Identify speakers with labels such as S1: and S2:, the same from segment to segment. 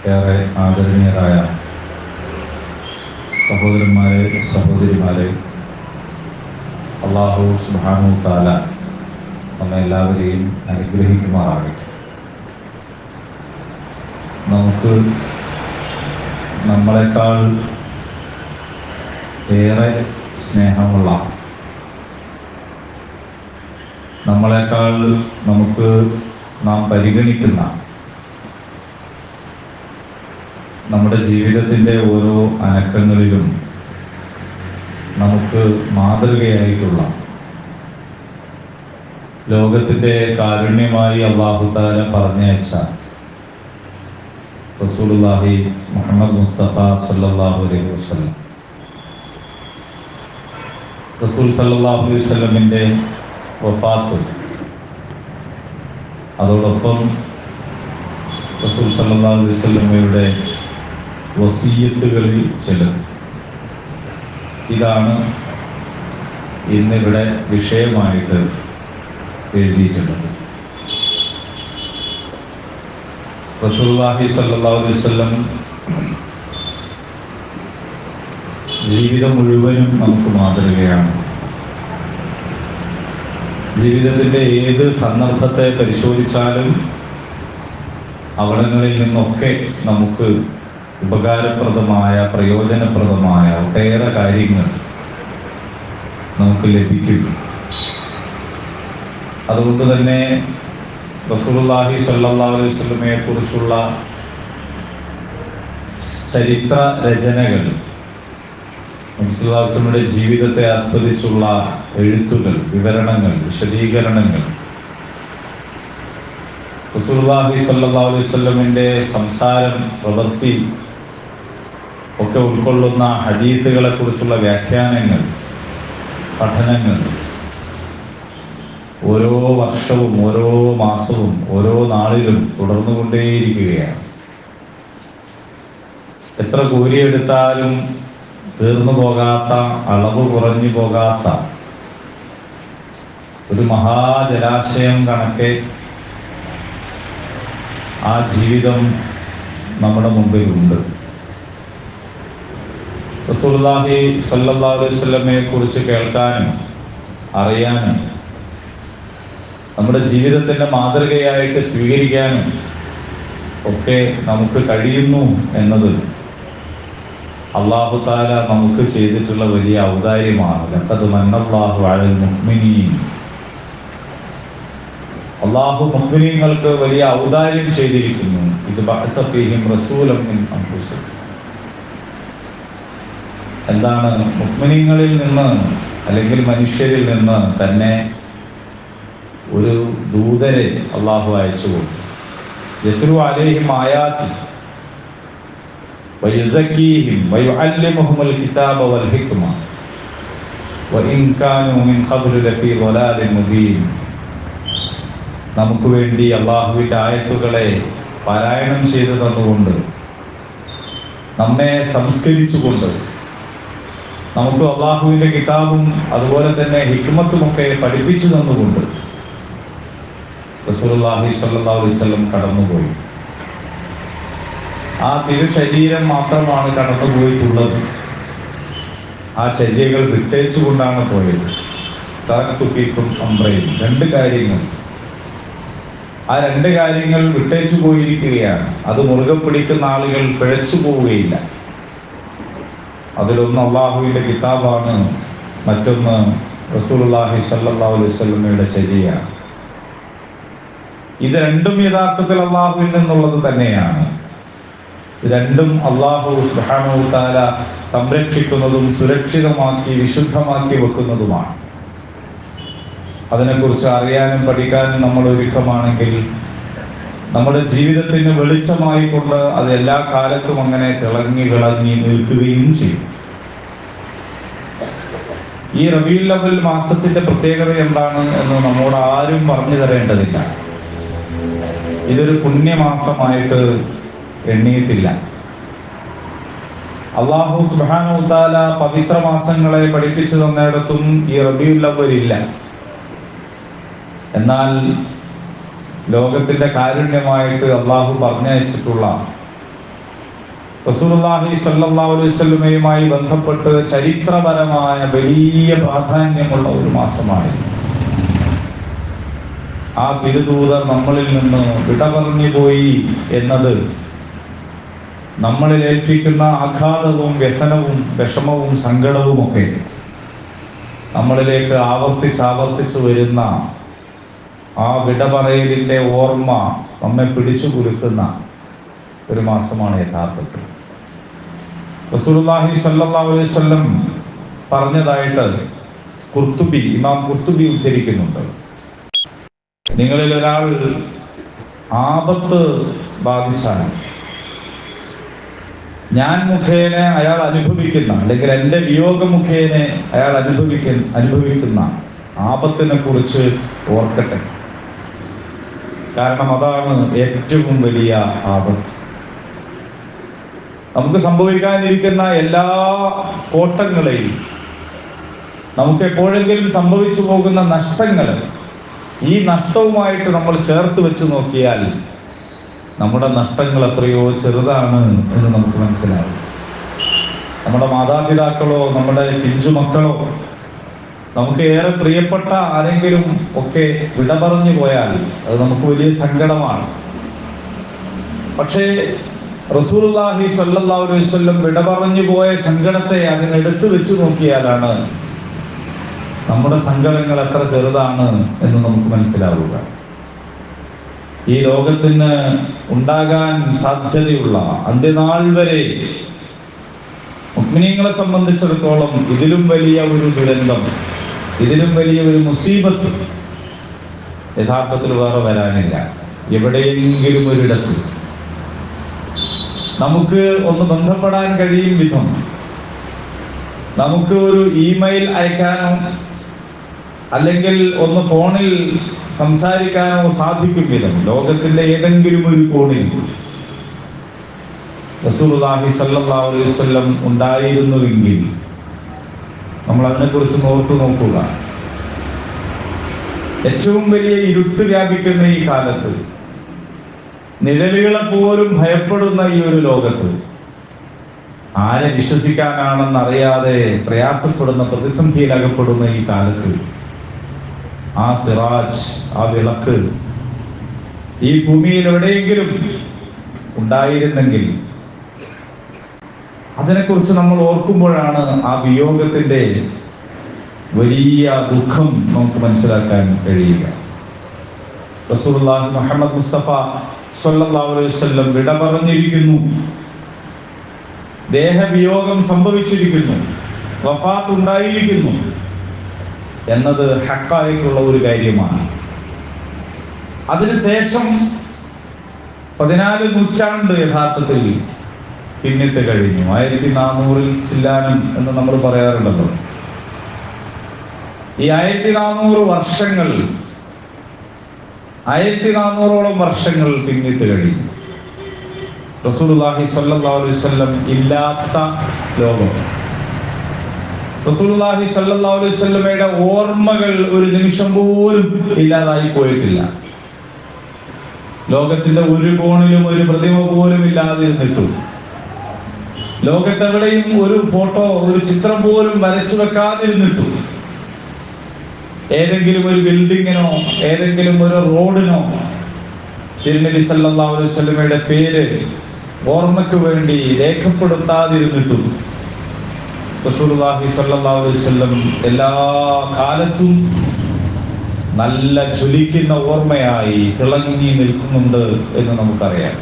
S1: ഏറെ ആദരണീയരായ സഹോദരന്മാരെ, സഹോദരിമാരെ, അല്ലാഹു സുബ്ഹാനഹു വ തആല നമ്മെ എല്ലാവരെയും അനുഗ്രഹിക്കുമാറാകട്ടെ. നമുക്ക് നമ്മളെക്കാൾ ഏറെ സ്നേഹമുള്ള, നമ്മളെക്കാൾ നാം പരിഗണിക്കുന്ന, നമ്മുടെ ജീവിതത്തിൻ്റെ ഓരോ അനക്കങ്ങളിലും നമുക്ക് മാതൃകയായിട്ടുള്ള, ലോകത്തിൻ്റെ കാരുണ്യമായി അല്ലാഹു തആല പറഞ്ഞയച്ച റസൂലുള്ളാഹി മുഹമ്മദ് മുസ്തഫ സല്ലല്ലാഹു അലൈഹി വസല്ലം, റസൂൽ സല്ലല്ലാഹു അലൈഹി വസല്ലമിൻ്റെ വഫാത്ത്, അതോടൊപ്പം റസൂൽ സല്ലല്ലാഹു അലൈഹി വസല്ലമയുടെ വസിയ്യത്തുകളിൽ ചിലത്, ഇതാണ് ഇന്നിവിടെ വിഷയമായിട്ട് എഴുതിയിട്ടുള്ളത്. റസൂലുള്ളാഹി സല്ലല്ലാഹു അലൈഹി വസല്ലം ജീവിതം മുഴുവനും നമുക്ക് മാതൃകയാണ്. ജീവിതത്തിൻ്റെ ഏത് സന്ദർഭത്തെ പരിശോധിച്ചാലും അവിടങ്ങളിൽ നിന്നൊക്കെ നമുക്ക് ഉപകാരപ്രദമായ, പ്രയോജനപ്രദമായ ഒട്ടേറെ കാര്യങ്ങൾ നമുക്ക് ലഭിക്കും. അതുകൊണ്ട് തന്നെ റസൂലുള്ളാഹി സ്വല്ലല്ലാഹു അലൈഹി വസല്ലമയെ കുറിച്ചുള്ള ചരിത്ര രചനകൾ, നബി സല്ലല്ലാഹു അലൈഹി വസല്ലമയുടെ ജീവിതത്തെ ആസ്പദിച്ചുള്ള എഴുത്തുകൾ, വിവരണങ്ങൾ, വിശദീകരണങ്ങൾ, റസൂലുള്ളാഹി സ്വല്ലല്ലാഹു അലൈഹി വസല്ലമിന്റെ സംസാരം, പ്രവൃത്തി ഒക്കെ ഉൾക്കൊള്ളുന്ന ഹദീസുകളെ കുറിച്ചുള്ള വ്യാഖ്യാനങ്ങൾ, പഠനങ്ങൾ ഓരോ വർഷവും, ഓരോ മാസവും, ഓരോ നാളിലും തുടർന്നുകൊണ്ടേയിരിക്കുകയാണ്. എത്ര കൂലിയെടുത്താലും തീർന്നു പോകാത്ത, അളവ് കുറഞ്ഞു പോകാത്ത ഒരു മഹാജലാശയം കണക്കെ ആ ജീവിതം നമ്മുടെ മുമ്പിലുണ്ട്. റസൂലുള്ളാഹി സ്വല്ലല്ലാഹു അലൈഹി വസല്ലമയെ കുറിച്ച് കേൾക്കാനും അറിയാനും നമ്മുടെ ജീവിതത്തിൻ്റെ മാതൃകയായിട്ട് സ്വീകരിക്കാനും ഒക്കെ നമുക്ക് കഴിയുന്നു എന്നത് അല്ലാഹു തആല നമുക്ക് ചെയ്തിട്ടുള്ള വലിയ ഔദാര്യമാണ്. ലഖദ് മന്നല്ലാഹു അലൽ മുഅ്മിനീൻ, അല്ലാഹു മുഅ്മിനീങ്ങൾക്ക് വലിയ ഔദാര്യം ചെയ്തിരിക്കുന്നു. ഇത് ബഅസ ഫീഹിം റസൂലൻ മിൻ അൻഫുസിഹിം. എന്താണ്? മുഅ്മിനീങ്ങളിൽ നിന്ന്, അല്ലെങ്കിൽ മനുഷ്യരിൽ നിന്ന് തന്നെ ഒരു ദൂതരെ അല്ലാഹു അയച്ചു കൊടുത്തു. യത്ലു അലൈഹിം ആയാതി വയുസക്കീഹിം വയുഅല്ലിമുഹുൽ കിതാബ വൽ ഹിക്മ വഇൻ കാനൂ മിൻ ഖബ്ലു ലഫീ ളലാലിൻ മുബീൻ. നമുക്ക് വേണ്ടി അല്ലാഹുവിന്റെ ആയത്തുകളെ പാരായണം ചെയ്തു തന്നുകൊണ്ട്, നമ്മെ സംസ്കരിച്ചുകൊണ്ട്, നമുക്ക് അല്ലാഹുവിന്റെ കിതാബും അതുപോലെ തന്നെ ഹിക്മത്തുമൊക്കെ പഠിപ്പിച്ചു തന്നുകൊണ്ട് റസൂലുള്ളാഹി സ്വല്ലല്ലാഹു അലൈഹി വസല്ലം കടന്നുപോയി. ആ തിരുശരീരം മാത്രമാണ് കടന്നുപോയിട്ടുള്ളത്. ആ ചര്യകൾ വിട്ടേച്ചുകൊണ്ടാണ് പോയത്. തറക്തു ഫീക്കും അംറൈൻ, രണ്ട് കാര്യങ്ങൾ. ആ രണ്ട് കാര്യങ്ങൾ വിട്ടേച്ചു പോയിരിക്കുകയാണ്. അത് മുറുകെ പിടിക്കുന്ന ആളുകൾ പിഴച്ചു പോവുകയില്ല. അതിലൊന്ന് അല്ലാഹുവിന്റെ കിതാബാണ്, മറ്റൊന്ന് റസൂലുള്ളാഹി സ്വല്ലല്ലാഹു അലൈഹി വസല്ലമയുടെ ചര്യയാണ്. ഇത് രണ്ടും യഥാർത്ഥത്തിൽ അല്ലാഹുവിൽ നിന്നുള്ളത് തന്നെയാണ്. രണ്ടും അല്ലാഹു സുബ്ഹാനഹു വ തആല സംരക്ഷിക്കുന്നതും സുരക്ഷിതമാക്കി വിശുദ്ധമാക്കി വെക്കുന്നതുമാണ്. അതിനെക്കുറിച്ച് അറിയാനും പഠിക്കാനും നമ്മൾ ഒരുക്കമാണെങ്കിൽ നമ്മുടെ ജീവിതത്തിന് വെളിച്ചമായി കൊണ്ട് അത് എല്ലാ കാലത്തും അങ്ങനെ തിളങ്ങി വിളങ്ങി നിൽക്കുകയും ചെയ്യും. ഈ റബീഉൽ അവ്വൽ മാസത്തിന്റെ പ്രത്യേകത എന്താണ് എന്ന് നമ്മോട് ആരും പറഞ്ഞു തരേണ്ടതില്ല. ഇതൊരു പുണ്യമാസമായിട്ട് എണ്ണിയിട്ടില്ല. അല്ലാഹു സുബ്ഹാനഹു വ തആല പവിത്ര മാസങ്ങളെ പഠിപ്പിച്ചു തന്നിടത്തും ഈ റബീഉൽ അവ്വൽ ഇല്ല. എന്നാൽ ലോകത്തിന്റെ കാരുണ്യമായിട്ട് അല്ലാഹു പറഞ്ഞയച്ചിട്ടുള്ള റസൂലുള്ളാഹി സ്വല്ലല്ലാഹു അലൈഹി വസല്ലമയുമായി ബന്ധപ്പെട്ട് ചരിത്രപരമായ വലിയ പ്രാധാന്യമുള്ള ഒരു മാസമാണ്. ആ തിരുദൂതർ നമ്മളിൽ നിന്ന് വിട പറഞ്ഞു പോയി എന്നത് നമ്മളിൽ ഏൽപ്പിക്കുന്ന ആഘാതവും വ്യസനവും വിഷമവും സങ്കടവും ഒക്കെ നമ്മളിലേക്ക് ആവർത്തിച്ച് വരുന്ന ആ വിട പറയലിൻ്റെ ഓർമ്മ നമ്മെ പിടിച്ചു കുലുക്കുന്ന ഒരു മാസമാണ് യഥാർത്ഥത്തിൽ. റസൂലുള്ളാഹി സ്വല്ലല്ലാഹു അലൈഹി വസല്ലം പറഞ്ഞതായിട്ട് ഇമാം ഖുർത്തുബി ഉദ്ധരിക്കുന്നുണ്ട്. നിങ്ങളിൽ ഒരാൾ ആപത്ത് ബാധിച്ചാൽ ഞാൻ മുഖേന അയാൾ അനുഭവിക്കുന്ന, അല്ലെങ്കിൽ എൻ്റെ വിയോഗ മുഖേന അയാൾ അനുഭവിക്കുന്ന ആപത്തിനെ കുറിച്ച് ഓർക്കട്ടെ. കാരണം അതാണ് ഏറ്റവും വലിയ ആപത്ത്. നമുക്ക് സംഭവിക്കാനിരിക്കുന്ന എല്ലാ കോട്ടങ്ങളെയും, നമുക്ക് എപ്പോഴെങ്കിലും സംഭവിച്ചു പോകുന്ന നഷ്ടങ്ങൾ, ഈ നഷ്ടവുമായിട്ട് നമ്മൾ ചേർത്ത് വെച്ച് നോക്കിയാൽ നമ്മുടെ നഷ്ടങ്ങൾ എത്രയോ ചെറുതാണ് എന്ന് നമുക്ക് മനസ്സിലാവും. നമ്മുടെ മാതാപിതാക്കളോ നമ്മുടെ പിഞ്ചുമക്കളോ നമുക്ക് ഏറെ പ്രിയപ്പെട്ട ആരെങ്കിലും ഒക്കെ വിട പറഞ്ഞു പോയാൽ അത് നമുക്ക് വലിയ സങ്കടമാണ്. പക്ഷേ റസൂലുള്ളാഹി സ്വല്ലല്ലാഹു അലൈഹി വസല്ലം വിട പറഞ്ഞു പോയ സങ്കടത്തെ അതിനെടുത്ത് വെച്ച് നോക്കിയാലാണ് നമ്മുടെ സങ്കടങ്ങൾ എത്ര ചെറുതാണ് എന്ന് നമുക്ക് മനസ്സിലാവുക. ഈ ലോകത്തിന് ഉണ്ടാകാൻ സാധ്യതയുള്ള അന്ത്യനാൾ വരെ മുഅ്മിനീങ്ങളെ സംബന്ധിച്ചിടത്തോളം ഇതിലും വലിയ ഒരു ദുരന്തം, ഇതിലും വലിയ ഒരു മുസീബത്ത് യഥാർത്ഥത്തിൽ വേറെ വരാനില്ല. എവിടെയെങ്കിലും ഒരിടത്ത് നമുക്ക് ഒന്ന് ബന്ധപ്പെടാൻ കഴിയും വിധം, നമുക്ക് ഒരു ഇമെയിൽ അയക്കാനോ അല്ലെങ്കിൽ ഒന്ന് ഫോണിൽ സംസാരിക്കാനോ സാധിക്കും വിധം ലോകത്തിന്റെ ഏതെങ്കിലും ഒരു കോണിൽ റസൂലുള്ളാഹി സ്വല്ലല്ലാഹു അലൈഹി വസല്ലം ഉണ്ടായിരുന്നുവെങ്കിൽ നമ്മൾ അതിനെക്കുറിച്ച് ഓർത്തു നോക്കുക. ഏറ്റവും വലിയ ഇരുട്ട് വ്യാപിക്കുന്ന ഈ കാലത്ത്, നിഴലുകളെ പോലും ഭയപ്പെടുന്ന ഈ ഒരു ലോകത്ത്, ആരെ വിശ്വസിക്കാനാണെന്നറിയാതെ പ്രയാസപ്പെടുന്ന, പ്രതിസന്ധിയിലകപ്പെടുന്ന ഈ കാലത്ത് ആ സിറാജ്, ആ വിളക്ക് ഈ ഭൂമിയിൽ എവിടെയെങ്കിലും ഉണ്ടായിരുന്നെങ്കിൽ അതിനെക്കുറിച്ച് നമ്മൾ ഓർക്കുമ്പോഴാണ് ആ വിയോഗത്തിന്റെ വലിയ ദുഃഖം നമുക്ക് മനസ്സിലാക്കാൻ കഴിയുക. റസൂലുള്ളാഹി മുഹമ്മദ് മുസ്തഫ സ്വല്ലല്ലാഹു അലൈഹി വസല്ലം വിട പറഞ്ഞിരിക്കുന്നു, ദേഹവിയോഗം സംഭവിച്ചിരിക്കുന്നു, വഫാത്ത് ഉണ്ടായിരിക്കുന്നു എന്നത് ഹഖായിട്ടുള്ള ഒരു കാര്യമാണ്. അതിനുശേഷം 14 നൂറ്റാണ്ട് യഥാർത്ഥത്തിൽ പിന്നിട്ട് കഴിഞ്ഞു. 1400 ചില്ലാനം എന്ന് നമ്മൾ പറയാറുണ്ടല്ലോ. ഈ 1400 വർഷങ്ങൾ, 1400ഓളം വർഷങ്ങൾ പിന്നിട്ട് കഴിഞ്ഞു. റസൂലുള്ളാഹി സ്വല്ലല്ലാഹു അലൈഹി വസല്ലം ഇല്ലാത്ത ലോകം, റസൂലുള്ളാഹി സ്വല്ലല്ലാഹു അലൈഹി വസല്ലമയുടെ ഓർമ്മകൾ ഒരു നിമിഷം പോലും ഇല്ലാതായി പോയിട്ടില്ല. ലോകത്തിന്റെ ഒരു കോണിലും ഒരു പ്രതിമ പോലും ഇല്ലാതിരുന്നിട്ടും, ലോകത്തെവിടെയും ഒരു ഫോട്ടോ, ഒരു ചിത്രം പോലും വരച്ചു വെക്കാതിരുന്നിട്ടും, ഏതെങ്കിലും ഒരു ബിൽഡിങ്ങിനോ ഏതെങ്കിലും ഒരു റോഡിനോ തിരുനബി സല്ലല്ലാഹു അലൈഹി വസല്ലമയുടെ പേര് ഓർമ്മയ്ക്ക് വേണ്ടി രേഖപ്പെടുത്താതിരുന്നിട്ടും റസൂലുള്ളാഹി സ്വല്ലല്ലാഹു അലൈഹി വസല്ലം എല്ലാ കാലത്തും നല്ല ജ്വലിക്കുന്ന ഓർമ്മയായി തിളങ്ങി നിൽക്കുന്നുണ്ട് എന്ന് നമുക്കറിയാം.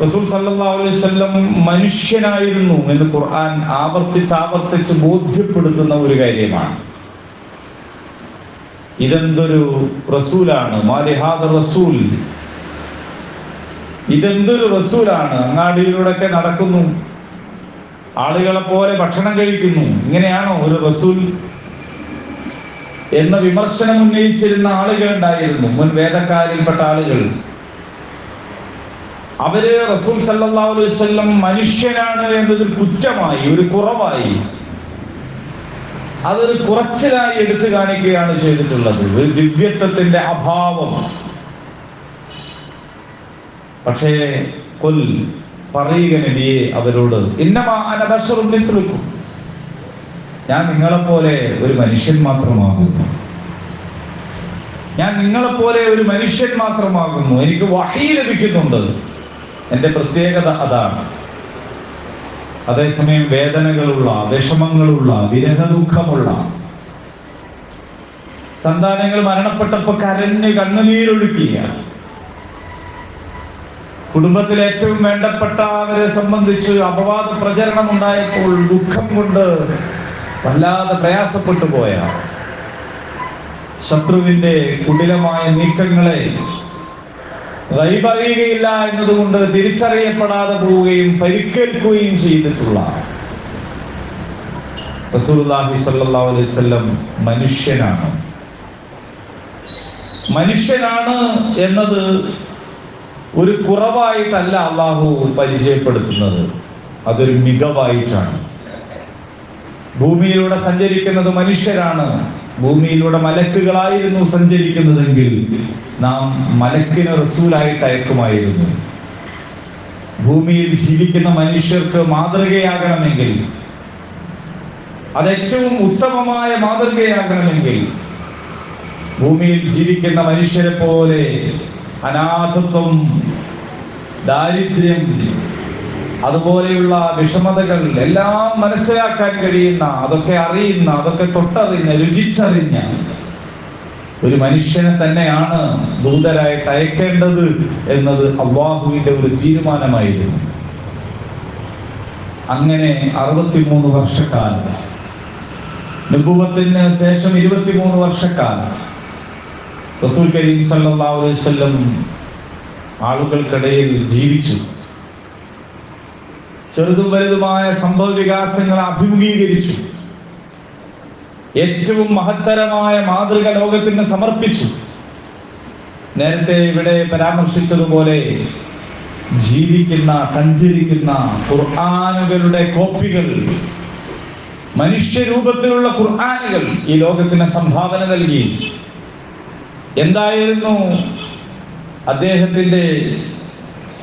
S1: റസൂൽ സല്ലല്ലാഹു അലൈഹി വസല്ലം മനുഷ്യനായിരുന്നു എന്ന് ഖുർആൻ ആവർത്തിച്ച് ബോധ്യപ്പെടുത്തുന്ന ഒരു കാര്യമാണ്. ഇതെന്തൊരു റസൂലാണ്, മാലിഹാദ റസൂൽ, ഇതെന്തൊരു റസൂലാണ്, അങ്ങാടിയിലൂടെയൊക്കെ നടക്കുന്നു, ആളുകളെ പോലെ ഭക്ഷണം കഴിക്കുന്നു, ഇങ്ങനെയാണോ ഒരു റസൂൽ എന്ന വിമർശനം ഉന്നയിച്ചിരുന്ന ആളുകൾ ഉണ്ടായിരുന്നു, മുൻ വേദക്കാരിൽപ്പെട്ട ആളുകൾ. അവര് റസൂൽ സല്ലല്ലാഹു അലൈഹി വസല്ലം മനുഷ്യനാണ് എന്നതൊരു കുറ്റമായി, ഒരു കുറവായി, അതൊരു കുറച്ചിലായി എടുത്തു കാണിക്കുകയാണ് ചെയ്തിട്ടുള്ളത്, ഒരു ദിവ്യത്വത്തിന്റെ അഭാവം. പക്ഷേ ഖുൽ പറയുക നബിയെ അവരോട്, ഇന്നമാ അന ബശറുൻ മിസ്ലുക്കും, ഞാൻ നിങ്ങളെപ്പോലെ ഒരു മനുഷ്യൻ മാത്രമാകുന്നു. ഞാൻ നിങ്ങളെപ്പോലെ ഒരു മനുഷ്യൻ മാത്രമാകുന്നു. എനിക്ക് വഹീ ലഭിക്കുന്നുണ്ട്. എൻ്റെ പ്രത്യേകത അതാണ്. അതേസമയം വേദനകളുള്ള, വിഷമങ്ങളുള്ള, വിരഹദുഃഖമുള്ള, സന്താനങ്ങൾ മരണപ്പെട്ടപ്പോൾ കരഞ്ഞ് കണ്ണുനീരൊഴുക്കിയ, കുടുംബത്തിൽ ഏറ്റവും വേണ്ടപ്പെട്ടവരെ സംബന്ധിച്ച് അപവാദ പ്രചരണം ഉണ്ടായപ്പോൾ ദുഃഖം കൊണ്ട് വല്ലാതെ പ്രയാസപ്പെട്ടു പോയ, ശത്രുവിന്റെ കുടിലമായ നീക്കങ്ങളെ അറിയുകയില്ല എന്നതുകൊണ്ട് തിരിച്ചറിയപ്പെടാതെ പോവുകയും പരിക്കേൽക്കുകയും ചെയ്തിട്ടുള്ള റസൂലുള്ളാഹി സ്വല്ലല്ലാഹു അലൈഹി വസല്ലം മനുഷ്യനാണ് എന്നത് ഒരു കുറവായിട്ടല്ല അള്ളാഹു പരിചയപ്പെടുത്തുന്നത്, അതൊരു മികവായിട്ടാണ്. ഭൂമിയിലൂടെ സഞ്ചരിക്കുന്നത് മനുഷ്യരാണ്. ഭൂമിയിലൂടെ മലക്കുകളായിരുന്നു സഞ്ചരിക്കുന്നതെങ്കിൽ നാം മലക്കിന് റസൂലായിട്ട് അയക്കുമായിരുന്നു. ഭൂമിയിൽ ജീവിക്കുന്ന മനുഷ്യർക്ക് മാതൃകയാകണമെങ്കിൽ, അതേറ്റവും ഉത്തമമായ മാതൃകയാകണമെങ്കിൽ, ഭൂമിയിൽ ജീവിക്കുന്ന മനുഷ്യരെ പോലെ അനാഥത്വം, ദാരിദ്ര്യം, അതുപോലെയുള്ള വിഷമതകൾ എല്ലാം മനസ്സിലാക്കാൻ കഴിയുന്ന, അതൊക്കെ അറിയുന്ന, അതൊക്കെ തൊട്ടറിഞ്ഞ, രുചിച്ചറിഞ്ഞ ഒരു മനുഷ്യനെ തന്നെയാണ് ദൂതരായിട്ട് അയക്കേണ്ടത് എന്നത് അല്ലാഹുവിന്റെ ഒരു തീരുമാനമായിരുന്നു. അങ്ങനെ 63 വർഷക്കാലം, നബുവത്തിന് ശേഷം 23 വർഷക്കാലം റസൂൽ കരീം സല്ലല്ലാഹു അലൈഹി വസല്ലം ആളുകൾക്കിടയിൽ ജീവിച്ചു. ചെറുതും വലുതുമായ സംഭവ വികാസങ്ങൾ അഭിമുഖീകരിച്ചു. ഏറ്റവും മഹത്തരമായ മാതൃക ലോകത്തിന് സമർപ്പിച്ചു. നേരത്തെ ഇവിടെ പരാമർശിച്ചതുപോലെ ജീവിക്കുന്ന, സഞ്ചരിക്കുന്ന ഖുർആനുകളുടെ കോപ്പികൾ, മനുഷ്യരൂപത്തിലുള്ള ഖുർആനുകൾ ഈ ലോകത്തിന് സംഭാവന നൽകി. എന്തായിരുന്നു അദ്ദേഹത്തിന്റെ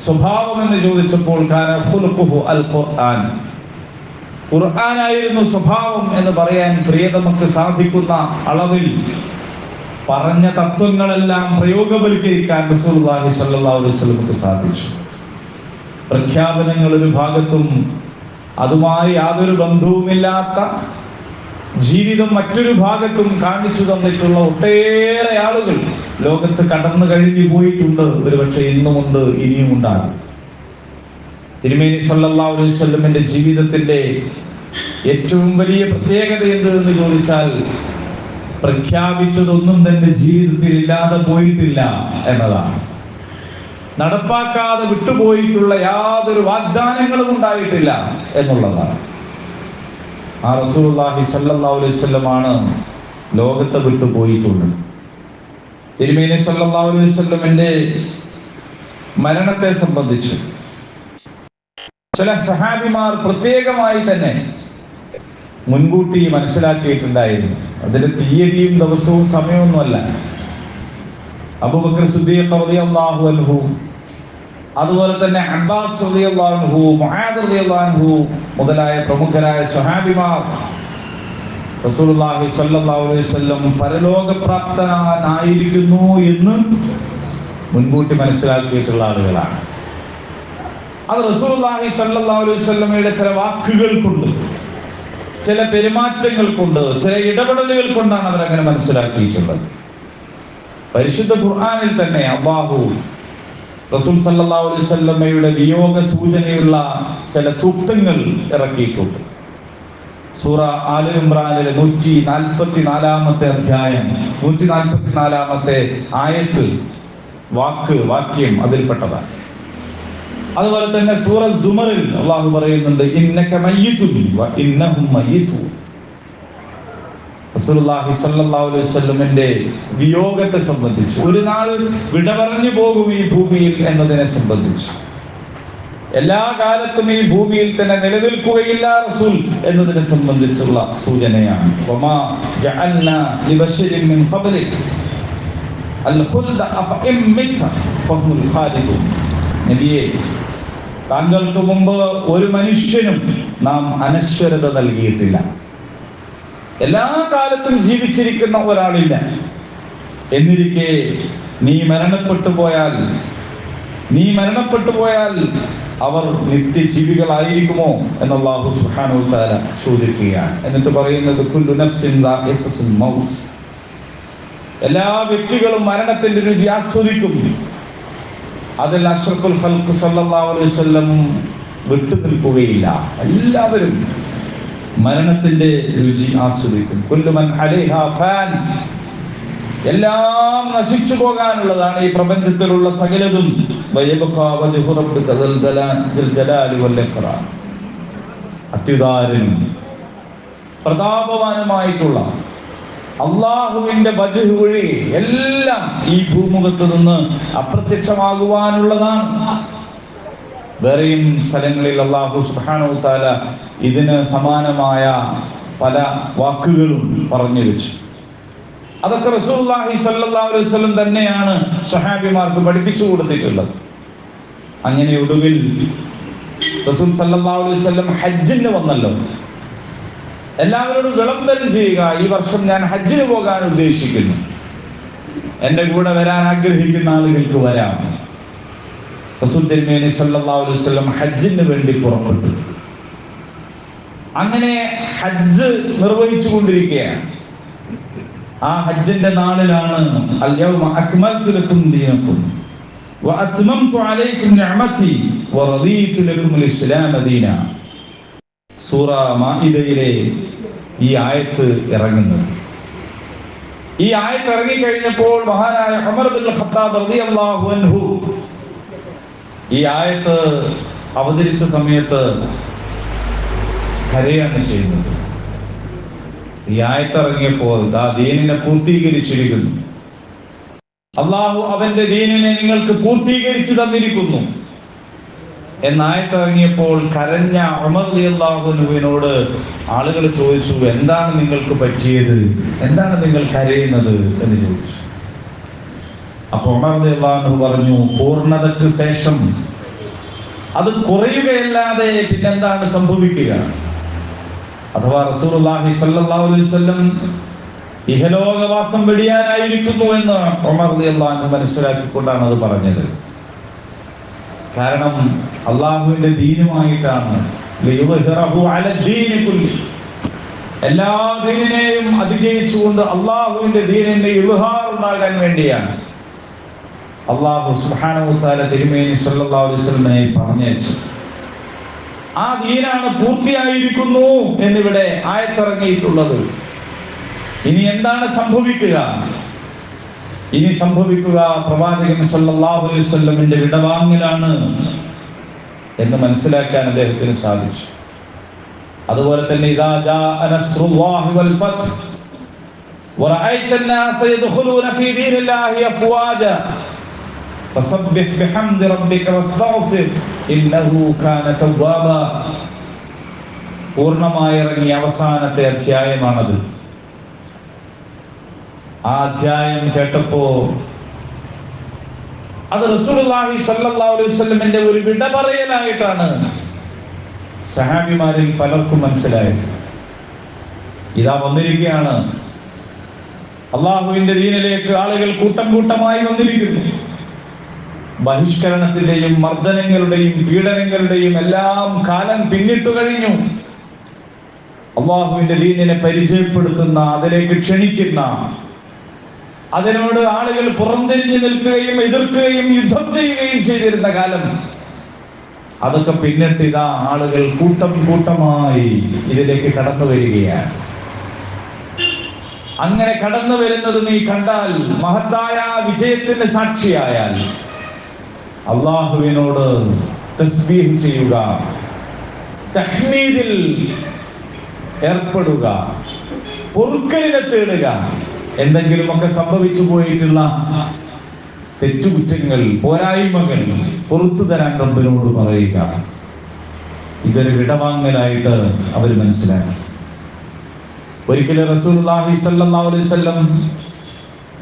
S1: സ്വഭാവം എന്ന് ചോദിച്ചപ്പോൾ കാന ഖുലുഖുഹു അൽ ഖുർആൻ, ഖുർആനായിരുന്നു സ്വഭാവം എന്ന് പറയാൻ പ്രിയതമക്ക് സാധിക്കുന്ന അളവിൽ പറഞ്ഞ തത്വങ്ങളെല്ലാം പ്രയോഗവൽക്കരിക്കാൻ റസൂലുള്ളാഹി സ്വല്ലല്ലാഹു അലൈഹി വസല്ലമക്ക് സാധിച്ചു. പ്രഖ്യാപനങ്ങൾ ഒരു ഭാഗത്തും അതുമായി യാതൊരു ബന്ധവുമില്ലാത്ത ജീവിതം മറ്റൊരു ഭാഗത്തും കാണിച്ചു തന്നിട്ടുള്ള ഒട്ടേറെ ആളുകൾ ലോകത്ത് കടന്നു കഴിഞ്ഞു പോയിട്ടുണ്ട്. ഒരുപക്ഷെ ഇന്നുമുണ്ട്, ഇനിയും ഉണ്ടാകും. തിരുമേനി സല്ലല്ലാഹു അലൈഹി വസല്ലമിന്റെ ജീവിതത്തിന്റെ ഏറ്റവും വലിയ പ്രത്യേകത എന്ത് എന്ന് ചോദിച്ചാൽ, പ്രഖ്യാപിച്ചതൊന്നും തന്നെ ജീവിതത്തിൽ ഇല്ലാതെ പോയിട്ടില്ല എന്നതാണ്. നടപ്പാക്കാതെ വിട്ടുപോയിട്ടുള്ള യാതൊരു വാഗ്ദാനങ്ങളും ഉണ്ടായിട്ടില്ല എന്നുള്ളതാണ്. ആ റസൂലുള്ളാഹി സ്വല്ലല്ലാഹു അലൈഹി വസല്ലമാണ് ലോകത്തെ വിട്ടുപോയിട്ടുള്ളത്. തിരുമേനി സല്ലല്ലാഹു അലൈഹി വസല്ലമിന്റെ മരണത്തെ സംബന്ധിച്ച് ചില സഹാബിമാർ പ്രത്യേകമായി തന്നെ മുൻകൂട്ടി മനസ്സിലാക്കിയിട്ടുണ്ടായിരുന്നു. അതിന്റെ തീയതിയും ദിവസവും സമയമൊന്നുമല്ല. അബൂബക്കർ സിദ്ദീഖ് റളിയല്ലാഹു അൻഹു, അതുപോലെ തന്നെ അബ്ബാസ് റളിയല്ലാഹു അൻഹു, മുആദ് റളിയല്ലാഹു അൻഹു മുതലായ പ്രമുഖരായ സ്വഹാബിമാർ റസൂലുള്ളാഹി സ്വല്ലല്ലാഹു അലൈഹി വസല്ലം പരലോകപ്രാപ്തനായിരിക്കുന്നു എന്ന് മുൻകൂട്ടി മനസ്സിലാക്കിയിട്ടുള്ള ആളുകളാണ്. അത് റസൂലുള്ളാഹി സ്വല്ലല്ലാഹു അലൈഹി വസല്ലമയുടെ ചില വാക്കുകൾ കൊണ്ട്, ചില പെരുമാറ്റങ്ങൾ കൊണ്ട്, ചില ഇടപെടലുകൾ കൊണ്ടാണ് അവരങ്ങനെ മനസ്സിലാക്കിയിട്ടുള്ളത്. പരിശുദ്ധ ഖുർആനിൽ തന്നെ അല്ലാഹു റസൂൽ സല്ലല്ലാഹു അലൈഹി വസല്ലമയുടെ വിയോഗ സൂചനയുള്ള ചില സൂക്തങ്ങൾ ഇറക്കിയിട്ടുണ്ട്. സൂറ ആല ഇംറാനിലെ 144-ാമത്തെ അധ്യായം 144-ാമത്തെ ആയത്ത് വാക്യം അതിൽപ്പെട്ടതാണ്. അതുപോലെ തന്നെ സൂറ സുമറിൽ അല്ലാഹു പറയുന്നുണ്ട്, ഇന്നക മയ്യിതുൻ വ ഇന്നഹും മയ്യിതൂൻ. റസൂലുള്ളാഹി സ്വല്ലല്ലാഹു അലൈഹി വസല്ലമിന്റെ വിയോഗത്തെ സംബന്ധിച്ച്, ഒരു നാൾ വിട പറഞ്ഞു പോകും ഈ ഭൂമിയിൽ എന്നതിനെ സംബന്ധിച്ച്, എല്ലാ കാലത്തും ഈ ഭൂമിയിൽ തന്നെ നിലനിൽക്കുകയില്ല റസൂൽ എന്നതിനെ സംബന്ധിച്ചുള്ള സൂചനയാണ്. വമാ ജഅൽനാ ലിബശരിൻ മിൻ ഖബ്ലിക അൽ ഖുൽദ അഫഇം മിത ഫഹുൽ ഖാലിദൂൻ. നബിയെ, താങ്കൾക്ക് മുമ്പ് ഒരു മനുഷ്യനും നാം അനശ്വരത നൽകിയിട്ടില്ല. എല്ലാ കാലത്തും ജീവിച്ചിരിക്കുന്ന ഒരാളില്ല. എന്നിരിക്കെ നീ മരണപ്പെട്ടു പോയാൽ അവർ നിത്യജീവികളായിരിക്കുമോ എന്ന് അല്ലാഹു സുബ്ഹാനഹു വ തആല ചോദിക്കുകയാണ്. എന്നിട്ട് പറയുന്നത് കുല്ലു നഫ്സിൻ ദാഇഖത്തുൽ മൗത്ത്, എല്ലാ വ്യക്തികളും മരണത്തിന്റെ രുചി ആസ്വദിക്കും. അതിൽ അഷ്റഫുൽ ഖൽഖ് സല്ലല്ലാഹു അലൈഹി വസല്ലം വിട്ടു നിൽക്കുകയില്ല. എല്ലാവരും മരണത്തിന്റെ രുചി ആസ്വദിക്കും. കുല്ലു മൻ അലൈഹാ ഫാൻ, എല്ലാം നശിച്ചു പോകാനുള്ളതാണ് ഈ പ്രപഞ്ചത്തിലുള്ള സകലതും. അത്യുദാരനും പ്രതാപവാനുമായിട്ടുള്ള അള്ളാഹുവിന്റെ വജ്ഹ് വഴി എല്ലാം ഈ ഭൂമുഖത്ത് നിന്ന് അപ്രത്യക്ഷമാകുവാനുള്ളതാണ്. വേറെയും സ്ഥലങ്ങളിൽ അല്ലാഹു സുബ്ഹാനഹു വ തആല ഇതിന് സമാനമായ പല വാക്കുകളും പറഞ്ഞു വെച്ചു. അതൊക്കെ റസൂലുള്ളാഹി സ്വല്ലല്ലാഹു അലൈഹി വസല്ലം തന്നെയാണ് സ്വഹാബിമാർക്ക് പഠിപ്പിച്ചു കൊടുത്തിട്ടുള്ളത്. അങ്ങനെ ഒടുവിൽ റസൂൽ സല്ലല്ലാഹു അലൈഹി വസല്ലം ഹജ്ജിന് വന്നല്ലോ. എല്ലാവരോടും വിളംബരം ചെയ്യുക, ഈ വർഷം ഞാൻ ഹജ്ജിന് പോകാൻ ഉദ്ദേശിക്കുന്നു, എന്റെ കൂടെ വരാൻ ആഗ്രഹിക്കുന്ന ആളുകൾക്ക് വരാം. റസൂൽ തിരുമേനി സല്ലല്ലാഹു അലൈഹി വസല്ലം ഹജ്ജിന് വേണ്ടി പുറപ്പെട്ടു. അങ്ങനെ ഹജ്ജ് നിർവഹിച്ചു കൊണ്ടിരിക്കുകയാണ്. ആ ഹജ്ജിന്റെ നാളിലാണ് അൽ-യൗമ അക്മൽതു ലക്കും ദീനക്കും വഅത്മംതു അലൈക്കും നിഅമതി വറദീതു ലക്കും അൽ-ഇസ്ലാമ ദീന. സൂറ മാഇദയിലെ ഈ ആയത്ത് ഇറങ്ങുന്നത്. ഈ ആയത്ത് ഇറങ്ങിക്കഴിഞ്ഞപ്പോൾ മഹാനായ ഉമർ ഇബ്നുൽ ഖത്താബ് റളിയല്ലാഹു അൻഹു ഈ ആയത്ത് അവതരിച്ച സമയത്ത് കരയാണ് ചെയ്യുന്നത്. ഈ ആയത്ത് ഇറങ്ങിയപ്പോൾ ദീനിനെ പൂർത്തീകരിച്ചിരിക്കുന്നു, അള്ളാഹു അവന്റെ ദീനിനെ നിങ്ങൾക്ക് പൂർത്തീകരിച്ചു തന്നിരിക്കുന്നു എന്നായത്തിറങ്ങിയപ്പോൾ കരഞ്ഞ ഉമർ റളിയല്ലാഹു അൻഹുവിനോട് ആളുകൾ ചോദിച്ചു, എന്താണ് നിങ്ങൾക്ക് പറ്റിയത്, എന്താണ് നിങ്ങൾ കരയുന്നത് എന്ന് ചോദിച്ചു. അപ്പോൾ ഉമർ റളിയല്ലാഹു അൻഹു പറഞ്ഞു, പൂർണ്ണതയ്ക്ക് ശേഷം അത് കുറയുകയല്ലാതെ പിന്നെന്താണ് സംഭവിക്കുക? അഥവാ റസൂലുള്ളാഹി സ്വല്ലല്ലാഹു അലൈഹി വസല്ലം ഇഹലോകവാസം വെടിയാനായിരിക്കുന്നു എന്ന് ഉമർ റളിയല്ലാഹു അൻഹു മനസ്സിലാക്കിക്കൊണ്ടാണ് അത് പറഞ്ഞത്. കാരണം അള്ളാഹുവിന്റെ ദീനുമായിട്ടാണ് എല്ലാ ദീനിനെയും അതിജയിച്ചുകൊണ്ട് അള്ളാഹുവിന്റെ ദീനിന്റെ ഇൽഹാർ ഉണ്ടാകാൻ വേണ്ടിയാണ് അള്ളാഹു സുബ്ഹാനഹു വ തആല തിരുമേനി സല്ലല്ലാഹു അലൈഹി വസല്ലമയെ പറഞ്ഞയച്ചു. ആ ദീനാണ് പൂർത്തിയായിരിക്കുന്നു എന്നിവിടെ ആയത്തിറങ്ങിയിട്ടുള്ളത്. ഇനി എന്താണ് സംഭവിക്കുക? ഇനി സംഭവിക്കുക പ്രവാചകൻ സല്ലല്ലാഹു അലൈഹി വസല്ലമിന്റെ വിടവാങ്ങലാണ് എന്ന് മനസ്സിലാക്കാൻ അദ്ദേഹത്തിന് സാധിച്ചു. അതുപോലെ തന്നെ ഇദാ ജാഅ നസ്റുല്ലാഹി വൽ ഫത്ഹ് വറഅയ്ത അൻ-നാസ യദ്ഖുലൂന ഫീ ദീനില്ലാഹി അഫ്വാജ ഫസബ്ബിഹ് ബിഹംദി റബ്ബിക വസ്തഗ്ഫിർ ഇന്നഹു കാന തവ്വാബ. പൂർണ്ണമായി ഇറങ്ങിയ അവസാനത്തെ അധ്യായമാണത്. ആ അധ്യായം കേട്ടപ്പോ അത് റസൂലുള്ളാഹി സ്വല്ലല്ലാഹു അലൈഹി വസല്ലമിന്റെ ഒരു വിട പറയലായിട്ടാണ് സഹാബിമാരിൽ പലർക്കും മനസ്സിലായത്. ഇതാ വന്നിരിക്കുകയാണ്, അള്ളാഹുവിന്റെ ദീനിലേക്ക് ആളുകൾ കൂട്ടം കൂട്ടമായി വന്നിരിക്കുന്നു. ബഹിഷ്കരണത്തിന്റെയും മർദ്ദനങ്ങളുടെയും പീഡനങ്ങളുടെയും എല്ലാം കാലം പിന്നിട്ടു കഴിഞ്ഞു. അള്ളാഹുവിന്റെ ദീനിനെ പരിചയപ്പെടുത്തുന്ന, അതിലേക്ക് ക്ഷണിക്കുന്ന, അതിനോട് ആളുകൾ പുറംതിരിഞ്ഞു നിൽക്കുകയും എതിർക്കുകയും യുദ്ധം ചെയ്യുകയും ചെയ്തിരുന്ന കാലം അതൊക്കെ പിന്നിട്ട് ഇതാ ആളുകൾ കൂട്ടം കൂട്ടമായി ഇതിലേക്ക് കടന്നു വരികയാണ്. അങ്ങനെ കടന്നു വരുന്നത് നീ കണ്ടാൽ, മഹത്തായ വിജയത്തിന് സാക്ഷിയായാൽ അള്ളാഹുവിനോട് തസ്ബീഹ് ചെയ്യുക, തഹ്മീദിൽ ഏർപ്പെടുക, പൊറുക്കലിനെ തേടുക. എന്തെങ്കിലുമൊക്കെ സംഭവിച്ചു പോയിട്ടുള്ള തെറ്റുകുറ്റങ്ങൾ, പോരായ്മകൾ പുറത്തു തരാൻ റബ്ബിനോട് പറയുക. ഇതൊരു വിടവാങ്ങലായിട്ട് അവർ മനസ്സിലാക്കി. ഒരിക്കലും റസൂലുള്ളാഹി സ്വല്ലല്ലാഹു അലൈഹി വസല്ലം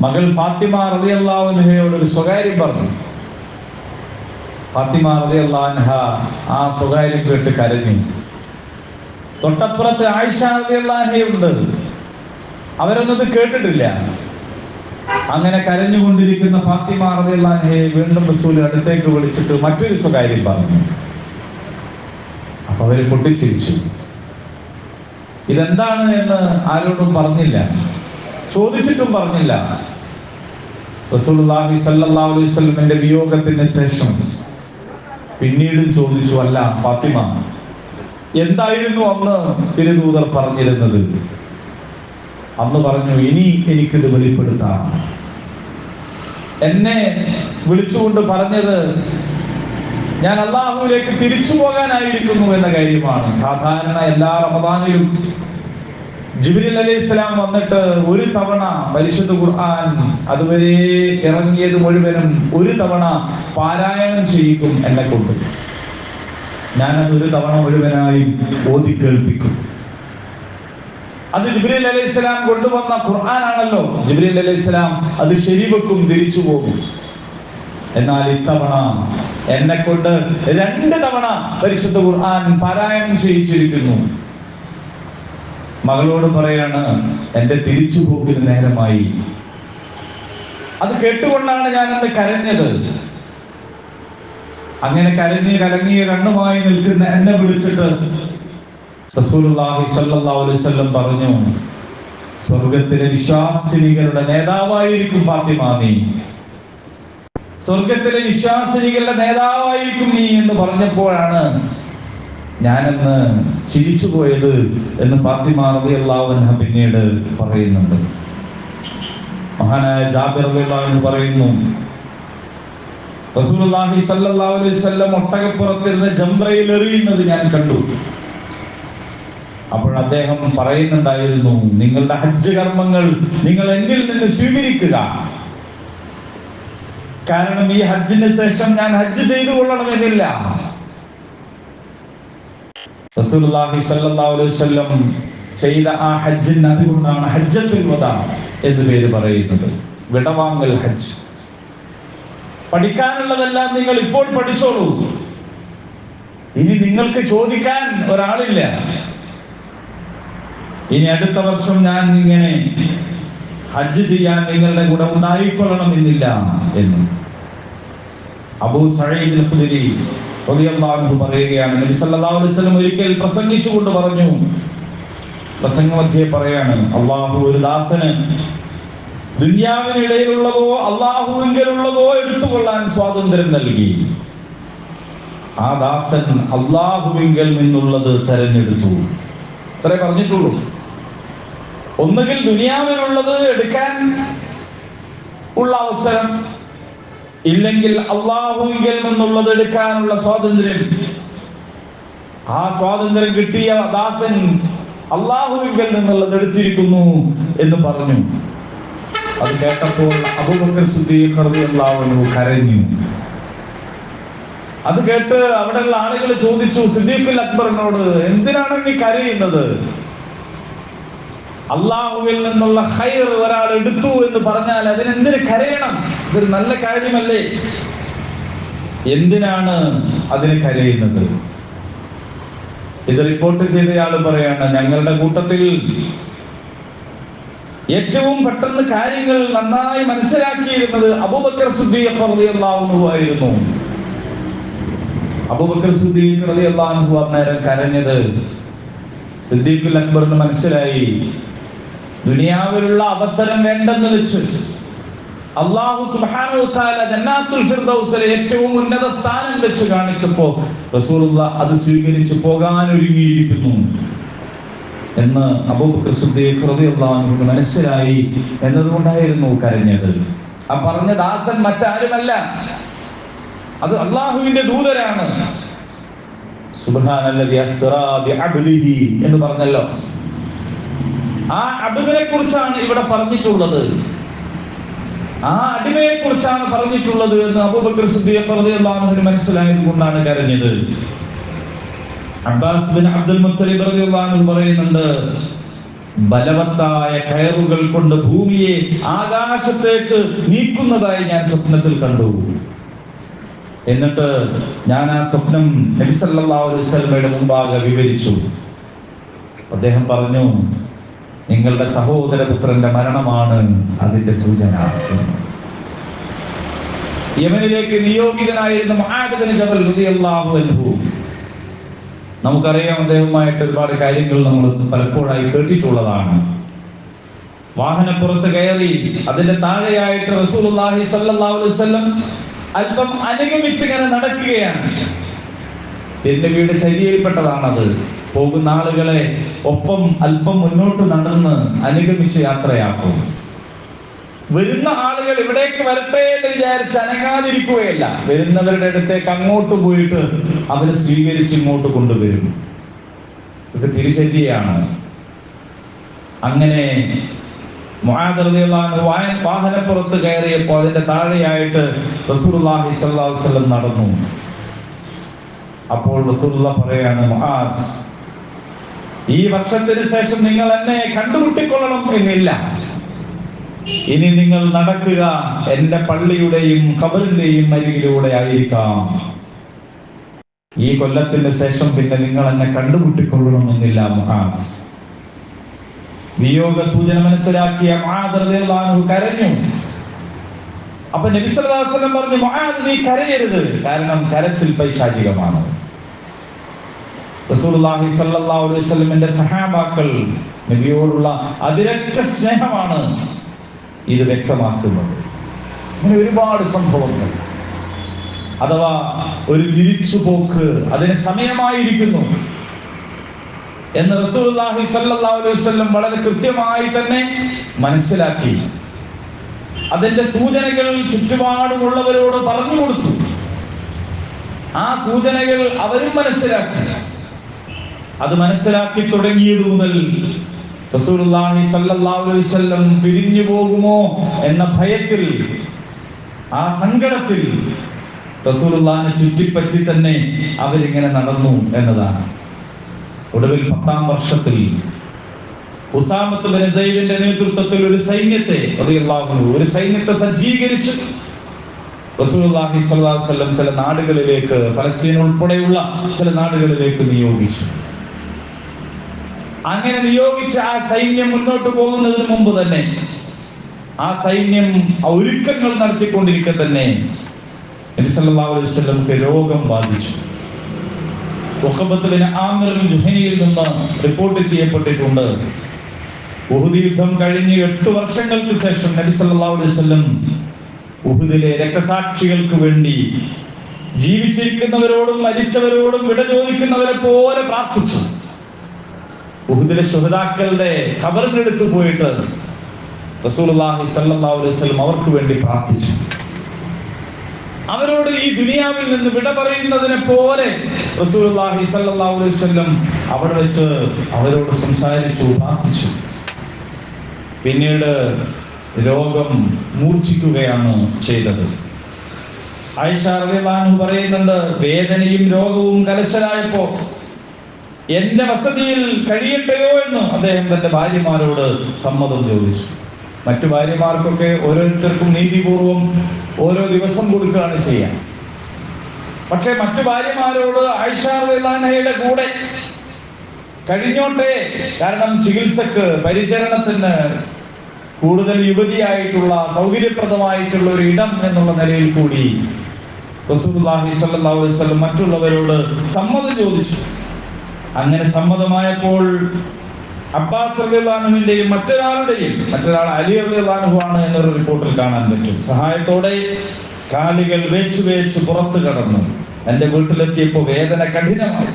S1: മകൾ ഫാത്തിമ റളിയല്ലാഹു അൻഹയോട് ഒരു സ്വകാര്യം പറഞ്ഞു. ഫാത്തിമ റളിയല്ലാഹു അൻഹ ആ സ്വകാര്യം കേട്ട് കരഞ്ഞു. തൊട്ടപ്പുറത്ത് ആയിഷ റളിയല്ലാഹു അൻഹയുണ്ട്, അവരൊന്നത് കേട്ടിട്ടില്ല. അങ്ങനെ കരഞ്ഞുകൊണ്ടിരിക്കുന്ന ഫാത്തിമ റളിയല്ലാഹു അൻഹയെ വീണ്ടും റസൂൽ അടുത്തേക്ക് വിളിച്ചിട്ട് മറ്റൊരു സ്വകാര്യം പറഞ്ഞു. അപ്പൊ അവര് പൊട്ടിച്ചിരിച്ചു. ഇതെന്താണ് എന്ന് ആരോടും പറഞ്ഞില്ല, ചോദിച്ചിട്ടും പറഞ്ഞില്ല. റസൂലുള്ളാഹി സ്വല്ലല്ലാഹു അലൈഹി വസല്ലമയുടെ വിയോഗത്തിന് ശേഷം പിന്നീടും ചോദിച്ചു, അല്ല ഫാത്തിമ, എന്തായിരുന്നു അന്ന് തിരുദൂതർ പറഞ്ഞിരുന്നത്? അന്ന് പറഞ്ഞു, ഇനി എനിക്കിത് വെളിപ്പെടുത്താം. എന്നെ വിളിച്ചുകൊണ്ട് പറഞ്ഞത് ഞാൻ അള്ളാഹുവിലേക്ക് തിരിച്ചു പോകാനായിരിക്കുന്നു എന്ന കാര്യമാണ്. സാധാരണ എല്ലാ റമദാനിലും ജിബ്രീൽ അലൈഹിസ്സലാം വന്നിട്ട് ഒരു തവണ പരിശുദ്ധ ഖുർആൻ അതുവരെ ഇറങ്ങിയത് മുഴുവനും ഒരു തവണ പാരായണം ചെയ്യിക്കും എന്നെ കൊണ്ട്. ഞാനത് ഒരു തവണ മുഴുവനായി ഓതി കേൾപ്പിക്കും. അത് ജിബ്രീൽ അലൈഹിസ്സലാം കൊണ്ടുവന്ന ഖുർആനാണല്ലോ. ജിബ്രീൽ അലൈഹിസ്സലാം അത് ശരിവെക്കും, തിരിച്ചു പോകും. എന്നാൽ ഇത്തവണ എന്നെ കൊണ്ട് 2 തവണ പരിശുദ്ധ ഖുർആൻ പാരായണം ചെയ്യിച്ചിരിക്കുന്നു. മകളോട് പറയാണ്, എന്റെ തിരിച്ചുപോക്കിന് നേരമായി. അത് കേട്ടുകൊണ്ടാണ് ഞാൻ അന്ന് കരഞ്ഞത്. അങ്ങനെ കലങ്ങിയ കണ്ണുമായി നിൽക്കുന്ന എന്നെ വിളിച്ചിട്ട് റസൂലുള്ളാഹി സ്വല്ലല്ലാഹു അലൈഹി വസല്ലം പറഞ്ഞു, സ്വർഗത്തിലെ വിശ്വാസിനികളുടെ നേതാവായിരിക്കും ഫാത്തിമ നീ, സ്വർഗത്തിലെ വിശ്വാസിനികളുടെ നേതാവായിരിക്കും നീ എന്ന് പറഞ്ഞപ്പോഴാണ് ഞാനെന്ന് ചിരിച്ചു പോയത് എന്ന് ഫാത്തിമ റളിയല്ലാഹു അൻഹ പിന്നീട് പറയുന്നുണ്ട്. മഹാനായ ജാബിർ റളിയല്ലാഹു അൻഹു പറയുന്നു, റസൂലുള്ളാഹി സ്വല്ലല്ലാഹു അലൈഹി വസല്ലം ഒട്ടകപ്പുറത്തിരുന്ന് ജംറയിൽ എറിയുന്നത് ഞാൻ കണ്ടു. അപ്പോൾ അദ്ദേഹം പറയുന്നുണ്ടായിരുന്നു, നിങ്ങളുടെ ഹജ്ജ് കർമ്മങ്ങൾ നിങ്ങൾ എന്നിൽ നിന്ന് സ്വീകരിക്കുക. കാരണം ഈ ഹജ്ജിന് ശേഷം ഞാൻ ഹജ്ജ് ചെയ്തു കൊള്ളണമെന്നില്ല. റസൂലുള്ളാഹി സ്വല്ലല്ലാഹു അലൈഹി വസല്ലം ചെയ്ത ആ ഹജ്ജിന് അതുകൊണ്ടാണ് ഹജ്ജത്തുൽ വദാ എന്ന് പേര് പറയുന്നത്. വിടവാങ്ങൽ ഹജ്ജ്. പഠിക്കാനുള്ളതെല്ലാം നിങ്ങൾ ഇപ്പോൾ പഠിച്ചോളൂ. ഇനി നിങ്ങൾക്ക് ചോദിക്കാൻ ഒരാളില്ല. ഇനി അടുത്ത വർഷം ഞാൻ ഇങ്ങനെ ഹജ്ജ് ചെയ്യാൻ നിങ്ങളുടെ കൂടെ ഉണ്ടായിക്കൊള്ളണമെന്നില്ല എന്ന് അബൂ സഈദ് അൽ ഖുദരി റളിയല്ലാഹു അൻഹു പറയുകയാണ്. നബി സല്ലല്ലാഹു അലൈഹി വസല്ലം ഒരിക്കൽ പ്രസംഗിച്ചുകൊണ്ട് പറഞ്ഞു, പ്രസംഗമധ്യേ പറയാണ്, അല്ലാഹു ഒരു ദാസന് ദുനിയാവിനിടയിലുള്ളതോ അല്ലാഹുവിങ്കലുള്ളതോ എടുത്തുകൊള്ളാൻ സ്വാതന്ത്ര്യം നൽകി. ആ ദാസൻ അല്ലാഹുവിങ്കൽ നിന്നുള്ളത് തെരഞ്ഞെടുത്തു. അത്രേ പറഞ്ഞിട്ടുള്ളൂ. ഒന്നുകിൽ ദുനിയാവിനുള്ളത് എടുക്കാൻ ഉള്ള അവസരം, ഇല്ലെങ്കിൽ അല്ലാഹുവിങ്കൽ നിന്നുള്ളത് എടുക്കാനുള്ള സ്വാതന്ത്ര്യം. ആ സ്വാതന്ത്ര്യം കിട്ടിയ ദാസൻ അല്ലാഹുവിങ്കൽ നിന്നുള്ളത് എടുത്തിരിക്കുന്നു എന്ന് പറഞ്ഞു. അത് കേട്ടപ്പോൾ അബൂബക്കർ സിദ്ദീഖ് റളിയല്ലാഹു അൻഹു കരഞ്ഞു. അത് കേട്ട് അവിടെയുള്ള ആളുകൾ ചോദിച്ചു സിദ്ദീഖുൽ അക്ബറിനോട്, എന്തിനാണ് നീ കരയുന്നത്? അള്ളാഹുവിൽ നിന്നുള്ള ഖൈർ ഒരാൾ എടുത്തു എന്ന് പറഞ്ഞാൽ അതിനെന്തിന് കരയണം? ഇതൊരു നല്ല കാര്യമല്ലേ? എന്തിനാണ് അതിന് കരയുന്നത്? ഇത് റിപ്പോർട്ട് ചെയ്തയാൾ പറയാണ്, ഞങ്ങളുടെ കൂട്ടത്തിൽ ഏറ്റവും പെട്ടെന്ന് കാര്യങ്ങൾ നന്നായി മനസ്സിലാക്കിയിരുന്നത് അബൂബക്കർ സിദ്ദീഖ് റളിയല്ലാഹു അൻഹു ആയിരുന്നു. അബൂബക്കർ സിദ്ദീഖ് റളിയല്ലാഹു അൻഹു അന്നേരം കരഞ്ഞത് സിദ്ദീഖുൽ അക്ബറിന് മനസ്സിലായി, ദുനിയാവിലുള്ള അവസരം വേണ്ടെന്ന് വെച്ച് അല്ലാഹു സുബ്ഹാനഹു വ തആല ജന്നാത്തുൽ ഫിർദൗസിലെ ഏറ്റവും ഉന്നത സ്ഥാനം വെച്ച് കാണിച്ചപ്പോൾ റസൂലുള്ളാഹി അത് സ്വീകരിച്ച് പോകാൻ ഒരുങ്ങിയിരിക്കുന്നു എന്ന് അബൂബക്കർ സിദ്ദീഖ് റളിയല്ലാഹു അൻഹു മനസ്സിലായി എന്നതുകൊണ്ടായിരുന്നു കരഞ്ഞത്. ആ പറഞ്ഞ ദാസൻ മറ്റാരുമല്ല, അത് അല്ലാഹുവിന്റെ ദൂതരാണ്. സുബ്ഹാനല്ലദി അസ്റാ ബിഅബ്ദിഹി എന്ന് പറഞ്ഞല്ലോ. ആ അബ്ദിനെ കുറിച്ചാണ് ഇവിടെ പറഞ്ഞിട്ടുള്ളത്, ആ അടിമയെ കുറിച്ചാണ് പറഞ്ഞിട്ടുള്ളത് എന്ന് അബൂബക്കർ സിദ്ദീഖ് റളിയല്ലാഹു അൻഹു മനസ്സിലായത് കൊണ്ടാണ് കരഞ്ഞത്. അബ്ബാസ് ബിൻ അബ്ദുൽ മുത്തലിബ് റളിയല്ലാഹു അൻഹു പറയുന്നുണ്ട്, ബലവത്തായ കയറുകൾ കൊണ്ട് ഭൂമിയെ ആകാശത്തേക്ക് നീക്കുന്നതായി ഞാൻ സ്വപ്നത്തിൽ കണ്ടു. എന്നിട്ട് ഞാൻ ആ സ്വപ്നം നബി സല്ലല്ലാഹു അലൈഹി വസല്ലമയുടെ മുമ്പാകെ വിവരിച്ചു. അദ്ദേഹം പറഞ്ഞു, നിങ്ങളുടെ സഹോദരപുത്രന്റെ മരണമാണ് അതിന്റെ സൂചന. യമനിലേക്ക് നിയോഗിതനായിരുന്ന മുആദ് ബിൻ ജബൽ റളിയല്ലാഹു അൻഹു, നമുക്കറിയാം, അദ്ദേഹവുമായിട്ട് ഒരുപാട് കാര്യങ്ങൾ നമ്മൾ പലപ്പോഴായി കേട്ടിട്ടുള്ളതാണ്. വാഹനപ്പുറത്ത് കയറി അതിന്റെ താഴെയായിട്ട് റസൂലുള്ളാഹി സ്വല്ലല്ലാഹു അലൈഹി വസല്ലം അല്പം അനുഗമിച്ചിങ്ങനെ നടക്കുകയാണ്. തിരുനബിയുടെ ചര്യയിൽപ്പെട്ടതാണത്. പോകുന്ന ആളുകളെ ഒപ്പം അല്പം മുന്നോട്ട് നടന്ന് അനുഗമിച്ച് യാത്രയാക്കും. വരുന്ന ആളുകൾ ഇവിടേക്ക് വരട്ടെ എന്ന് വിചാരിച്ച് അനങ്ങാതിരിക്കുകയല്ല, വരുന്നവരുടെ അടുത്തേക്ക് അങ്ങോട്ട് പോയിട്ട് അവരെ സ്വീകരിച്ച് ഇങ്ങോട്ട് കൊണ്ടുവരും. ഇത് തിരിച്ചര്യയാണ്. അങ്ങനെ മുആദ് റളിയല്ലാഹു അൻഹു വാഹനപ്പുറത്ത് കയറിയപ്പോൾ അതിന്റെ താഴെയായിട്ട് റസൂലുള്ളാഹി സ്വല്ലല്ലാഹു അലൈഹി വസല്ലം നടന്നു. അപ്പോൾ റസൂലുള്ളാഹി പറയാണ്, മുആദ്, ഈ വർഷത്തിന് ശേഷം നിങ്ങൾ എന്നെ കണ്ടുമുട്ടിക്കൊള്ളണം എന്നില്ല. ഇനി നിങ്ങൾ നടക്കുക എന്റെ പള്ളിയുടെയും ഖബറിന്റെയും അരികിലൂടെ ആയിരിക്കാം. ഈ കൊല്ലത്തിന് ശേഷം പിന്നെ നിങ്ങൾ എന്നെ കണ്ടുമുട്ടിക്കൊള്ളണം എന്നില്ല മുആദ്. വിയോഗ സൂചന മനസ്സിലാക്കിയ മുആദ് റളിയല്ലാഹു അൻഹു കരഞ്ഞു. അപ്പൊ നബി സല്ലല്ലാഹു അലൈഹി വസല്ലം പറഞ്ഞു, മുആദ്, നീ കരയരുത്, കാരണം കരച്ചിൽ പൈശാചികമാണ്. റസൂലുള്ളാഹി സ്വല്ലല്ലാഹു അലൈഹി വസല്ലമിന്റെ സഹാബാക്കൾ നബിയോടുള്ള അതിരറ്റ സ്നേഹമാണ് ഇത് വ്യക്തമാക്കുന്നത്. അങ്ങനെ ഒരുപാട് സംഭവങ്ങൾ, അഥവാ ഒരു തിരിച്ചുപോക്ക് അതിന് സമയമായിരിക്കുന്നു എന്ന് റസൂലുള്ളാഹി സ്വല്ലല്ലാഹു അലൈഹി വസല്ലം വളരെ കൃത്യമായി തന്നെ മനസ്സിലാക്കി. അതിന്റെ സൂചനകൾ ചുറ്റുപാടുമുള്ളവരോട് പറഞ്ഞു കൊടുത്തു. ആ സൂചനകൾ അവരും മനസ്സിലാക്കി. അത് മനസ്സിലാക്കി തുടങ്ങിയത് മുതൽ റസൂലുള്ളാഹി സ്വല്ലല്ലാഹു അലൈഹി വസല്ലം പിരിഞ്ഞു പോകുമോ എന്ന ഭയത്തിൽ, ആ സങ്കടത്തിൽ റസൂലുള്ളാഹിനെ ചുറ്റിപ്പറ്റി തന്നെ അവരിങ്ങനെ നടന്നു എന്നതാണ്. ഒടുവിൽ 10-ാം വർഷത്തിൽ ഉസാമത്ത് ബിൻ സൈദിന്റെ നേതൃത്വത്തിൽ ഒരു സൈന്യത്തെ സജ്ജീകരിച്ച് റസൂലുള്ളാഹി സ്വല്ലല്ലാഹു അലൈഹി വസല്ലം ചില നാടുകളിലേക്ക്, പലസ്തീൻ ഉൾപ്പെടെയുള്ള ചില നാടുകളിലേക്ക് നിയോഗിച്ചു. അങ്ങനെ നിയോഗിച്ച ആ സൈന്യം മുന്നോട്ട് പോകുന്നതിന് മുമ്പ് തന്നെ, ആ സൈന്യം ഒരുക്കങ്ങൾ നടത്തിക്കൊണ്ടിരിക്കെ തന്നെ നബി സല്ലല്ലാഹു അലൈഹി വസല്ലംക്ക് രോഗം ബാധിച്ചു. ഉഖബത്ത് ബിൻ ആമിർ ജുഹനിയിൽ നിന്ന് റിപ്പോർട്ട് ചെയ്യപ്പെട്ടിട്ടുണ്ട്, ഉഹുദ് യുദ്ധം കഴിഞ്ഞ് 8 വർഷങ്ങൾക്ക് ശേഷം നബി സല്ലല്ലാഹു അലൈഹി വസല്ലം ഉഹുദിലെ രക്തസാക്ഷികൾക്ക് വേണ്ടി ജീവിച്ചിരിക്കുന്നവരോടും മരിച്ചവരോടും വിട ചോദിക്കുന്നവരെ പോലെ പ്രാർത്ഥിച്ചു. ഉഹുദിലെ ശുഹദാക്കളുടെ ഖബറിനടുത്ത് പോയിട്ട് റസൂലുള്ളാഹി സ്വല്ലല്ലാഹു അലൈഹി വസല്ലം അവർക്ക് വേണ്ടി പ്രാർത്ഥിച്ചു. അവരോട് ഈ ദുനിയാവിൽ നിന്ന് വിട പറയുന്നതിനെ പോലെ റസൂലുള്ളാഹി സ്വല്ലല്ലാഹു അലൈഹി വസല്ലം അവിടെ വെച്ച് അവരോട് സംസാരിച്ചു, പ്രാർത്ഥിച്ചു. പിന്നീട് രോഗം മൂർച്ഛിക്കുകയാണ് ചെയ്തത്. ആയിഷ റളിയല്ലാഹു അൻഹ പറയുന്നുണ്ട്, വേദനയും രോഗവും കലശലായപ്പോ എന്റെ വസതിയിൽ കഴിയട്ടെയോ എന്ന് അദ്ദേഹം തന്റെ ഭാര്യമാരോട് സമ്മതം ചോദിച്ചു. മറ്റു ഭാര്യമാർക്കൊക്കെ ഓരോരുത്തർക്കും നീതിപൂർവം ഓരോ ദിവസം കൊടുക്കുകയാണ് ചെയ്യാൻ. പക്ഷെ മറ്റു ഭാര്യമാരോട് ആയിഷ റളിയല്ലാഹു അൻഹയുടെ കൂടെ കഴിഞ്ഞോട്ടെ, കാരണം ചികിത്സക്ക്, പരിചരണത്തിന് കൂടുതൽ യുവതിയായിട്ടുള്ള സൗകര്യപ്രദമായിട്ടുള്ള ഒരു ഇടം എന്നുള്ള നിലയിൽ കൂടി റസൂലുള്ളാഹി സ്വല്ലല്ലാഹു അലൈഹി വസല്ലം മറ്റുള്ളവരോട് സമ്മതം ചോദിച്ചു. അങ്ങനെ സമ്മതമായപ്പോൾ അബ്ബാസ് റളിയല്ലാഹു അൻഹുവിന്റെയും മറ്റൊരാൾ അലി റളിയല്ലാഹു അൻഹു ആണ് എന്നൊരു റിപ്പോർട്ടിൽ കാണാൻ പറ്റും, സഹായത്തോടെ കാലുകൾ വേച്ച് പുറത്തു കടന്നു. എന്റെ വീട്ടിലെത്തിയപ്പോൾ വേദന കഠിനമായി.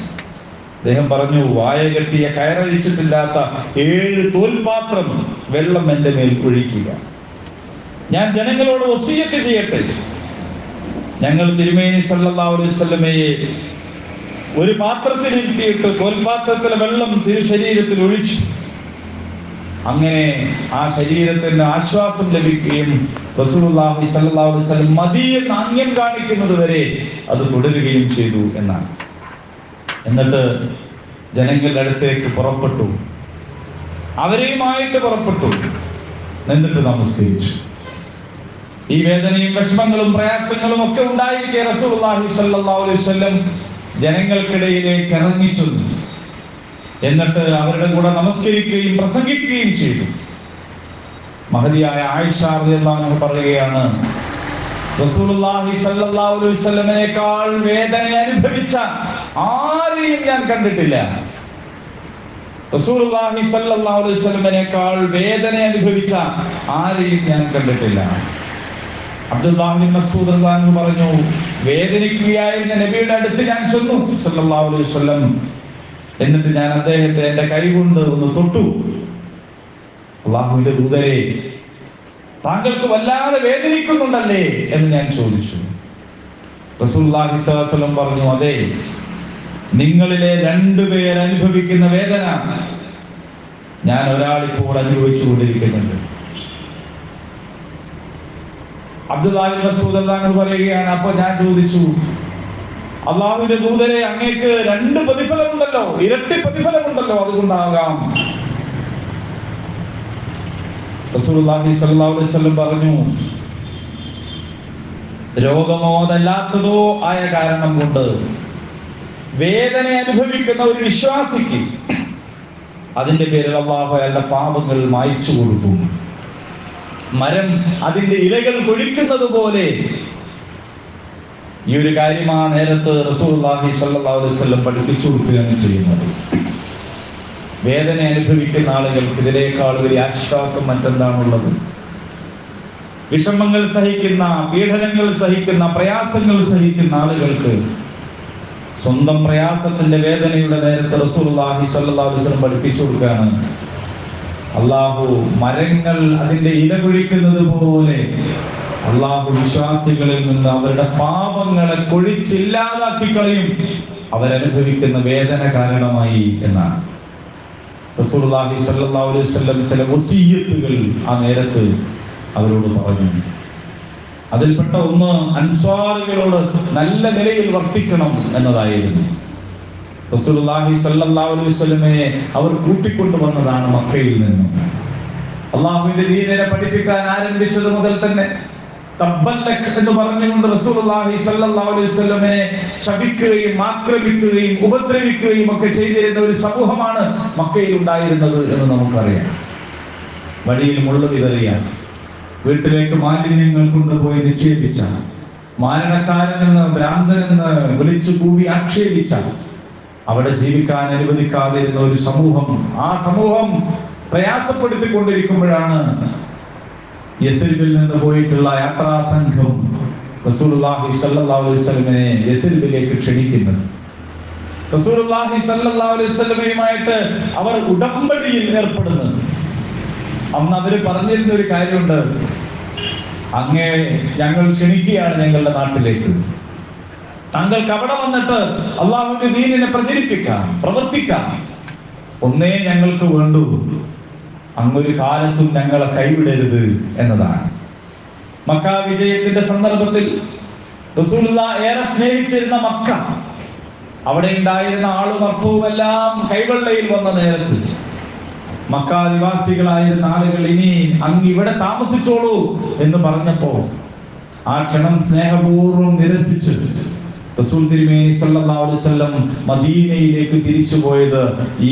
S1: അദ്ദേഹം പറഞ്ഞു, വായ കെട്ടിയ കയറഴിച്ചിട്ടില്ലാത്ത 7 തോൽപാത്രം വെള്ളം എന്റെ മേൽ ഒഴിക്കുക. ഞാൻ ജനങ്ങളോട് വസിയത്ത് ചെയ്യട്ടെ. ഞങ്ങൾ തിരുമേനി സല്ലല്ലാഹു അലൈഹി വസല്ലമയെ ഒരു പാത്രത്തിൽ ഇരുത്തിയിട്ട് തോൽപാത്രത്തിലെ വെള്ളം തിരുശരീരത്തിൽ ഒഴിച്ചു. അങ്ങനെ ആ ശരീരത്തിന് ആശ്വാസം ലഭിക്കുകയും റസൂലുള്ളാഹി സ്വല്ലല്ലാഹു അലൈഹി വസല്ലം മദീനയിൽ ആംഗ്യം കാണിക്കുന്നത് വരെ അത് തുടരുകയും ചെയ്തു എന്നാണ്. എന്നിട്ട് ജനങ്ങളുടെ അടുത്തേക്ക് പുറപ്പെട്ടു, അവരെയുമായിട്ട് പുറപ്പെട്ടു, എന്നിട്ട് നമസ്കരിച്ചു. ഈ വേദനയും വിഷമങ്ങളും പ്രയാസങ്ങളും ഒക്കെ ഉണ്ടായിരിക്കെ റസൂലുള്ളാഹി സ്വല്ലല്ലാഹു അലൈഹി വസല്ലം ജനങ്ങൾക്കിടയിലേക്ക് ഇറങ്ങിച്ചെന്നു. എന്നിട്ട് അവരുടെ കൂടെ നമസ്കരിക്കുകയും പ്രസംഗിക്കുകയും ചെയ്തു. മഹദിയായ ആയിഷ റളിയല്ലാഹു അൻഹ പറയുകയാണ്, റസൂലുള്ളാഹി സ്വല്ലല്ലാഹു അലൈഹി വസല്ലമയേക്കാൾ വേദന അനുഭവിച്ച ആരെയും ഞാൻ കണ്ടിട്ടില്ല. റസൂലുള്ളാഹി സ്വല്ലല്ലാഹു അലൈഹി വസല്ലമയേക്കാൾ വേദന അനുഭവിച്ച ആരെയും ഞാൻ കണ്ടിട്ടില്ല. അബ്ദുല്ലാഹ് ബിൻ മസ്ഊദ് റളിയല്ലാഹു അൻഹു പറഞ്ഞു, വേദനിക്കുകയായിരുന്ന നബിയുടെ അടുത്ത് ഞാൻ ചെന്നു സ്വല്ലല്ലാഹു അലൈഹി വസല്ലം. എന്നിട്ട് ഞാൻ അദ്ദേഹത്തെ എൻ്റെ കൈകൊണ്ട് ഒന്ന് തൊട്ടു. അല്ലാഹുവിന്റെ ദൂതരെ, താങ്കൾക്ക് വല്ലാതെ വേദനിക്കുന്നുണ്ടല്ലേ എന്ന് ഞാൻ ചോദിച്ചു. റസൂലുള്ളാഹി സ്വല്ലല്ലാഹു അലൈഹി വസല്ലം പറഞ്ഞു, അതെ, നിങ്ങളിലെ രണ്ടുപേർ അനുഭവിക്കുന്ന വേദന ഞാൻ ഒരാളിപ്പോൾ അനുഭവിച്ചു കൊണ്ടിരിക്കുന്നുണ്ട്. അബ്ദുല്ലാഹി ബിൻ മസ്ഊദ് റളിയല്ലാഹു അൻഹു പറയുകയാണ്, അപ്പോൾ ഞാൻ ചോദിച്ചു, അല്ലാഹുവിന്റെ ദൂതരെ, അങ്ങേക്ക് രണ്ട് പ്രതിഫലമുണ്ടല്ലോ, ഇരട്ടി പ്രതിഫലമുണ്ടല്ലോ, അതുകൊണ്ടാകാം. റസൂലുള്ളാഹി സ്വല്ലല്ലാഹു അലൈഹി വസല്ലം പറഞ്ഞു, രോഗമോ അതല്ലാത്തതോ ആയ കാരണം കൊണ്ട് വേദന അനുഭവിക്കുന്ന ഒരു വിശ്വാസിക്ക് അതിന്റെ പേരിൽ അല്ലാഹു അയാളുടെ പാപങ്ങൾ മായ്ച്ചു കൊടുക്കും. മരം അതിന്റെ ഇലകൾ കൊഴിക്കുന്നത് പോലെ ഈ ഒരു കാര്യം ആ നേരത്ത് റസൂലുള്ളാഹി സ്വല്ലല്ലാഹു അലൈഹി വസല്ലം പഠിപ്പിച്ചു കൊടുക്കുകയാണ് ചെയ്യുന്നത്. വേദന അനുഭവിക്കുന്ന ആളുകൾക്ക് ഇതിനേക്കാൾ വലിയ ആശ്വാസം മറ്റെന്താണുള്ളത്? വിഷമങ്ങൾ സഹിക്കുന്ന, പീഡനങ്ങൾ സഹിക്കുന്ന, പ്രയാസങ്ങൾ സഹിക്കുന്ന ആളുകൾക്ക് സ്വന്തം പ്രയാസത്തിന്റെ വേദനയുടെ നേരത്തെ റസൂലുള്ളാഹി സ്വല്ലല്ലാഹു അലൈഹി വസല്ലം പഠിപ്പിച്ചു കൊടുക്കുകയാണ്, അല്ലാഹു മരങ്ങൾ അതിന്റെ ഇല കൊഴിക്കുന്നത് പോലെ അല്ലാഹു വിശ്വാസികളിൽ നിന്ന് അവരുടെ പാപങ്ങളെ കൊഴിച്ചില്ലാതാക്കി കളയും അവരനുഭവിക്കുന്ന വേദന കാരണമായി എന്നാണ്. റസൂലുള്ളാഹി സ്വല്ലല്ലാഹു അലൈഹി വസല്ലം ചില വസിയ്യത്തുകൾ ആ നേരത്ത് അവരോട് പറഞ്ഞു. അതിൽപ്പെട്ട ഒന്ന് അൻസ്വാറുകളോട് നല്ല നിലയിൽ വർത്തിക്കണം എന്നതായിരുന്നു. റസൂലുള്ളാഹി സ്വല്ലല്ലാഹു അലൈഹി വസല്ലമയെ അവർ കൂട്ടിക്കൊണ്ടുവന്നതാണ് മക്കയിൽ നിന്ന്. അല്ലാഹുവിന്റെ ദീനിനെ പഠിപ്പിക്കാൻ ആരംഭിച്ചത് മുതൽ തന്നെ തബ്ബല്ലക് എന്ന് പറഞ്ഞുകൊണ്ട് റസൂലുള്ളാഹി സ്വല്ലല്ലാഹു അലൈഹി വസല്ലമയെ ശപിക്കുകയും ആക്രമിക്കുകയും ഉപദ്രവിക്കുകയും ഒക്കെ ചെയ്തിരുന്ന ഒരു സമൂഹമാണ് മക്കയിൽ ഉണ്ടായിരുന്നത് എന്ന് നമുക്കറിയാം. വഴിയിൽ മുള്ളു വിതറിയ, വീട്ടിലേക്ക് മാലിന്യങ്ങൾ കൊണ്ടുപോയി നിക്ഷേപിച്ച, മാരണക്കാരനെന്ന് ഭ്രാന്തനെന്ന് വിളിച്ചു കൂവി ആക്ഷേപിച്ച, അവിടെ ജീവിക്കാൻ അനുവദിക്കാതിരുന്ന ഒരു സമൂഹം, ആ സമൂഹം പ്രയാസപ്പെടുത്തിക്കൊണ്ടിരിക്കുമ്പോഴാണ് യസ്രിബിൽ നിന്ന് പോയിട്ടുള്ള യാത്രാ സംഘം റസൂലുള്ളാഹി സ്വല്ലല്ലാഹു അലൈഹി വസല്ലമയെ യസ്രിബിലേക്ക് ക്ഷണിക്കുന്നത്. റസൂലുള്ളാഹി സ്വല്ലല്ലാഹു അലൈഹി വസല്ലമയുമായിട്ട് അവർ ഉടമ്പടിയിൽ ഏർപ്പെടുന്നത്. അന്ന് അവര് പറഞ്ഞിരുന്ന ഒരു കാര്യമുണ്ട്, അങ്ങേ ഞങ്ങൾ ക്ഷണിക്കുകയാണ് ഞങ്ങളുടെ നാട്ടിലേക്ക്, താങ്കൾക്ക് അവിടെ വന്നിട്ട് അല്ലാഹുവിന്റെ ദീനിനെ പ്രചരിപ്പിക്കാം, പ്രവർത്തിക്കാം. ഒന്നേ ഞങ്ങൾക്ക് വേണ്ടൂ, അങ്ങൊരു കാലത്തും ഞങ്ങളെ കൈവിടരുത് എന്നതാണ്. മക്ക വിജയത്തിന്റെ സന്ദർഭത്തിൽ റസൂലുള്ളാഹി ഏറെ സ്നേഹിച്ചിരുന്ന മക്ക, അവിടെ ഉണ്ടായിരുന്ന ആളും അർത്ഥവും എല്ലാം കൈവെള്ളയിൽ വന്ന നേരത്ത് മക്ക നിവാസികളായിരുന്ന ആളുകൾ ഇനി അങ്ങ് ഇവിടെ താമസിച്ചോളൂ എന്ന് പറഞ്ഞപ്പോ ആ ക്ഷണം സ്നേഹപൂർവ്വം നിരസിച്ച് റസൂൽ തിരുമേനി സ്വല്ലല്ലാഹു അലൈഹി വസല്ലം മദീനയിലേക്ക് തിരിച്ചു പോയത്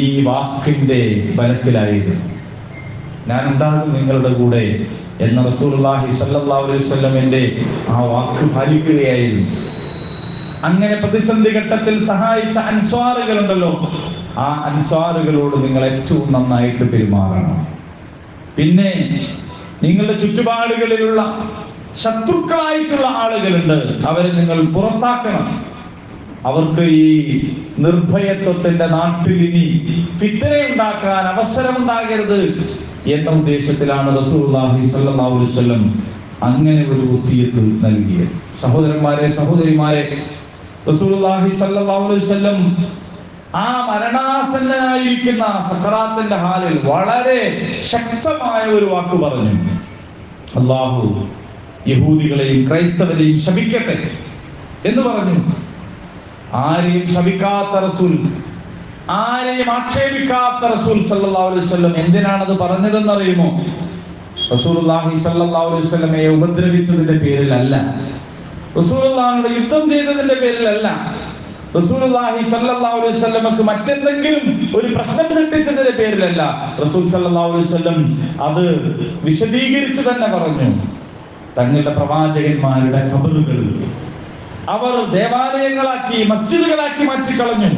S1: ഈ വാക്കിന്റെ ബലത്തിലായിരുന്നു. ഞാൻ ഉണ്ടാകും നിങ്ങളുടെ കൂടെ എന്ന റസൂലുള്ളാഹി സ്വല്ലല്ലാഹു അലൈഹി വസല്ലമിന്റെ ആ വാക്ക് പാലിക്കുകയായിരുന്നു. അങ്ങനെ പ്രതിസന്ധി ഘട്ടത്തിൽ സഹായിച്ച അൻസ്വാറുകളുണ്ടല്ലോ, ആ അൻസ്വാറുകളോട് നിങ്ങൾ ഏറ്റവും നന്നായിട്ട് പെരുമാറണം. പിന്നെ നിങ്ങളുടെ ചുറ്റുപാടുകളിലുള്ള ശത്രുക്കളായിട്ടുള്ള ആളുകളുണ്ട്, അവരെ നിങ്ങൾ പുറത്താക്കണം. അവർക്ക് ഈ നിർഭയത്വത്തിന്റെ നാട്ടിൽ ഇനി ഫിത്ന ഉണ്ടാക്കാൻ അവസരമുണ്ടാകരുത് എന്ന ഉദ്ദേശത്തിലാണ് റസൂലുള്ളാഹി സ്വല്ലല്ലാഹു അലൈഹി വസല്ലം അങ്ങനെ ഒരു വസിയത്ത് നൽകിയത്. സഹോദരന്മാരെ, സഹോദരിമാരെ, റസൂലുള്ളാഹി സ്വല്ലല്ലാഹു അലൈഹി വസല്ലം ആ മരണാസന്നനായിരിക്കുന്ന സക്കറാത്തിന്റെ ഹാലിൽ വളരെ ശക്തമായ ഒരു വാക്ക് പറഞ്ഞു. അല്ലാഹു യഹൂദികളെയും ക്രൈസ്തവരെയും ശപിക്കട്ടെ എന്ന് പറഞ്ഞു. ആരെയും ശപിക്കാത്ത റസൂൽ, ആരെയും ആക്ഷേപിക്കാത്ത റസൂൽ സല്ലല്ലാഹു അലൈഹി വസല്ലം എന്തിനാണത് പറഞ്ഞതെന്നറിയുമോ? റസൂലുള്ളാഹി സ്വല്ലല്ലാഹു അലൈഹി വസല്ലമയെ ഉപദ്രവിച്ചതിന്റെ പേരിലല്ല, റസൂലുള്ളാഹിയോട് യുദ്ധം ചെയ്തതിന്റെ പേരിലല്ല, റസൂലുള്ളാഹി സ്വല്ലല്ലാഹു അലൈഹി വസല്ലമക്ക് മറ്റെന്തെങ്കിലും ഒരു പ്രശ്നം സൃഷ്ടിച്ചതിന്റെ പേരിലല്ല. റസൂൽ സ്വല്ലല്ലാഹു അലൈഹി വസല്ലം അത് വിശദീകരിച്ചു തന്നെ പറഞ്ഞു. തങ്ങളുടെ പ്രവാചകന്മാരുടെ ഖബറുകൾ അവർ ദേവാലയങ്ങളാക്കി, മസ്ജിദുകളാക്കി മാറ്റിക്കളഞ്ഞു.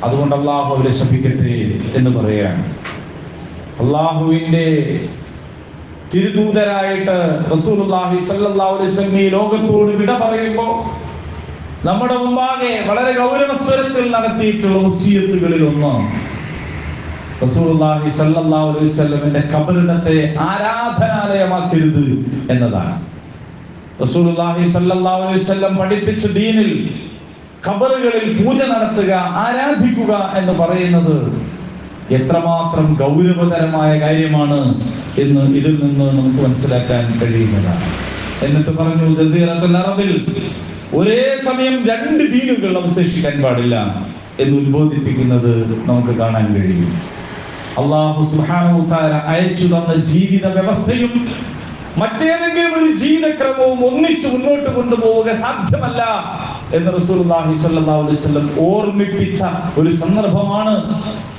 S1: അതുകൊണ്ട് അള്ളാഹു അവരെ ശപിക്കട്ടെ എന്ന് പറയുകയാണ്. അള്ളാഹുവിന്റെ തിരുദൂതരായിട്ട് റസൂലുള്ളാഹി സ്വല്ലല്ലാഹു അലൈഹി വസല്ലം ഈ ലോകത്തോട് വിട പറയുമ്പോൾ നമ്മുടെ മുമ്പാകെ വളരെ ഗൗരവസ്വരത്തിൽ നടത്തിയിട്ടുള്ള വസിയത്തുകളിൽ ഒന്ന് റസൂലുള്ളാഹി സ്വല്ലല്ലാഹു അലൈഹി വസല്ലമിന്റെ ഖബറിടത്തെ ആരാധനാലയമാക്കരുത് എന്നതാണ്. റസൂലുള്ളാഹി സ്വല്ലല്ലാഹു അലൈഹി വസല്ലം പഠിപ്പിച്ച ദീനിൽ ഖബറുകളിൽ പൂജ നടത്തുക, ആരാധിക്കുക എന്ന് പറയുന്നത് എത്രമാത്രം ഗൗരവതരമായ കാര്യമാണ് എന്ന് ഇതിൽ നിന്ന് നമുക്ക് മനസ്സിലാക്കാൻ കഴിയുന്നതാണ്. എന്നിട്ട് പറഞ്ഞു, ജസീറത്തുൽ അറബിൽ ഒരേ സമയം രണ്ട് ദീനുകൾ അവശേഷിക്കാൻ പാടില്ല എന്ന് ഉത്ബോധിപ്പിക്കുന്നത് നമുക്ക് കാണാൻ കഴിയും. അല്ലാഹു സുബ്ഹാനഹു വ തആല അയച്ചു തന്ന ജീവിത വ്യവസ്ഥയും മറ്റേതെങ്കിലും ഒരു ജീവിതക്രമവും ഒന്നിച്ച് മുന്നോട്ട് കൊണ്ടുപോവുക സാധ്യമല്ല എന്ന് റസൂലുള്ളാഹി സ്വല്ലല്ലാഹു അലൈഹി വസല്ലം ഓർമ്മിപ്പിച്ച ഒരു സന്ദർഭമാണ്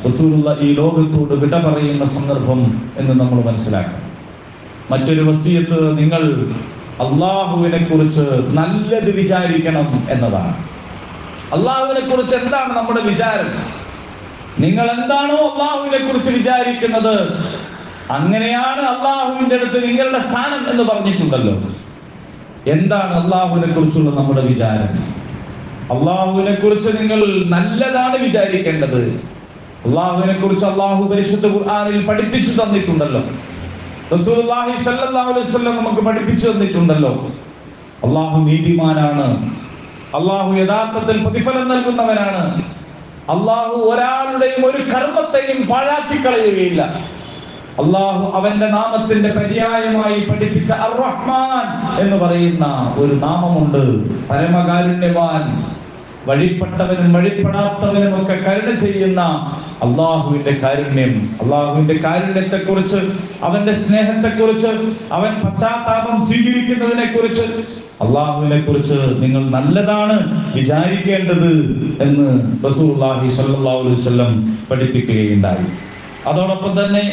S1: റസൂലുള്ളാഹി ഈ ലോകത്തോട് വിട പറയുന്ന സന്ദർഭം എന്ന് നമ്മൾ മനസ്സിലാക്കണം. മറ്റൊരു വസിയത്ത്, നിങ്ങൾ അള്ളാഹുവിനെ കുറിച്ച് നല്ലത് വിചാരിക്കണം എന്നതാണ്. അള്ളാഹുവിനെ കുറിച്ച് എന്താണ് നമ്മുടെ വിചാരം? നിങ്ങൾ എന്താണോ അള്ളാഹുവിനെ കുറിച്ച് വിചാരിക്കുന്നത് അങ്ങനെയാണ് അള്ളാഹുവിന്റെ അടുത്ത് നിങ്ങളുടെ സ്ഥാനം എന്ന് പറഞ്ഞിട്ടുണ്ടല്ലോ. എന്താണ് അള്ളാഹുവിനെ കുറിച്ചുള്ള നമ്മുടെ വിചാരം? അള്ളാഹുവിനെ കുറിച്ച് നിങ്ങൾ നല്ലതാണ് വിചാരിക്കേണ്ടത്. അള്ളാഹുവിനെ കുറിച്ച് അള്ളാഹു പരിശുദ്ധ ഖുർആനിൽ പഠിപ്പിച്ചു തന്നിട്ടുണ്ടല്ലോ. റസൂലുള്ളാഹി സ്വല്ലല്ലാഹു അലൈഹി വസല്ലം നമുക്ക് പഠിപ്പിച്ചു തന്നിട്ടുണ്ടല്ലോ. അള്ളാഹു നീതിമാനാണ്, അള്ളാഹു യഥാർത്ഥത്തിൽ പ്രതിഫലം നൽകുന്നവനാണ്, അള്ളാഹു ഒരാളുടെയും ഒരു കർമ്മത്തെയും പാഴാക്കി കളയുകയില്ല. അള്ളാഹു അവന്റെ നാമത്തിന്റെ പര്യായമായി പഠിപ്പിച്ച അർ-റഹ്മാൻ എന്ന് പറയുന്ന ഒരു നാമമുണ്ട്. പരമകാരുണ്യവാൻ, വഴിപ്പെട്ടവനും വഴിപ്പെടാത്തവനും ഒക്കെ കരുണ ചെയ്യുന്ന അള്ളാഹുവിന്റെ കാരുണ്യം, അള്ളാഹുവിന്റെ കാരുണ്യത്തെ കുറിച്ച്, അവന്റെ സ്നേഹത്തെ കുറിച്ച്, അവൻ പശ്ചാത്താപം സ്വീകരിക്കുന്നതിനെ കുറിച്ച്, അള്ളാഹുവിനെ കുറിച്ച് നിങ്ങൾ നല്ലതാണ് വിചാരിക്കേണ്ടത് എന്ന് റസൂലുള്ളാഹി സ്വല്ലല്ലാഹു അലൈഹി വസല്ലം പഠിപ്പിക്കുകയുണ്ടായി. അതോടൊപ്പം തന്നെ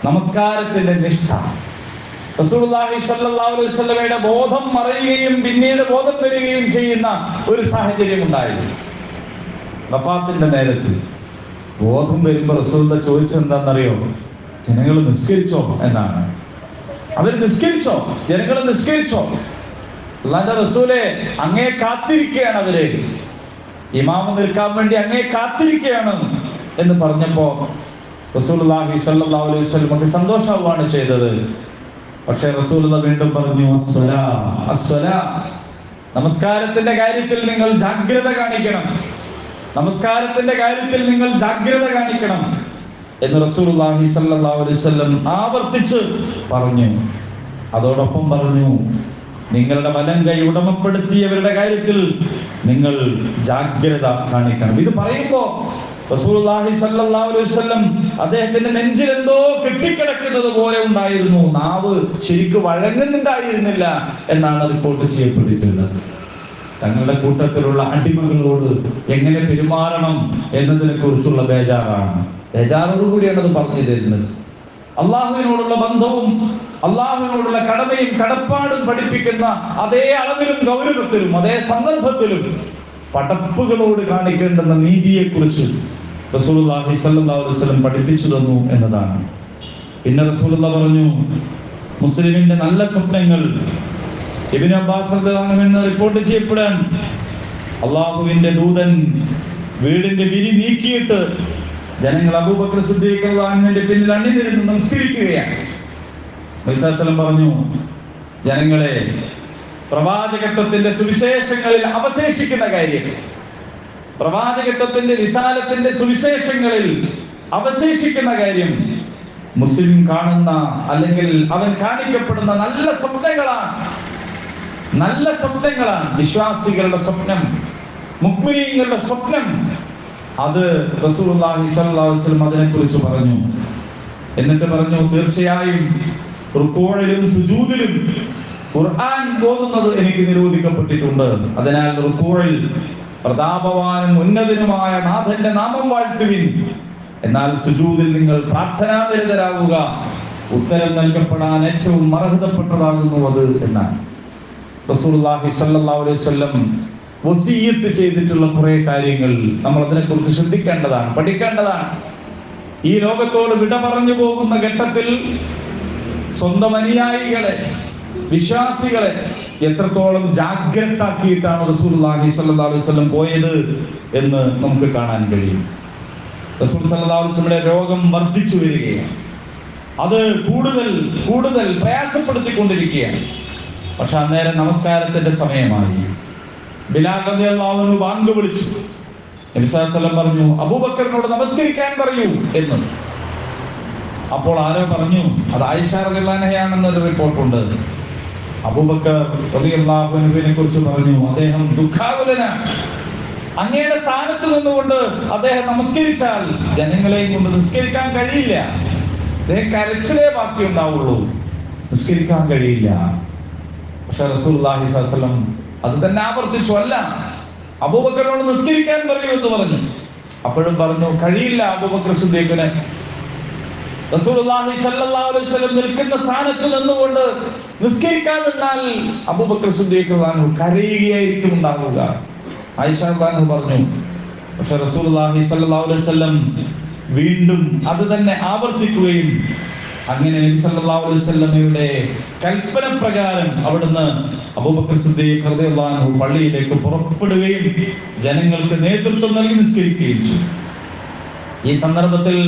S1: നമസ്കാരത്തിന്റെ നിഷ്ഠ, റസൂലുള്ളാഹി സ്വല്ലല്ലാഹു അലൈഹി വസല്ലമയുടെ ബോധം മറയുകയും പിന്നീട് ബോധം വരികയും ചെയ്യുന്ന ഒരു സാഹചര്യം ഉണ്ടായിരുന്നു. വഫാത്തിന്റെ നേരത്ത് ബോധം വരുമ്പോൾ റസൂലുള്ളാഹി ചോദിച്ചത് എന്താണെന്നറിയോ? ജനങ്ങൾ നിസ്കരിച്ചോ എന്നാണ്. അവർ നിസ്കരിച്ചോ? ജനങ്ങൾ നിസ്കരിച്ചോ? അല്ലാഹുവിന്റെ റസൂലേ, അങ്ങേ കാത്തിരിക്കുകയാണ്, അവര് ഇമാമ് നിൽക്കാൻ വേണ്ടി അങ്ങേ കാത്തിരിക്കുകയാണ് എന്ന് പറഞ്ഞപ്പോ റസൂലുള്ളാഹി സ്വല്ലല്ലാഹു അലൈഹി വസല്ലം സന്തോഷമാണ് ചെയ്തത്. പക്ഷേ റസൂലുള്ളാഹി വീണ്ടും പറഞ്ഞു, നമസ്കാരത്തിന്റെ കാര്യത്തിൽ നിങ്ങൾ ജാഗ്രത കാണിക്കണം, നമസ്കാരത്തിന്റെ കാര്യത്തിൽ നിങ്ങൾ ജാഗ്രത കാണിക്കണം എന്ന് റസൂലുള്ളാഹി സ്വല്ലല്ലാഹു അലൈഹി വസല്ലം ആവർത്തിച്ച് പറഞ്ഞു. അതോടൊപ്പം പറഞ്ഞു, നിങ്ങളുടെ വലം കൈ ഉടമപ്പെടുത്തിയവരുടെ കാര്യത്തിൽ നിങ്ങൾ ജാഗ്രത കാണിക്കണം. ഇത് പറയുമ്പോ റസൂലുള്ളാഹി സ്വല്ലല്ലാഹു അലൈഹി വസല്ലം അദ്ദേഹത്തിന്റെ നെഞ്ചിൽ എന്തോ കെട്ടിക്കിടക്കുന്നത് പോലെ ഉണ്ടായിരുന്നു. നാവ് ശരിക്കും വഴങ്ങുന്നുണ്ടായിരുന്നില്ല എന്നാണ് റിപ്പോർട്ട് ചെയ്യപ്പെട്ടിട്ടുള്ളത്. തങ്ങളുടെ കൂട്ടത്തിലുള്ള അടിമകളോട് എങ്ങനെ പെരുമാറണം എന്നതിനെ കുറിച്ചുള്ള ബേജാറോടുകൂടിയാണ് അത് പറഞ്ഞു തരുന്നത്. അള്ളാഹുവിനോടുള്ള ബന്ധവും അള്ളാഹുവിനോടുള്ള കടമയും കടപ്പാടും പഠിപ്പിക്കുന്ന അതേ അളവിലും ഗൗരവത്തിലും അതേ സന്ദർഭത്തിലും പടപ്പുകളോട് കാണിക്കേണ്ടുന്ന നീതിയെ കുറിച്ച് റസൂലുള്ളാഹി സ്വല്ലല്ലാഹു അലൈഹി വസല്ലം പഠിപ്പിച്ചു തന്നു എന്നതാണ്. പിന്നെ റസൂലുള്ളാഹി പറഞ്ഞു, മുസ്ലിമിന്റെ നല്ല സ്വപ്നങ്ങൾ ഇബ്നു അബ്ബാസ് റളിയല്ലാഹു അൻഹു റിപ്പോർട്ട് ചെയ്യപ്പെടാൻ അള്ളാഹുവിന്റെ ദൂതൻ വീടിന്റെ വിരി നീക്കിയിട്ട് ജനങ്ങൾ അബൂബക്കർ സിദ്ദീഖ് റളിയല്ലാഹു അൻഹുവിന്റെ പിന്നിൽ അണിനിരന്ന് നമസ്കരിക്കുകയാണ്. നബി സല്ലല്ലാഹു അലൈഹി വസല്ലം പറഞ്ഞു, ജനങ്ങളെ, പ്രവാചകത്വത്തിന്റെ സുവിശേഷങ്ങളിൽ അവശേഷിക്കുന്ന കാര്യം, പ്രവാചകത്വത്തിന്റെ വിശാലത്തിന്റെ സുവിശേഷങ്ങളിൽ അവശേഷിക്കുന്ന കാര്യം മുസ്ലിം കാണുന്ന അല്ലെങ്കിൽ അവൻ കാണിക്കപ്പെടുന്ന നല്ല സ്വപ്നങ്ങളാണ്. നല്ല സ്വപ്നങ്ങളാണ് വിശ്വാസികളുടെ സ്വപ്നം, മുഅ്മിനീങ്ങളുടെ സ്വപ്നം. അത് റസൂലുള്ളാഹി സ്വല്ലല്ലാഹു അലൈഹി വസല്ലം അതിനെക്കുറിച്ച് പറഞ്ഞു. എന്നിട്ട് പറഞ്ഞു, തീർച്ചയായും റുക്കൂഇലും സുജൂദിലും ഖുർആൻ ഓതുന്നത് എനിക്ക് നിരോധിക്കപ്പെട്ടിട്ടുണ്ട്. അതിനാൽ റുക്കൂഇൽ പ്രതാപവാനും ഉന്നതനുമായ നാഥന്റെ നാമം വാഴ്ത്തുവിൻ, എന്നാൽ സുജൂദിൽ നിങ്ങൾ പ്രാർത്ഥനാനിരതരാകുക, ഉത്തരം നൽകപ്പെടാൻ ഏറ്റവും അർഹതപ്പെട്ടതാകുന്നു അത് എന്നാണ്. റസൂലുള്ളാഹി സ്വല്ലല്ലാഹു അലൈഹി വസല്ലം വസിയ്യത്ത് ചെയ്തിട്ടുള്ള കുറെ കാര്യങ്ങൾ നമ്മൾ അതിനെക്കുറിച്ച് ശ്രദ്ധിക്കേണ്ടതാണ്, പഠിക്കേണ്ടതാണ്. ഈ ലോകത്തോട് വിട പറഞ്ഞു പോകുന്ന ഘട്ടത്തിൽ സ്വന്തം അനുയായികളെ, വിശ്വാസികളെ എത്രത്തോളം ജാഗ്രതാക്കിയിട്ടാണ് റസൂലുള്ളാഹി സ്വല്ലല്ലാഹു അലൈഹി വസല്ലം പോയത് എന്ന് നമുക്ക് കാണാൻ കഴിയും. റസൂൽ സല്ലല്ലാഹു അലൈഹി വസല്ലമയുടെ രോഗം വർദ്ധിച്ചു വരികയാണ്. അത് കൂടുതൽ കൂടുതൽ പ്രയാസപ്പെടുത്തിക്കൊണ്ടിരിക്കുകയാണ്. പക്ഷെ അന്നേരം നമസ്കാരത്തിന്റെ സമയമായി. ബിലാൽ റളിയല്ലാഹു അൻഹു ബാങ്ക് വിളിച്ചു. നബി സല്ലല്ലാഹു അലൈഹി വസല്ലം പറഞ്ഞു, അബൂബക്കറിനോട് നമസ്കരിക്കാൻ പറയൂ എന്ന്. അപ്പോൾ ആരോ പറഞ്ഞു, അത് ആയിഷ റളിയല്ലാഹു അൻഹയാണെന്നൊരു റിപ്പോർട്ടുണ്ട്. അബൂബക്കർ റളിയല്ലാഹു അൻഹുവിനെ കുറിച്ച് പറഞ്ഞു, അദ്ദേഹം ദുഃഖാകുലനാണ്. അങ്ങയുടെ സ്ഥാനത്ത് നിന്നുകൊണ്ട് അദ്ദേഹം നമസ്കരിച്ചാൽ ജനങ്ങളെയും കൊണ്ട് നിസ്കരിക്കാൻ കഴിയില്ല. അദ്ദേഹം കരച്ചിലേ ബാക്കി ഉണ്ടാവുള്ളൂ, നിസ്കരിക്കാൻ കഴിയില്ല. പക്ഷെ റസൂലുള്ളാഹി സ്വല്ലല്ലാഹു അലൈഹി വസല്ലം അത് തന്നെ ആവർത്തിച്ചു, അല്ല, അബൂബക്കറിനോട് നിസ്കരിക്കാൻ പറയൂ എന്ന് പറഞ്ഞു. അപ്പോഴും പറഞ്ഞു, കഴിയില്ല അബൂബക്കർ സിദ്ദീഖിന്. റസൂലുള്ളാഹി സ്വല്ലല്ലാഹു അലൈഹി വസല്ലം നിൽക്കുന്ന സ്ഥാനത്ത് നിന്നുകൊണ്ട് നിസ്കരിക്കാൻ നിന്നാൽ അബൂബക്കർ സിദ്ദീഖ് കരയുകയായിരിക്കും ഉണ്ടാവുക. ആയിഷ റളിയല്ലാഹു പറഞ്ഞു. പക്ഷെ റസൂലുള്ളാഹി സ്വല്ലല്ലാഹു അലൈഹി വസല്ലം വീണ്ടും അത് തന്നെ ആവർത്തിക്കുകയും അങ്ങനെ നബി സല്ലല്ലാഹു അലൈഹി വസല്ലമയുടെ കൽപ്പന പ്രകാരം അവിടുന്ന് അബൂബക്കർ സിദ്ദീഖ് റളിയല്ലാഹു അൻഹു പള്ളിയിലേക്ക് പുറപ്പെടുകയും ജനങ്ങൾക്ക് നേതൃത്വം നൽകി നിസ്കരിക്കുകയും ചെയ്തു. ഈ സന്ദർഭത്തിൽ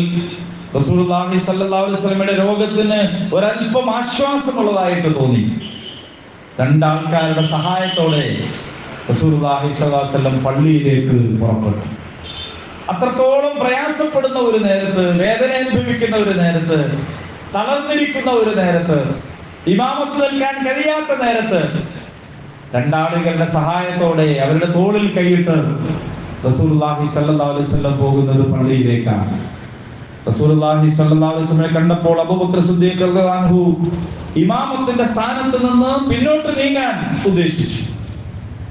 S1: റസൂലുള്ളാഹി സ്വല്ലല്ലാഹു അലൈഹി വസല്ലമയുടെ രോഗത്തിന് ഒരല്പം ആശ്വാസമുള്ളതായിട്ട് തോന്നി. രണ്ടാൾക്കാരുടെ സഹായത്തോടെ റസൂലുള്ളാഹി സ്വല്ലല്ലാഹു അലൈഹി വസല്ലം പള്ളിയിലേക്ക് പുറപ്പെട്ടു. അത്രത്തോളം പ്രയാസപ്പെടുന്ന ഒരു നേരത്ത്, വേദന അനുഭവിക്കുന്ന ഒരു നേരത്ത്, തളർന്നിരിക്കുന്ന ഒരു നേരത്ത്, ഇമാമത്ത് നിൽക്കാൻ കഴിയാത്ത നേരത്ത് രണ്ടാളുകളുടെ സഹായത്തോടെ അവരുടെ തോളിൽ കൈയിട്ട് റസൂലുള്ളാഹി സ്വല്ലല്ലാഹു അലൈഹി വസല്ലം പോകുന്നത് പള്ളിയിലേക്കാണ്. റസൂലുള്ളാഹി സ്വല്ലല്ലാഹു അലൈഹി വസല്ലം കണ്ടപ്പോൾ അബൂബക്കർ സിദ്ദീഖ് റളിയല്ലാഹു അൻഹു ഇമാമത്തിന്റെ സ്ഥാനത്ത് നിന്ന് പിന്നോട്ട് നീങ്ങാൻ ഉദ്ദേശിച്ചു.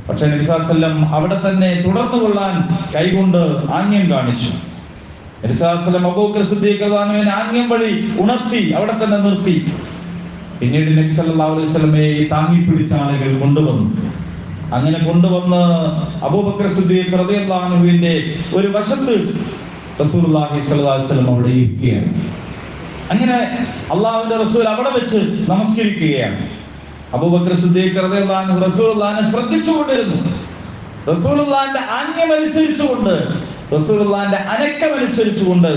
S1: പക്ഷെ നബി സല്ലല്ലാഹു അലൈഹി വസല്ലം അവിടെ തന്നെ തുടർന്നു കൊള്ളാൻ കൈകൊണ്ട് ആംഗ്യം കാണിച്ചു. നബി സല്ലല്ലാഹു അലൈഹി വസല്ലം അബൂബക്കർ സിദ്ദീഖ് റളിയല്ലാഹു അൻഹുവിനെ ആംഗ്യം വഴി ഉണർത്തി അവിടെ തന്നെ നിർത്തി. പിന്നീട് നബി സല്ലല്ലാഹു അലൈഹി വസല്ലമയെ താങ്ങി പിടിച്ച ആളുകൾ കൊണ്ടുവന്നു. അങ്ങനെ കൊണ്ടുവന്ന് അബൂബക്കർ സിദ്ദീഖ് റളിയല്ലാഹു അൻഹുവിന്റെ ഒരു വശത്ത് റസൂലുള്ളാഹി സ്വല്ലല്ലാഹു അലൈഹി വസല്ലം അവിടെ ഇരിക്കുകയാണ്. അങ്ങനെ അല്ലാഹുവിന്റെ റസൂൽ അവിടെ വെച്ച് നമസ്കരിക്കുകയാണ്. അബൂബക്കർ സിദ്ദീഖ് റളിയല്ലാഹു അൻഹു റസൂലുള്ളാഹിനെ ശ്രദ്ധിച്ചുകൊണ്ടിരുന്നു. റസൂലുള്ളാഹിന്റെ ആംഗ്യം അനുസരിച്ചുകൊണ്ട്, റസൂലുള്ളാഹിന്റെ അനക്കം അനുസരിച്ചുകൊണ്ട്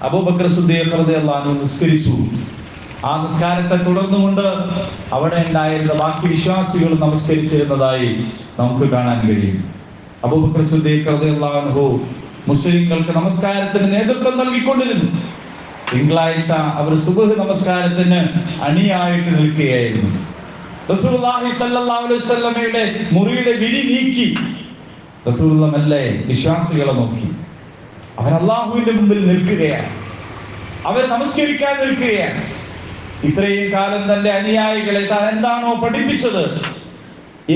S1: അബൂബക്കർ സിദ്ദീഖ് റളിയല്ലാഹു അൻഹു നിസ്കരിച്ചു. ആ നിസ്കാരത്തെ തുടർന്നുകൊണ്ട് അവിടെ ഉണ്ടായിരുന്ന ബാക്കി വിശ്വാസികൾ നമസ്കരിച്ചിരുന്നതായി നമുക്ക് കാണാൻ കഴിയും. അബൂബക്കർ സിദ്ദീഖ് റളിയല്ലാഹു അൻഹു മുസ്ലിങ്ങൾക്ക് നമസ്കാരത്തിന് നേതൃത്വം നൽകിക്കൊണ്ടിരുന്നു. തിങ്കളാഴ്ച അവർ സുബ്ഹ് നമസ്കാരത്തിന് അണിയായിട്ട് നിൽക്കുകയായിരുന്നു. റസൂലുള്ളാഹി സ്വല്ലല്ലാഹു അലൈഹി വസല്ലമയുടെ മുറിയുടെ വിരി നീക്കി റസൂലുള്ളാഹി മെല്ലെ വിശ്വാസികളെ നോക്കി. അവർ അല്ലാഹുവിന്റെ മുമ്പിൽ നിൽക്കുകയാണ്, അവർ നമസ്കരിക്കാൻ നിൽക്കുകയാണ്. ഇത്രയും കാലം തന്റെ അനുയായികളെ താൻ എന്താണോ പഠിപ്പിച്ചത്,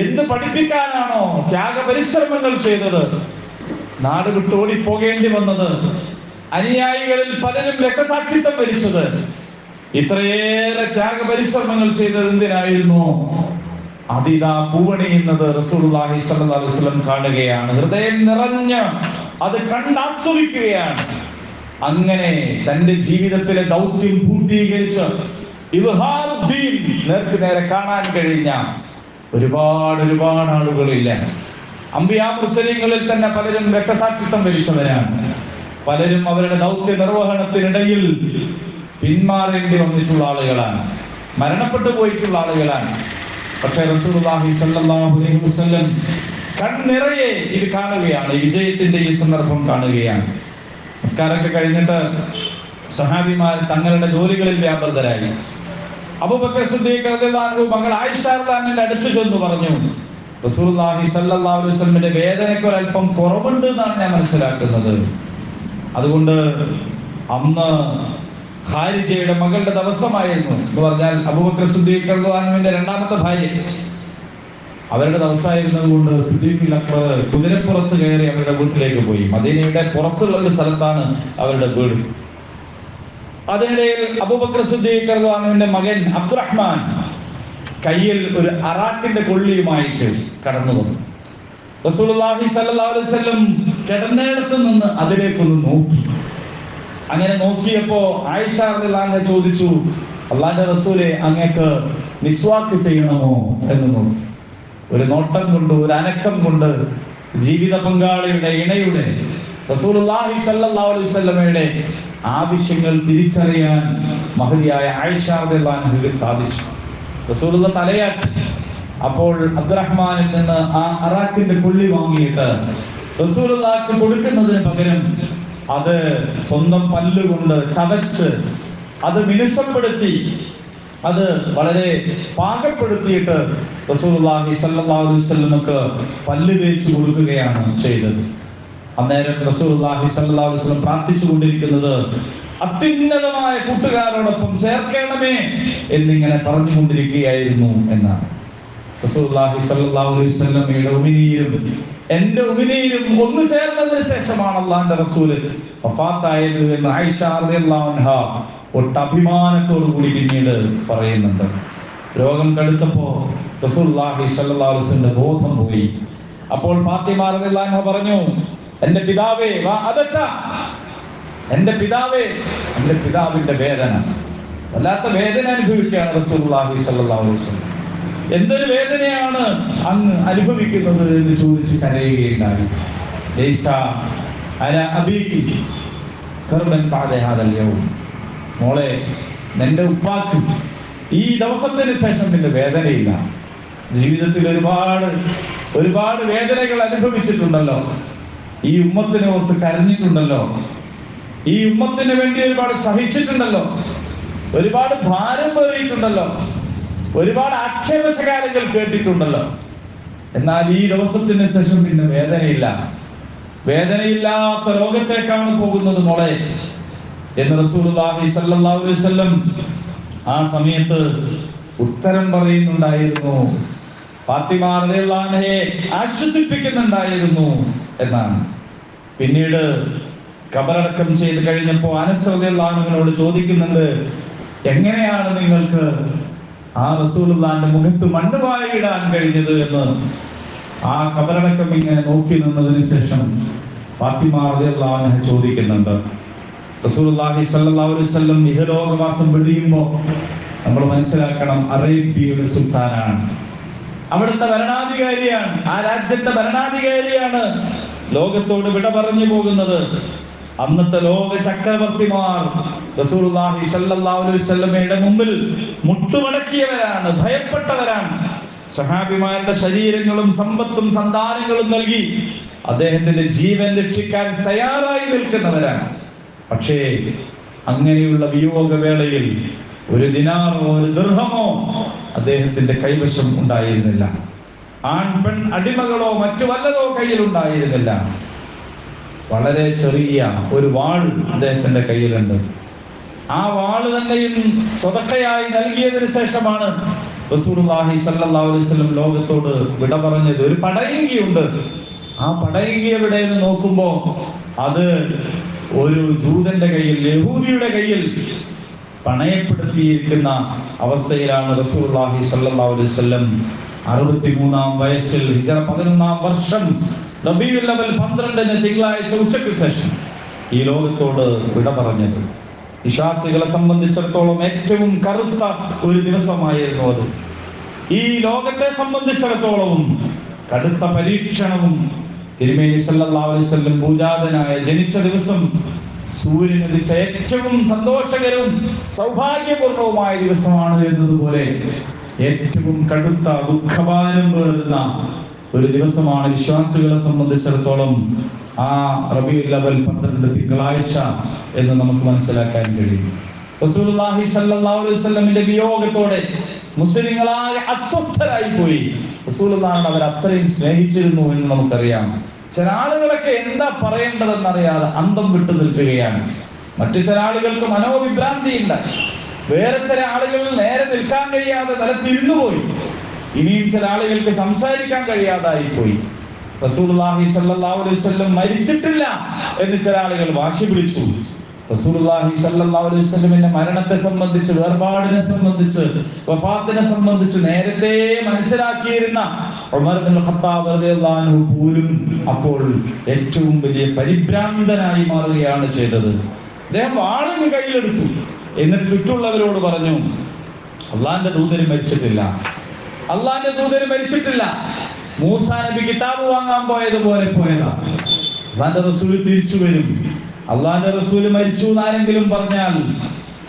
S1: എന്ത് പഠിപ്പിക്കാനാണോ ത്യാഗപരിശ്രമങ്ങൾ ചെയ്തത്, നാട് വിട്ട് ഓടിപ്പോകേണ്ടി വന്നത്, അനുയായികളിൽ പലരും രക്തസാക്ഷിത്വം വരിച്ചത്, ഇത്രയേറെ ത്യാഗപരിശ്രമങ്ങൾ ചെയ്തത് എന്തിനായിരുന്നു? അതിതാ പൂവണിയുന്നത് റസൂലുള്ളാഹി സ്വല്ലല്ലാഹു അലൈഹി വസല്ലം കാണുകയാണ്. ഹൃദയം നിറഞ്ഞ് അത് കണ്ടാസ്വദിക്കുകയാണ്. അങ്ങനെ തന്റെ ജീവിതത്തിലെ ദൗത്യം പൂർത്തീകരിച്ച് ഇൽഹാദീൻ നേർക്ക് നേരെ കാണാൻ കഴിഞ്ഞ ഒരുപാട് ആളുകളില്ല. അംബിയാ മുർസലീങ്ങളിൽ തന്നെ പലരും രക്തസാക്ഷിത്വം വരിച്ചവരാണ്. പലരും അവരുടെ ദൗത്യ നിർവഹണത്തിനിടയിൽ പിന്മാറേണ്ടി വന്നിട്ടുള്ള ആളുകളാണ്, മരണപ്പെട്ടു പോയിട്ടുള്ള ആളുകളാണ്. പക്ഷേ റസൂലുള്ളാഹി സ്വല്ലല്ലാഹു അലൈഹി വസല്ലം കണ്ണിറയെ ഇത് കാണുകയാണ്, വിജയത്തിന്റെ ഈ സന്ദർഭം കാണുകയാണ്. നിസ്കാരമൊക്കെ കഴിഞ്ഞിട്ട് സഹാബിമാർ തങ്ങളുടെ ജോലികളിൽ വ്യാപൃതരായി. അബൂബക്കർ സിദ്ദീഖ് റളിയല്ലാഹു അൻഹു മകൾ ആയിഷ റളിയല്ലാഹു അൻഹയുടെ അടുത്ത് ചെന്ന് പറഞ്ഞു, റസൂലുള്ളാഹി സ്വല്ലല്ലാഹു അലൈഹി വസല്ലമിന്റെ വേദനയ്ക്ക് ഒരല്പം കുറവുണ്ട് എന്നാണ് ഞാൻ മനസ്സിലാക്കുന്നത്. അതുകൊണ്ട് അന്ന് ഖാരിജയുടെ മകളുടെ ദിവസമായിരുന്നു എന്ന് പറഞ്ഞാൽ അബൂബക്കർ സിദ്ദീഖ് റളിയല്ലാഹു അൻഹുവിന്റെ രണ്ടാമത്തെ ഭാര്യ, അവരുടെ ദിവസമായിരുന്നത് കൊണ്ട് സിദ്ദീഖുൽ അക്ബർ കുതിരപ്പുറത്ത് കയറി അവരുടെ വീട്ടിലേക്ക് പോയി. മദീനയുടെ പുറത്തുള്ള ഒരു സ്ഥലത്താണ് അവരുടെ വീട്. അതിനിടയിൽ അബൂബക്കർ സിദ്ദീഖ് റളിയല്ലാഹു അൻഹുവിന്റെ മകൻ അബ്ദുറഹ്മാൻ കയ്യിൽ ഒരു അറാക്കിന്റെ കൊള്ളിയുമായിട്ട് കടന്നു വന്നു. റസൂലുള്ളാഹി സ്വല്ലല്ലാഹു അലൈഹി വസല്ലം കിടന്നിടത്ത് നിന്ന് അതിലേക്കൊന്ന് നോക്കി. അങ്ങനെ നോക്കിയപ്പോ ആയിഷ റളിയല്ലാഹു അൻഹ ചോദിച്ചു, അല്ലാഹുവിന്റെ റസൂലേ, അങ്ങേക്ക് മിസ്വാക്ക് ചെയ്യണമോ എന്ന് നോക്കി. ഒരു നോട്ടം കൊണ്ട്, ഒരു അനക്കം കൊണ്ട് ജീവിത പങ്കാളിയുടെ, ഇണയുടെ, റസൂലുള്ളാഹി സ്വല്ലല്ലാഹു അലൈഹി വസല്ലമയുടെ ആവശ്യങ്ങൾ തിരിച്ചറിയാൻ മഹതിയായ ആയിഷ റളിയല്ലാഹു അൻഹയ്ക്ക് സാധിച്ചു. റസൂലുള്ള തലയാട്ടി. അപ്പോൾ അബ്ദുറഹ്മാനിൽ നിന്ന് ആ അറാക്കിന്റെ കൊള്ളി വാങ്ങിയിട്ട് റസൂലുള്ളാഹിക്ക് കൊടുക്കുന്നതിന് പകരം അത് സ്വന്തം പല്ലുകൊണ്ട് ചവച്ച് അത് മിനുസപ്പെടുത്തി അത് വളരെ പാകപ്പെടുത്തിയിട്ട് റസൂലുള്ളാഹി സ്വല്ലല്ലാഹു അലൈഹി വസല്ലമക്ക് പല്ല് തേച്ച് കൊടുക്കുകയാണ് ചെയ്തത്. അന്നേരം റസൂലുള്ളാഹി സ്വല്ലല്ലാഹു അലൈഹി വസല്ലം പ്രാർത്ഥിച്ചുകൊണ്ടിരിക്കുന്നത് അത്യുന്നതമായ കൂട്ടുകാരോടൊപ്പം ചേർക്കണമേ എന്നിങ്ങനെ പറഞ്ഞുകൊണ്ടിരിക്കുകയായിരുന്നു എന്നാണ്. റസൂലുള്ളാഹി സ്വല്ലല്ലാഹു അലൈഹി വസല്ലമയുടെ ഉമിനീരും എന്റെ ഉമിനീരും ഒന്നു ചേർന്നതിന് ശേഷമാണ് അല്ലാഹുവിന്റെ റസൂൽ വഫാത്തായത് എന്ന് ആയിഷ റളിയല്ലാഹു അൻഹ ഒട്ടഭിമാനത്തോടു കൂടി പിന്നീട് പറയുന്നുണ്ട്. രോഗം കടുത്തപ്പോ റസൂലുള്ളാഹി സ്വല്ലല്ലാഹു അലൈഹി വസല്ലമയുടെ ബോധം പോയി. അപ്പോൾ ഫാത്തിമ റളിയല്ലാഹു അൻഹ പറഞ്ഞു, എന്റെ പിതാവേ വാ അദച്ച, എന്റെ പിതാവേ, എന്റെ പിതാവിന്റെ വേദന, വല്ലാത്ത വേദന അനുഭവിക്കുകയാണ് റസൂലുള്ളാഹി സ്വല്ലല്ലാഹു അലൈഹി വസല്ലം. എന്തൊരു വേദനയാണ് അങ്ങ് അനുഭവിക്കുന്നത് എന്ന് ചോദിച്ച് കരയുകയുണ്ടായി. ലൈസ അലാ അബീകി കർബൻ ബഅദ ഹാദൽ യൗം, മോളെ, നിന്റെ ഉപ്പാക്ക് ഈ ദിവസത്തിന് ശേഷം നിന്റെ വേദനയില്ല. ജീവിതത്തിൽ ഒരുപാട് വേദനകൾ അനുഭവിച്ചിട്ടുണ്ടല്ലോ, ഈ ഉമ്മത്തിനെ ഓർത്ത് കരഞ്ഞിട്ടുണ്ടല്ലോ, ഈ ഉമ്മത്തിന് വേണ്ടി ഒരുപാട് സഹിച്ചിട്ടുണ്ടല്ലോ, ഒരുപാട് ഭാരം പേറിയിട്ടുണ്ടല്ലോ, ഒരുപാട് ആക്ഷേപശകാരങ്ങൾ കേട്ടിട്ടുണ്ടല്ലോ. എന്നാൽ ഈ ദിവസത്തിന് ശേഷം പിന്നെ വേദനയില്ല. വേദനയില്ലാത്ത ലോകത്തേക്കാണ് പോകുന്നത് മോളെ എന്ന് റസൂലുള്ളാഹി സ്വല്ലല്ലാഹു അലൈഹി വസല്ലം ആ സമയത്ത് ഉത്തരം പറയുന്നുണ്ടായിരുന്നു. ഫാത്തിമ റളിയല്ലാഹു അൻഹയെ ആശ്വസിപ്പിക്കുന്നുണ്ടായിരുന്നു എന്നാണ്. പിന്നീട് ഖബറടക്കം ചെയ്ത് കഴിഞ്ഞപ്പോൾ അനസ് റളിയല്ലാഹു അൻഹുവിനോട് ചോദിക്കുന്നുണ്ട്, എങ്ങനെയാണ് നിങ്ങൾക്ക് ആ റസൂലുള്ളാഹിന്റെ മുഖത്ത് മണ്ണ് വാരിയിടാൻ കഴിഞ്ഞത് എന്ന്. ആ ഖബറടക്കം ഇങ്ങനെ നോക്കി നിന്നതിന് ശേഷം ഫാത്തിമ റളിയല്ലാഹു അൻഹ ചോദിക്കുന്നുണ്ട്. റസൂലുള്ളാഹി സ്വല്ലല്ലാഹു അലൈഹി വസല്ലം ഇഹലോകവാസം വെടിയുമ്പോൾ നമ്മൾ മനസ്സിലാക്കണം, അറേബ്യയുടെ സുൽത്താനാണ്, അവിടുത്തെ ഭരണാധികാരിയാണ്, ആ രാജ്യത്തെ ഭരണാധികാരിയാണ് ലോകത്തോട് വിട പറഞ്ഞു പോകുന്നത്. അന്നത്തെ ലോക ചക്രവർത്തിമാർ റസൂലുള്ളാഹി സ്വല്ലല്ലാഹു അലൈഹി വസല്ലമയുടെ മുമ്പിൽ മുട്ടുമടക്കിയവരാണ്, ഭയപ്പെട്ടവരാണ്. സഹാബിമാരുടെ ശരീരങ്ങളും സമ്പത്തും സന്താനങ്ങളും നൽകി അദ്ദേഹത്തിന്റെ ജീവൻ രക്ഷിക്കാൻ തയ്യാറായി നിൽക്കുന്നവരാണ്. പക്ഷേ അങ്ങനെയുള്ള വിയോഗവേളയിൽ ഒരു ദിനാറോ ഒരു ദിർഹമോ അദ്ദേഹത്തിന്റെ കൈവശം ഉണ്ടായിരുന്നില്ല. ആൺ പെൺ അടിമകളോ മറ്റു വല്ലതോ കയ്യിൽ ഉണ്ടായിരുന്നില്ല. വളരെ ചെറിയ ഒരു വാൾ അദ്ദേഹത്തിന്റെ കയ്യിലുണ്ട്. ആ വാള് തന്നെയും സ്വതക്കയായി നൽകിയതിനു ശേഷമാണ് റസൂലുള്ളാഹി സ്വല്ലല്ലാഹു അലൈഹി വസല്ലം ലോകത്തോട് വിട പറഞ്ഞത്. ഒരു പടയങ്കിയുണ്ട്. ആ പടയങ്കി എവിടെയെന്ന് നോക്കുമ്പോ അത് ഒരു ജൂതന്റെ കയ്യിൽ, യഹൂദിയുടെ കയ്യിൽ പണയപ്പെടുത്തിയിരിക്കുന്ന അവസ്ഥയിലാണ് റസൂലുള്ളാഹി സ്വല്ലല്ലാഹു അലൈഹി വസല്ലം 63-ാം വയസ്സിൽ ഹിജ്റ 11-ാം വർഷം റബീഉൽ അവൽ 12-ന് തിങ്കളാഴ്ച ഉച്ചയ്ക്ക് ശേഷം ഈ ലോകത്തോട് വിട പറഞ്ഞത്. വിശ്വാസികളെ സംബന്ധിച്ചിടത്തോളം ഏറ്റവും കറുത്ത ഒരു ദിവസമായിരുന്നു അത്. ഈ ലോകത്തെ സംബന്ധിച്ചിടത്തോളവും കടുത്ത പരീക്ഷണവും. തിരുമേനി സല്ലല്ലാഹു അലൈഹി വസല്ലം പൂജാതനായ ജനിച്ച ദിവസം സൂര്യൻ ഉദിച്ച ഏറ്റവും സന്തോഷകരവും സൗഭാഗ്യപൂർണവുമായ ദിവസമാണ് എന്നതുപോലെ ഏറ്റവും കടുത്ത ദുഃഖഭാരം പേറുന്ന ഒരു ദിവസമാണ് വിശ്വാസികളെ സംബന്ധിച്ചിടത്തോളം ആ റബീഉൽ അവൽ 12 തിങ്കളാഴ്ച എന്ന് നമുക്ക് മനസ്സിലാക്കാൻ കഴിയും. റസൂലുള്ളാഹി സ്വല്ലല്ലാഹു അലൈഹി വസല്ലമിന്റെ വിയോഗത്തോടെ മുസ്ലിങ്ങളാകെ അസ്വസ്ഥരായി പോയി. റസൂലുള്ളാഹിനെ അവർ അത്രയും സ്നേഹിച്ചിരുന്നു എന്ന് നമുക്കറിയാം. ചില ആളുകളൊക്കെ എന്താ പറയേണ്ടതെന്നറിയാതെ അന്തം വിട്ടു നിൽക്കുകയാണ്. മറ്റു ചില ആളുകൾക്ക് മനോവിഭ്രാന്തിയുണ്ട്. വേറെ ചില ആളുകൾ നേരെ നിൽക്കാൻ കഴിയാതെ നിലത്തിരുന്നു പോയി. ഇനിയും ചില ആളുകൾക്ക് സംസാരിക്കാൻ കഴിയാതായി പോയി. റസൂലുള്ളാഹി സ്വല്ലല്ലാഹു അലൈഹി വസല്ലം മരിച്ചിട്ടില്ല എന്ന് ചില ആളുകൾ വാശി പിടിച്ചു. റസൂലുള്ളാഹി സ്വല്ലല്ലാഹു അലൈഹി വസല്ലമിന്റെ മരണത്തെ സംബന്ധിച്ച്, വേർപാടിനെ സംബന്ധിച്ച്, വഫാത്തിനെ സംബന്ധിച്ച് നേരത്തെ മനസ്സിലാക്കിയിരുന്ന ഉമർ ഇബ്നുൽ ഖത്താബ് റളിയല്ലാഹു അൻഹു പോലും അപ്പോൾ ഏറ്റവും വലിയ പരിഭ്രാന്തനായി മാറുകയാണ് ചെയ്തത്. അദ്ദേഹം വാള് കയ്യിലെടുത്തു. എന്നിട്ട് ചുറ്റുള്ളവരോട് പറഞ്ഞു, അള്ളാന്റെ ദൂതൻ മരിച്ചിട്ടില്ല, അള്ളാന്റെ ദൂതൻ മരിച്ചിട്ടില്ല. മൂസാ നബി കിതാബ് വാങ്ങാൻ പോയതുപോലെ പോയതാ. അള്ളാന്റെ റസൂൽ തിരിച്ചു വരും. അള്ളാന്റെ റസൂൽ മരിച്ചു എന്നാരെങ്കിലും പറഞ്ഞാൽ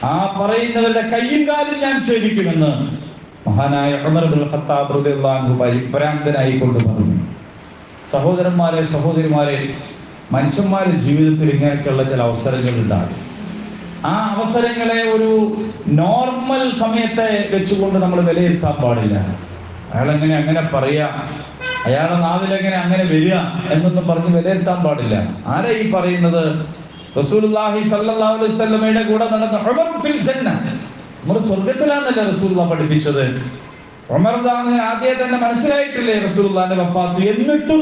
S1: ആ പറയുന്നവരുടെ കയ്യും കാലും ഞാൻ ഛേദിക്കുമെന്ന് മഹാനായ ഉമർ ഇബ്നുൽ ഖത്താബ് റളിയല്ലാഹു അൻഹു പരിഭ്രാന്തനായി കൊണ്ട് പറഞ്ഞു. സഹോദരന്മാരെ, സഹോദരിമാരെ, മനുഷ്യന്മാരുടെ ജീവിതത്തിൽ ഇങ്ങനെയൊക്കെയുള്ള ചില അവസരങ്ങൾ ഉണ്ടാകും. ആ അവസരങ്ങളെ ഒരു നോർമൽ സമയത്തെ വെച്ചുകൊണ്ട് നമ്മൾ വിലയിരുത്താൻ പാടില്ല. അയാളെങ്ങനെ അങ്ങനെ പറയാ, അയാളെ നാവിലെങ്ങനെ അങ്ങനെ വരിക എന്നൊന്നും പറഞ്ഞ് വിലയിരുത്താൻ പാടില്ല. ആരാ ഈ പറയുന്നത്? റസൂലുള്ളാഹി സ്വല്ലല്ലാഹു അലൈഹി വസല്ലമയുടെ കൂടെ നടന്ന ഉമർ ഫിൽ ജന്ന. ഉമർ സ്വർഗ്ഗത്തിലാണല്ലേ റസൂലുള്ളാഹി പഠിപ്പിച്ചത്. ഉമർ ആദ്യം തന്നെ മനസ്സിലായിട്ടില്ലേ റസൂലുള്ളാഹിന്റെ വഫാത്ത്. എന്നിട്ടും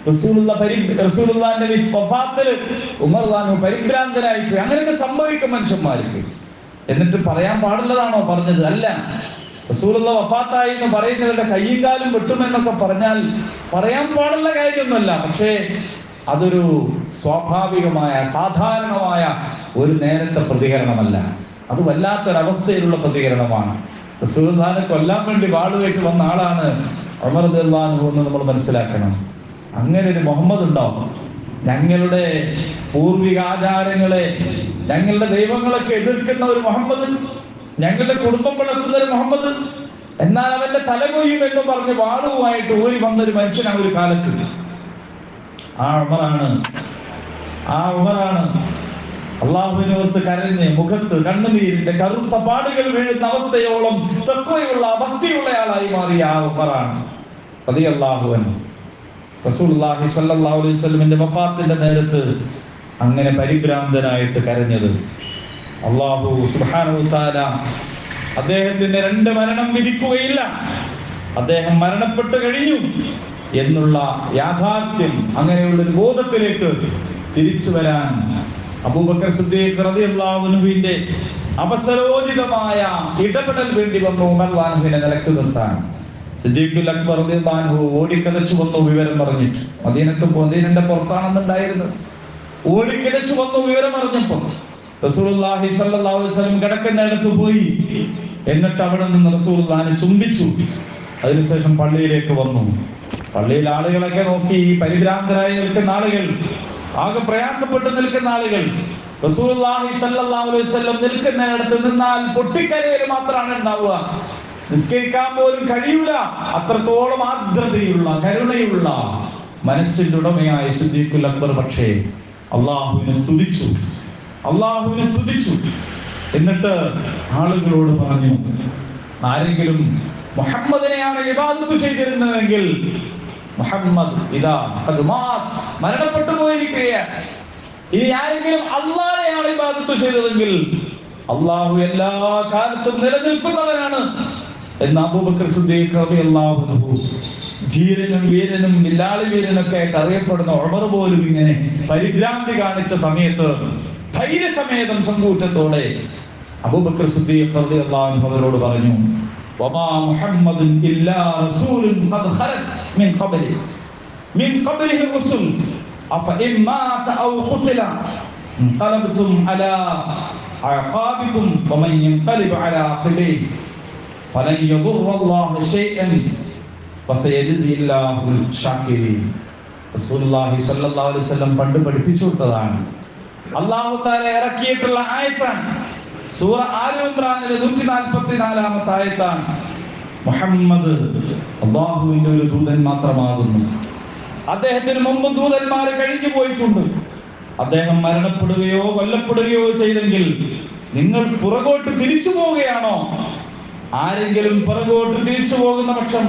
S1: റസൂലുള്ളാഹിന്റെ വഫാത്തിൽ ഉമർ പരിഭ്രാന്തനായി പോയി. അങ്ങനെയൊക്കെ സംഭവിക്കും മനുഷ്യന്മാർക്ക്. എന്നിട്ട് പറയാൻ പാടുള്ളതാണോ പറഞ്ഞത്? അല്ല. റസൂലുള്ളാഹി വഫാത്തായി എന്ന് പറയുന്നവരുടെ കയ്യും കാലും വെട്ടുമെന്നൊക്കെ പറഞ്ഞാൽ പറയാൻ പാടുള്ള കാര്യമൊന്നുമല്ല. പക്ഷേ അതൊരു സ്വാഭാവികമായ സാധാരണമായ ഒരു നേരത്തെ പ്രതികരണമല്ല. അത് വല്ലാത്തൊരവസ്ഥയിലുള്ള പ്രതികരണമാണ്. റസൂലുള്ളാഹിനെ കൊല്ലാൻ വേണ്ടി വാളുകേറ്റ് വന്ന ആളാണ് ഉമർ റളിയല്ലാഹു അൻഹു എന്ന് നമ്മൾ മനസ്സിലാക്കണം. അങ്ങനെ ഒരു മുഹമ്മദ് ഉണ്ടോ? ഞങ്ങളുടെ പൂർവിക ആചാരങ്ങളെ, ഞങ്ങളുടെ ദൈവങ്ങളൊക്കെ എതിർക്കുന്ന ഒരു മുഹമ്മദ്, ഞങ്ങളുടെ കുടുംബം വളർത്തുന്ന ഒരു മുഹമ്മദ്, എന്നാൽ അവന്റെ തലകൊയ്യും എന്ന് പറഞ്ഞ് വാളുമായിട്ട് ഊരി വന്നൊരു മനുഷ്യനാണ് ഒരു കാലത്ത്. ആ ഉമറാണ് അള്ളാഹുവിനെ ഓർത്ത് കരഞ്ഞ് മുഖത്ത് കണ്ണുനീരിന്റെ കറുത്ത പാടുകൾ വീഴുന്ന അവസ്ഥയോളം തഖ്വയുള്ള ഭക്തിയുള്ള ആളായി മാറിയ ആ ഉമറാണ് റളിയല്ലാഹു അൻഹു. റസൂലുള്ളാഹി സ്വല്ലല്ലാഹു അലൈഹി വസല്ലമിന്റെ വഫാത്തിന്റെ നേരത്ത് അങ്ങനെ പരിഭ്രാന്തനായിട്ട് കരഞ്ഞത്. അല്ലാഹു സുബ്ഹാനഹു വ തആല അദ്ദേഹത്തിന് രണ്ട് മരണം വിധിക്കുകയില്ല, അദ്ദേഹം മരണപ്പെട്ടു കഴിഞ്ഞു എന്നുള്ള യാഥാർത്ഥ്യം, അങ്ങനെയുള്ള ഒരു ബോധത്തിലേക്ക് തിരിച്ചു വരാൻ അബൂബക്കർ സിദ്ദീഖ് റളിയല്ലാഹു അൻഹുവിന്റെ അവസരോചിതമായ ഇടപെടൽ വേണ്ടി വന്നു ഉമർ റളിയല്ലാഹുവിനെ നിലക്ക് നിർത്താൻ. സിദ്ദീഖുൽ അക്ബർ റളിയല്ലാഹു അൻഹു ഓടിക്കലച്ചു വന്നു വിവരം പറഞ്ഞിട്ട്. മദീനന്റെ പുറത്താണെന്നുണ്ടായിരുന്നത്. ഓടിക്കലച്ചു വന്നു വിവരം അറിഞ്ഞപ്പോൾ റസൂലുള്ളാഹി സ്വല്ലല്ലാഹു അലൈഹി വസല്ലം കിടക്കുന്നിടത്ത് പോയി. എന്നിട്ട് അവിടെ നിന്ന് റസൂലുള്ളാഹിനെ ചുംബിച്ചു. അതിനുശേഷം പള്ളിയിലേക്ക് വന്നു. പള്ളിയിൽ ആളുകളൊക്കെ നോക്കി. പരിഭ്രാന്തരായി നിൽക്കുന്ന ആളുകൾ, ആകെ പ്രയാസപ്പെട്ട് നിൽക്കുന്ന ആളുകൾ. റസൂലുള്ളാഹി സ്വല്ലല്ലാഹു അലൈഹി വസല്ലം നിൽക്കുന്നിടത്ത് നിന്നാൽ പൊട്ടിക്കരയിൽ മാത്രമാണ് ഉണ്ടാവുക. നിസ്കരിക്കാൻ പോലും കഴിയൂല. അത്രത്തോളം ആർദ്രതയുള്ള കരുണയുള്ള മനസ്സിന്റെ ഉടമയായ സിദ്ദീഖുൽ അക്ബർ പക്ഷേ അള്ളാഹുവിനെ സ്തുതിച്ചു. എന്നിട്ട് ആളുകളോട് പറഞ്ഞു, ആരെങ്കിലും മുഹമ്മദിനെയാണ് ഇബാദത്ത് ചെയ്തിരുന്നതെങ്കിൽ മുഹമ്മദ് ഇതാ മരണപ്പെട്ടു പോയിരിക്കുകയാണ്. ഇനി ആരെങ്കിലും അള്ളാഹുവിനെയാണ് ഇബാദത്ത് ചെയ്തതെങ്കിൽ അള്ളാഹു എല്ലാ കാലത്തും നിലനിൽക്കുന്നവനാണ് എന്ന് അബൂബക്കർ സിദ്ദീഖ് റളിയല്ലാഹു അൻഹു, ധീരനും വീരനും വില്ലാളി വീരനൊക്കെ ആയിട്ട് അറിയപ്പെടുന്ന ഉമർ പോലും ഇങ്ങനെ പരിഭ്രാന്തി കാണിച്ച സമയത്ത് ധൈര്യസമേതം ചങ്കൂറ്റത്തോടെ അബൂബക്കർ സിദ്ദീഖ് റളിയല്ലാഹു അൻഹു അവരോട് പറഞ്ഞു, വമാ മുഹമ്മദുൻ ഇല്ലാ റസൂലുൻ ഖദ് ഖലത് മിൻ ഖബ്ലിഹി റസൂൽ അഫഇൻ മാത ഔ ഖുതില انقلبتم على أعقابكم ومن ينقلب على عقبيه فلن يضر الله شيئا وسيجزي الله الشاكرين. റസൂലുള്ളാഹി സ്വല്ലല്ലാഹു അലൈഹി വസല്ലം പണ്ട് പഠിപ്പിച്ചു കൊടുത്തതാണ്. അല്ലാഹു തആല ഇറക്കിയിട്ടുള്ള ആയത്താണ്. സൂറ ആൽ ഇംറാനിലെ 144-ാമത്തെ ആയത്താണ്. മുഹമ്മദ് അല്ലാഹുവിന്റെ ഒരു ദൂതൻ മാത്രമാകുന്നു. അദ്ദേഹത്തിന് മുമ്പ് ദൂതന്മാർ കഴിഞ്ഞു പോയിട്ടുണ്ട്. അദ്ദേഹം മരണപ്പെടുകയോ കൊല്ലപ്പെടുകയോ ചെയ്തെങ്കിൽ നിങ്ങൾ പുറകോട്ട് തിരിച്ചു പോവുകയാണോ? ആരെങ്കിലും പുറകോട്ട് തിരിച്ചു പോകുന്ന പക്ഷം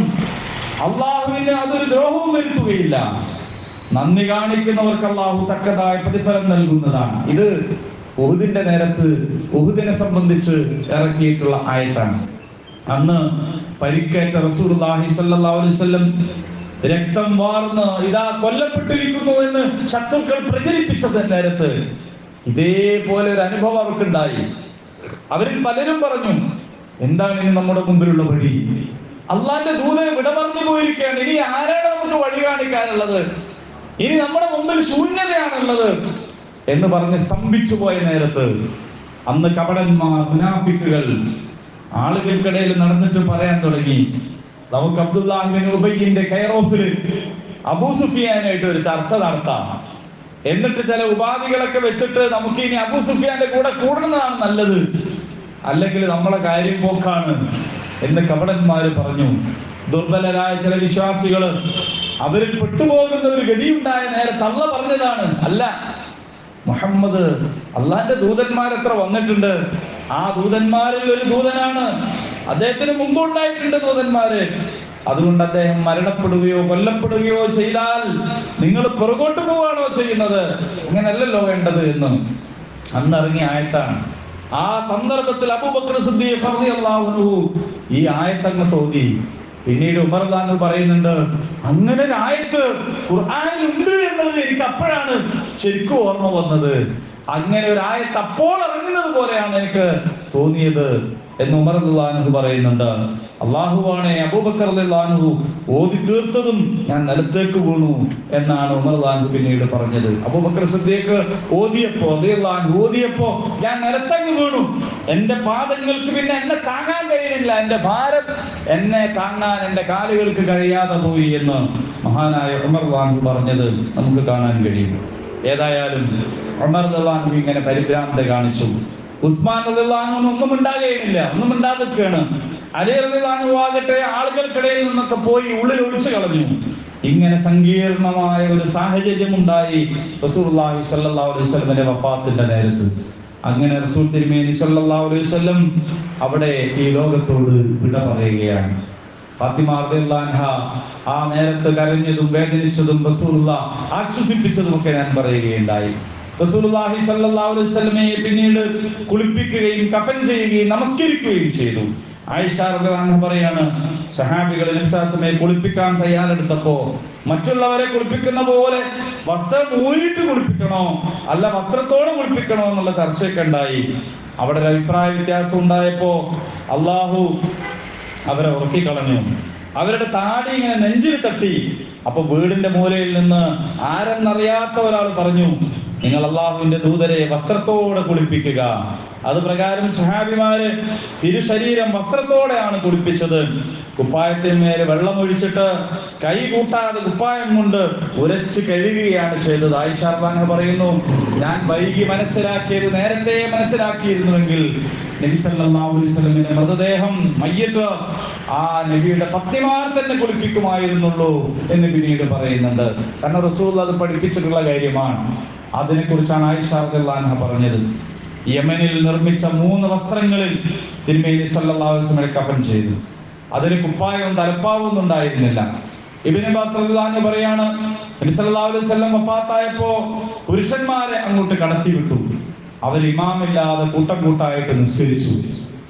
S1: അള്ളാഹുവിന് അതൊരു ദ്രോഹവും വരുത്തുകയില്ല. നന്ദി കാണിക്കുന്നവർക്ക് അള്ളാഹു തക്കതായ പ്രതിഫലം നൽകുന്നതാണ്. ഇത് ഉഹുദിന്റെ നേരത്ത് ഉഹുദിനെ സംബന്ധിച്ച് ഇറക്കിയിട്ടുള്ള ആയത്താണ്. അന്ന് പരിക്കേറ്റ റസൂലുള്ളാഹി സ്വല്ലല്ലാഹു അലൈഹി വസല്ലം രക്തം വാർന്ന് ഇതാ കൊല്ലപ്പെട്ടിരിക്കുന്നു എന്ന് ശത്രുക്കൾ പ്രചരിപ്പിച്ചത് നേരത്ത് ഇതേപോലെ ഒരു അനുഭവം അവർക്കുണ്ടായി. അവരിൽ പലരും പറഞ്ഞു, എന്താണ് ഇനി നമ്മുടെ മുമ്പിലുള്ള വഴി? അള്ളാന്റെ ദൂതനെ വിട പറഞ്ഞു പോയിരിക്കുകയാണ്. ഇനി ആരാണ് നമുക്ക് വഴി കാണിക്കാനുള്ളത്? ഇനി നമ്മുടെ മുമ്പിൽ ശൂന്യതയാണുള്ളത് എന്ന് പറഞ്ഞ് സ്തംഭിച്ചു പോയ നേരത്ത് അന്ന് കപടന്മാർ, മുനാഫിക്കുകൾ ആളുകൾക്കിടയിൽ നടന്നിട്ട് പറയാൻ തുടങ്ങി, നമുക്ക് അബ്ദുല്ലാഹി ഇബ്നു ഉബയ്യിന്റെ കെയർ ഓഫിൽ അബൂ സുഫിയാനായിട്ട് ഒരു ചർച്ച നടത്താം. എന്നിട്ട് ചില ഉപാധികളൊക്കെ വെച്ചിട്ട് നമുക്ക് ഇനി അബൂ സുഫിയാന്റെ കൂടെ കൂടുന്നതാണ് നല്ലത്, അല്ലെങ്കിൽ നമ്മളെ കാര്യം പോക്കാണ് എന്ന് കപടന്മാര് പറഞ്ഞു. ദുർബലരായ ചില വിശ്വാസികൾ അവരിൽ പെട്ടുപോകുന്ന ഒരു ഗതിയുണ്ടായ നേരത്തെ അള്ളാഹ് പറഞ്ഞതാണ്, അല്ല, മുഹമ്മദ് അള്ളാന്റെ ദൂതന്മാരെത്ര വന്നിട്ടുണ്ട്, ആ ദൂതന്മാരിൽ ഒരു ദൂതനാണ്, അദ്ദേഹത്തിന് മുമ്പുണ്ടായിട്ടുണ്ട് ദൂതന്മാര്, അതുകൊണ്ട് അദ്ദേഹം മരണപ്പെടുകയോ കൊല്ലപ്പെടുകയോ ചെയ്താൽ നിങ്ങൾ പുറകോട്ട് പോവാണോ ചെയ്യുന്നത്? അങ്ങനല്ലല്ലോ വേണ്ടത് എന്ന് അന്നിറങ്ങിയ ആയത്താണ്. ആ സന്ദർഭത്തിൽ അബൂബക്കർ സിദ്ദീഖ് റളിയല്ലാഹു അൻഹു ഈ ആയത്ത് അങ്ങോട്ട് ഓതി. പിന്നീട് ഉമർ റളിയല്ലാഹു പറയുന്നുണ്ട്, അങ്ങനെ ഒരു ആയത്ത് ഖുർആനിൽ ഉണ്ട് എന്നുള്ളത് എനിക്ക് അപ്പോഴാണ് ശരിക്കും ഓർമ്മ വന്നത്. അങ്ങനെ ഒരു ആയത്ത് അപ്പോൾ ഇറങ്ങുന്നത് പോലെയാണ് എനിക്ക് തോന്നിയത് എന്ന് ഉമർ റളിയല്ലാഹു അൻഹു പറയുന്നുണ്ട്. അല്ലാഹുവാണ് അബൂബക്കർ റളിയല്ലാഹു അൻഹു ഓതി തീർത്തതും ഞാൻ നിലത്തേക്ക് വീണു എന്നാണ് ഉമർ റളിയല്ലാഹു അൻഹു പിന്നീട് പറഞ്ഞത്. അബൂബക്കർ സിദ്ദീഖ് ഓതിയപ്പോ ഞാൻ നിലത്തേക്ക് വീണു, എന്റെ പാദങ്ങൾക്ക് പിന്നെ എന്നെ താങ്ങാൻ കഴിയുന്നില്ല, എന്റെ ഭാരം എന്നെ താങ്ങാൻ എന്റെ കാലുകൾക്ക് കഴിയാതെ പോയി എന്ന് മഹാനായ ഉമർ റളിയല്ലാഹു അൻഹു പറഞ്ഞത് നമുക്ക് കാണാൻ കഴിയും. ഏതായാലും ഉമർ റളിയല്ലാഹു അൻഹു ഇങ്ങനെ പരിഭ്രാന്തി കാണിച്ചു. ഉസ്മാൻ റളിയല്ലാഹു അൻഹു ഒന്നും ഉണ്ടാകുകയില്ല, ഒന്നും ഉണ്ടാതിരിക്കുകയാണ്. അലി റളിയല്ലാഹു അൻഹു ആകട്ടെ ആളുകൾക്കിടയിൽ നിന്നൊക്കെ പോയി ഉള്ളിൽ ഒളിച്ചു കളഞ്ഞു. ഇങ്ങനെ സങ്കീർണമായ ഒരു സാഹചര്യം ഉണ്ടായി റസൂലുള്ളാഹി സ്വല്ലല്ലാഹു അലൈഹി വസല്ലമയുടെ വഫാത്തിന്റെ നേരത്ത്. അങ്ങനെ റസൂൽ തിരുമേനി സ്വല്ലല്ലാഹു അലൈഹി വസല്ലം അവിടെ ഈ ലോകത്തോട് വിട പറയുകയാണ്. ഫാത്തിമ റളിയല്ലാഹു അൻഹ ആ നേരത്ത് കരഞ്ഞതും വേദനിച്ചതും റസൂലുള്ളാഹി ആശ്വസിപ്പിച്ചതും ഒക്കെ ഞാൻ പറയുകയുണ്ടായി. റസൂലുള്ളാഹി സ്വല്ലല്ലാഹു അലൈഹി വസല്ലമയെ പിന്നീട് കുളിപ്പിക്കുകയും കഫൻ ചെയ്യുകയും നമസ്കരിക്കുകയും ചെയ്തു. ആയിഷ റളിയല്ലാഹു അൻഹ പറയാണ്, സഹാബികൾ നബി സല്ലല്ലാഹു അലൈഹി വസല്ലമയെ കുളിപ്പിക്കാൻ തയ്യാറെടുത്തപ്പോ മറ്റുള്ളവരെ കുളിപ്പിക്കുന്ന പോലെ വസ്ത്രം ഊരിയിട്ട് കുളിപ്പിക്കണോ അല്ല വസ്ത്രത്തോടെ കുളിപ്പിക്കണോ എന്നുള്ള ചർച്ചയൊക്കെ ഉണ്ടായി. അവിടെ ഒരു അഭിപ്രായ വ്യത്യാസം ഉണ്ടായപ്പോ അള്ളാഹു അവരെ ഉറക്കിക്കളഞ്ഞു. അവരുടെ താടി ഇങ്ങനെ നെഞ്ചിൽ തട്ടി. അപ്പൊ വീടിന്റെ മൂലയിൽ നിന്ന് ആരെന്നറിയാത്ത ഒരാൾ പറഞ്ഞു, നിങ്ങൾ അള്ളാഹുവിന്റെ ദൂതരെ വസ്ത്രത്തോടെ കുളിപ്പിക്കുക. അത് പ്രകാരം സ്വഹാബിമാര് തിരുശരീരം വസ്ത്രത്തോടെയാണ് കുളിപ്പിച്ചത്. കുപ്പായത്തിന്മേൽ വെള്ളം ഒഴിച്ചിട്ട് കൈ കൂട്ടാതെ കുപ്പായം കൊണ്ട് ഉരച്ച് കഴുകുകയാണ് ചെയ്തത്. ആയിഷ റളിയല്ലാഹു പറയുന്നു, ഞാൻ വൈകി മനസ്സിലാക്കിയത് നേരത്തെ മനസ്സിലാക്കിയിരുന്നുവെങ്കിൽ നബി സല്ലല്ലാഹു അലൈഹി വസല്ലമയുടെ മൃതദേഹം മയ്യത്ത് ആ നബിയുടെ പത്നിമാർ തന്നെ കുളിപ്പിക്കുമായിരുന്നുള്ളൂ എന്ന് പിന്നീട് പറയുന്നുണ്ട്. കാരണം റസൂൽ അത് പഠിപ്പിച്ചിട്ടുള്ള കാര്യമാണ്. അതിനെക്കുറിച്ചാണ് ആയിഷ റളിയല്ലാഹു അൻഹ പറഞ്ഞത്. യമനിൽ നിർമ്മിച്ച 3 വസ്ത്രങ്ങളിൽ തിരുമേനി സല്ലല്ലാഹു അലൈഹി വസല്ലം കഫൻ ചെയ്തു. അതിന് കുപ്പായവും തലപ്പാവും ഒന്നും ഉണ്ടായിരുന്നില്ല. ഇബ്നു അബ്ബാസ് റളിയല്ലാഹു അൻഹു പറയാണ്, നബി സല്ലല്ലാഹു അലൈഹി വസല്ലം വഫാത്തായപ്പോ പുരുഷന്മാരെ അങ്ങോട്ട് കടത്തിവിട്ടു. അവർ ഇമാമില്ലാതെ കൂട്ടം കൂട്ടായിട്ട് നിസ്കരിച്ചു.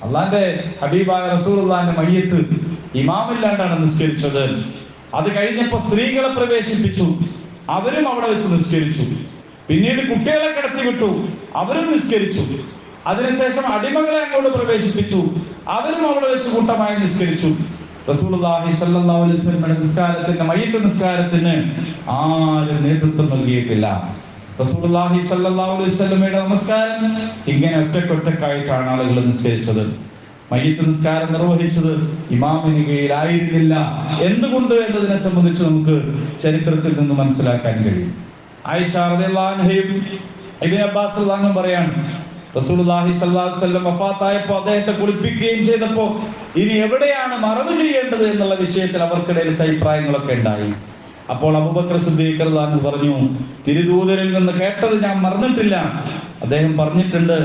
S1: അള്ളാന്റെ ഹബീബായ റസൂലുള്ളാഹിന്റെ മയ്യത്ത് ഇമാമില്ലാണ്ടാണ് നിസ്കരിച്ചത്. അത് കഴിഞ്ഞപ്പോ സ്ത്രീകളെ പ്രവേശിപ്പിച്ചു, അവരും അവിടെ വെച്ച് നിസ്കരിച്ചു. പിന്നീട് കുട്ടികളെ കടത്തിവിട്ടു, അവരും നിസ്കരിച്ചു. അതിനുശേഷം അടിമകളെ അങ്ങോട്ട് പ്രവേശിപ്പിച്ചു, അവരും അവിടെ വെച്ച് കൂട്ടമായി നിസ്കരിച്ചു. റസൂലുള്ളാഹി സ്വല്ലല്ലാഹു അലൈഹി വസല്ലമയുടെ നിസ്കാരത്തിന്, മയ്യിത്ത് നിസ്കാരത്തിന് ആരും നേതൃത്വം നൽകിയിട്ടില്ല. റസൂലുള്ളാഹി സ്വല്ലല്ലാഹു അലൈഹി വസല്ലമയുടെ നമസ്കാരം ഇങ്ങനെ ഒറ്റക്കൊറ്റക്കായിട്ടാണ് ആളുകൾ നിസ്കരിച്ചത്. മയ്യിത്ത് നിസ്കാരം നിർവഹിച്ചത് ഇമാമിന് കീഴിലായിരുന്നില്ല. എന്തുകൊണ്ട് എന്നതിനെ സംബന്ധിച്ച് നമുക്ക് ചരിത്രത്തിൽ നിന്ന് മനസ്സിലാക്കാൻ കഴിയും. ആയിഷ റളിയല്ലാഹു അൻഹയും ഇബ്നു അബ്ബാസ് റളിയല്ലാഹു അൻഹു പറയാണ്, റസൂലുള്ളാഹി സ്വല്ലല്ലാഹു അലൈഹി വസല്ലം വഫാത്തായപ്പോൾ അദ്ദേഹത്തെ കുളിപ്പിക്കുകയും ചെയ്തപ്പോൾ ഇനി എവിടെയാണ് മറവ് ചെയ്യേണ്ടത് എന്നുള്ള വിഷയത്തിൽ അവർക്കിടയിൽ അഭിപ്രായങ്ങളൊക്കെ ഉണ്ടായി. അപ്പോൾ അബൂബക്കർ സിദ്ദീഖ് റളിയല്ലാഹു അൻഹു പറഞ്ഞു, തിരുദൂതരിൽ നിന്ന് കേട്ടത് ഞാൻ മറന്നിട്ടില്ല. അദ്ദേഹം പറഞ്ഞിട്ടുണ്ട്,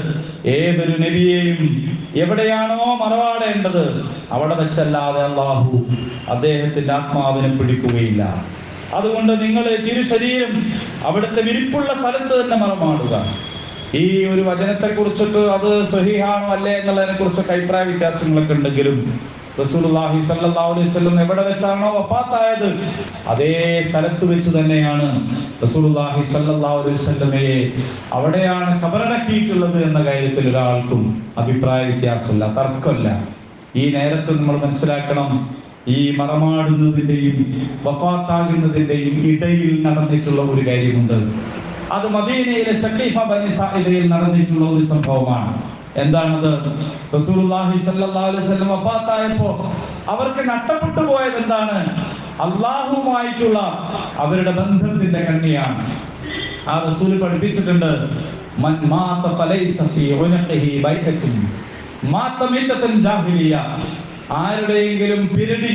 S1: ഏതൊരു നബിയെയും എവിടെയാണോ മറവാടേണ്ടത് അവിടെ വെച്ചല്ലാതെ അല്ലാഹു അദ്ദേഹത്തിന്റെ ആത്മാവിനെ പിടിക്കുകയില്ല. അതുകൊണ്ട് നിങ്ങൾ തിരുശരീരം അവിടുത്തെ വിരിപ്പുള്ള സ്ഥലത്ത് തന്നെ മറമാടുക. ഈ ഒരു വചനത്തെ കുറിച്ചിട്ട് അത് സ്വഹീഹാണോ അല്ലേ എന്നുള്ളതിനെ കുറിച്ചൊക്കെ അഭിപ്രായ വ്യത്യാസങ്ങളൊക്കെ ഉണ്ടെങ്കിലും റസൂലുള്ളാഹി സ്വല്ലല്ലാഹു അലൈഹി വസല്ലം എവിടെ വെച്ചാണോ വഫാത്തായത് അതേ സ്ഥലത്ത് വെച്ച് തന്നെയാണ് റസൂലുള്ളാഹി സ്വല്ലല്ലാഹു അലൈഹി വസല്ലമയെ അവിടെയാണ് ഖബറടക്കിയിട്ടുള്ളത് എന്ന കാര്യത്തിൽ ഒരാൾക്കും അഭിപ്രായ വ്യത്യാസമില്ല, തർക്കമില്ല. ഈ നേരത്ത് നമ്മൾ മനസ്സിലാക്കണം, ഈ മറമാടുന്നതിന്റെയും വഫാത്താകുന്നതിന്റെയും ഇടയിൽ നടന്നിട്ടുള്ള ഒരു കാര്യമുണ്ട്. അത് മദീനയിലെ സഖീഫ ബനി സാഇദയിൽ നടന്നിട്ടുള്ള ഒരു സംഭവമാണ്. എന്താണത്? റസൂലുള്ളാഹി സ്വല്ലല്ലാഹു അലൈഹി വസല്ലം വഫാത്തായപ്പോൾ അവർക്ക് നഷ്ടപ്പെട്ടു പോയത് എന്താണ്? അല്ലാഹുവുമായിട്ടുള്ള അവരുടെ ബന്ധത്തിന്റെ കണ്ണിയാണ്. ആ റസൂൽ പഠിപ്പിച്ചിട്ടുണ്ട്, മൻ മാത ഫലൈസ ഫീ ഉനഖിഹി ബൈഅത്തുൻ മാത മീതതൻ ജാഹിലിയ. ആരുടെയെങ്കിലും പിരടി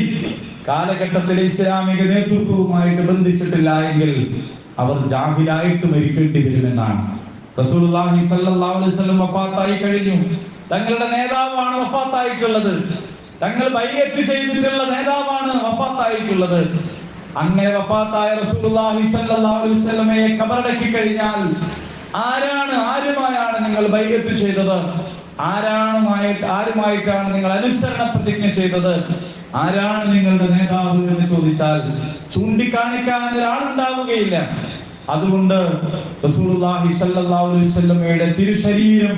S1: കാലഘട്ടത്തിൽ ഇസ്ലാമിക നേതൃത്വവുമായിട്ട് ബന്ധിച്ചിട്ടില്ല എങ്കിൽ അവർ ജാഹിലായിട്ട് മരിക്കേണ്ടി വരുമെന്നാണ്. റസൂലുള്ളാഹി സ്വല്ലല്ലാഹു അലൈഹി വസല്ലം വഫാത്തായി കഴിഞ്ഞു. തങ്ങളുടെ നേതാവാണ് വഫാത്തായിട്ടുള്ളത്. തങ്ങൾ ബൈഅത്ത് ചെയ്തിട്ടുള്ള നേതാവാണ് വഫാത്തായിട്ടുള്ളത്. അങ്ങനെ വഫാത്തായ റസൂലുള്ളാഹി സ്വല്ലല്ലാഹു അലൈഹി വസല്ലമയെ ഖബറടക്കി കഴിഞ്ഞാൽ ആരുമായാണ് നിങ്ങൾ ബൈഅത്ത് ചെയ്തത്? ആരുമായിട്ടാണ് നിങ്ങൾ അനുസരണ പ്രതിജ്ഞ ചെയ്തത്? ആരാണ് നിങ്ങളുടെ നേതാവ് എന്ന് ചോദിച്ചാൽ ചൂണ്ടിക്കാണിക്കാൻ ഒരാളുണ്ടാവുകയില്ല. അതുകൊണ്ട് റസൂലുള്ളാഹി സ്വല്ലല്ലാഹു അലൈഹി വസല്ലമയുടെ തിരുശരീരം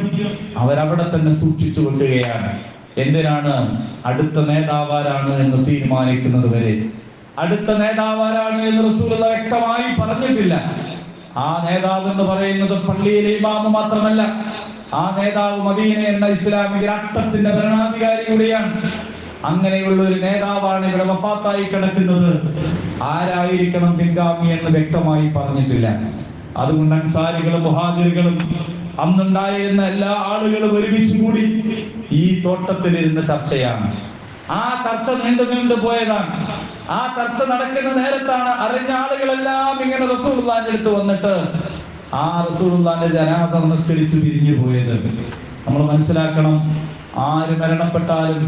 S1: അവരവിടെ തന്നെ സൂക്ഷിച്ചു വെക്കുകയാണ്. എന്തിനാണ്? അടുത്ത നേതാവാരാണ് എന്ന് തീരുമാനിക്കുന്നത് വരെ. അടുത്ത നേതാവാരാണ് എന്ന് റസൂലുള്ളാഹി വ്യക്തമായി പറഞ്ഞിട്ടില്ല. ആ നേതാവ് എന്ന് പറയുന്നത് പള്ളിയിലെ ഇമാമ് മാത്രമല്ല, ആ നേതാവ് മദീന എന്ന ഇസ്ലാമിക രാഷ്ട്രത്തിന്റെ ഭരണാധികാരി കൂടിയാണ്. അങ്ങനെയുള്ള ഒരു നേതാവാണ് ഇവിടെ വഫാത്തായി കിടക്കുന്നത്. ആരായിരിക്കണം പിൻഗാമി എന്ന് വ്യക്തമായി പറഞ്ഞിട്ടില്ല. അതുകൊണ്ട് അൻസാരികളും മുഹാജിറുകളും അന്നുണ്ടായിരുന്ന എല്ലാ ആളുകളും ഒരുമിച്ച് കൂടി ഈ തോട്ടത്തിലിരുന്ന ചർച്ചയാണ്. ആ ചർച്ച നീണ്ടു പോയതാണ്. ആ ചർച്ച നടക്കുന്ന നേരത്താണ് അറിഞ്ഞ ആളുകളെല്ലാം ഇങ്ങനെ റസൂലുള്ളാഹിന്റെ അടുത്ത് വന്നിട്ട് ആ റസൂലുള്ളാഹിന്റെ ജനാസ നമസ്കരിച്ച് പിരിഞ്ഞു പോയത്. നമ്മൾ മനസ്സിലാക്കണം, ആര് മരണപ്പെട്ടാലും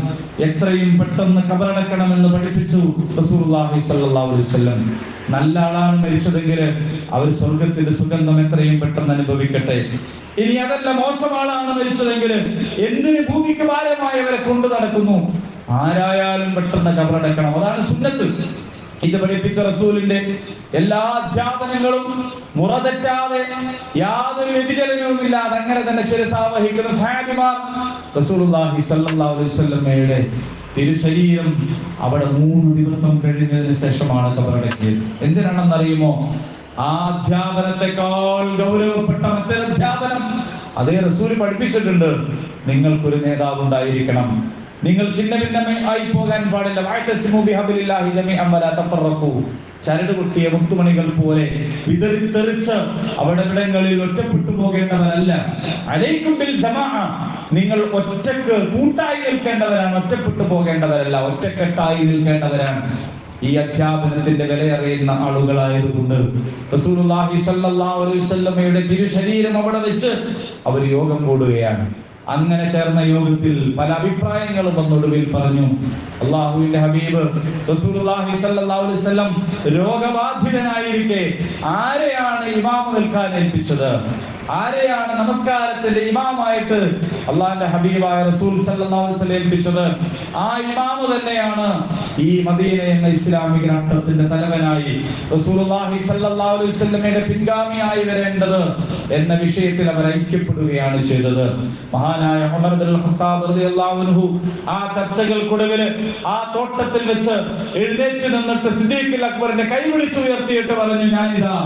S1: എത്രയും പെട്ടെന്ന് ഖബറടക്കണമെന്ന് പഠിപ്പിച്ചു റസൂലുള്ളാഹി സ്വല്ലല്ലാഹു അലൈഹി വസല്ലം. നല്ല ആളാണ് മരിച്ചതെങ്കിൽ അവർ സ്വർഗത്തിന്റെ സുഗന്ധം എത്രയും പെട്ടെന്ന് അനുഭവിക്കട്ടെ. ഇനി അതല്ല, മോശം ആളാണ് മരിച്ചതെങ്കിൽ എന്തിന് ഭൂമിക്ക് ഭാരമായവരെ കൊണ്ടു നടക്കുന്നു? ആരായാലും പെട്ടെന്ന് ഖബറടക്കണം. അതാണ് സുന്നത്ത്. ഇത് പഠിപ്പിച്ച റസൂലിന്റെ എല്ലാ അധ്യാപനങ്ങളും മുറതെറ്റാതെ യാതൊരു വ്യതിചലനവും ഇല്ലാതെ അങ്ങനെ തന്നെ ശിരസാവഹിക്കുന്ന സ്വഹാബിമാർ റസൂലുള്ളാഹി സ്വല്ലല്ലാഹു അലൈഹി വസല്ലമയുടെ തിരുശരീരം അവിടെ 3 ദിവസം കഴിഞ്ഞതിന് ശേഷമാണ് ഖബറടക്കിയത്. എന്തിനാണെന്നറിയുമോ? ആ അധ്യാപനത്തെക്കാൾ ഗൗരവപ്പെട്ട മറ്റൊരു അധ്യാപനം അതേ റസൂൽ പഠിപ്പിച്ചിട്ടുണ്ട്. നിങ്ങൾക്കൊരു നേതാവ് ഉണ്ടായിരിക്കണം. നിങ്ങൾ ചിന്ന ഭിന്നമായി പോകാൻ പാടില്ല. ചരട് പൊട്ടിയ മുത്തുമണികൾ പോലെ വിതറിത്തെറിച്ച് അവിടങ്ങളിൽ ഒറ്റപ്പെട്ടു പോകേണ്ടവരല്ല. അലൈക്കും ബിൽ ജമാഅ, നിങ്ങൾ ഒറ്റക്ക് കൂട്ടായി നിൽക്കേണ്ടവരാണ്, ഒറ്റപ്പെട്ടു പോകേണ്ടവരല്ല, ഒറ്റക്കെട്ടായി നിൽക്കേണ്ടവരാണ്. ഈ അധ്യാപനത്തിന്റെ വിലയറിയുന്ന ആളുകളായതുകൊണ്ട് റസൂലുള്ളാഹി സ്വല്ലല്ലാഹു അലൈഹി വസല്ലമയുടെ തിരുശരീരം അവിടെ വെച്ച് അവർ യോഗം കൂടുകയാണ്. അങ്ങനെ ചേർന്ന യോഗത്തിൽ പല അഭിപ്രായങ്ങളും വന്നൊടുവിൽ പറഞ്ഞു, അല്ലാഹുവിന്റെ ഹബീബ് റസൂലുള്ളാഹി സ്വല്ലല്ലാഹു അലൈഹി വസല്ലം രോഗബാധിതനായിരിക്കെ ആരെയാണ് ഇമാം നിൽക്കാൻ ഏൽപ്പിച്ചത്? ആരെയാണ് നമസ്കാരത്തിന്റെ ഇമാമായിട്ട് അള്ളാഹുവിന്റെ ഹബീബായ റസൂൽ സല്ലല്ലാഹു അലൈഹി വസല്ലം ഏൽപ്പിച്ചത്? ആ ഇമാമ് തന്നെയാണ് ഈ മദീന എന്ന ഇസ്ലാമിക രാഷ്ട്രത്തിന്റെ തലവനായി റസൂലുള്ളാഹി സല്ലല്ലാഹു അലൈഹി വസല്ലമയുടെ പിൻഗാമിയായി വരേണ്ടത് എന്ന വിഷയത്തിൽ അവർ ഐക്യപ്പെടുകയാണ് ചെയ്തത്. മഹാനായ ഉമർ ഇബ്നുൽ ഖത്താബ് റളിയല്ലാഹു അൻഹു ആ ചർച്ചകൾക്കൊടുവിൽ ആ തോട്ടത്തിൽ വെച്ച് എഴുന്നേറ്റ് നിന്നിട്ട് സിദ്ദീഖുൽ അക്ബറിന്റെ കൈ വിളിച്ചു ഉയർത്തിയിട്ട് പറഞ്ഞു, ഞാനിതാ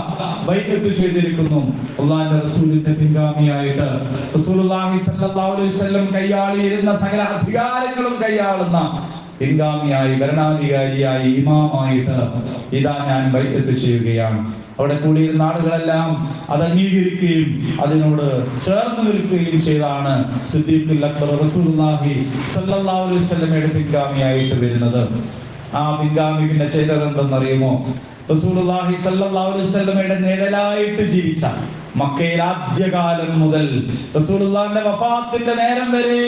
S1: ബൈഅത്ത് ചെയ്തിരിക്കുന്നു. അള്ളാഹുവിന്റെ റസൂലിന്റെ പിൻഗാമിയായിട്ട് റസൂലുള്ളാഹി സ്വല്ലല്ലാഹു അലൈഹി വസല്ലം കൈയാളിയിരുന്ന സകല അധികാരങ്ങളും കൈയാളുന്ന പിൻഗാമിയായി, ഭരണാധികാരിയായി, ഇമാമായിട്ട് ഇതാ ഞാൻ ബൈഅത്ത് ചെയ്യുകയാണ്. അവിടെ കൂടിയിരുന്ന ആളുകളെല്ലാം അത് അംഗീകരിക്കുകയും അതിനോട് ചേർന്ന് നിൽക്കുകയും ചെയ്താണ് സിദ്ദീഖുൽ അക്ബർ റസൂലുള്ളാഹി സ്വല്ലല്ലാഹു അലൈഹി വസല്ലമയുടെ പിൻഗാമിയായിട്ട് വരുന്നത്. ആ പിൻഗാമി പിന്നെ ചെയ്തത് എന്തെന്നറിയുമോ? റസൂലുള്ളാഹി സ്വല്ലല്ലാഹു അലൈഹി വസല്ലമയുടെ നിഴലായിട്ട് ജീവിച്ച മക്കയിൽ ആദ്യകാലം മുതൽ റസൂലുള്ളാഹിന്റെ വഫാത്തിന്റെ നേരം വരെ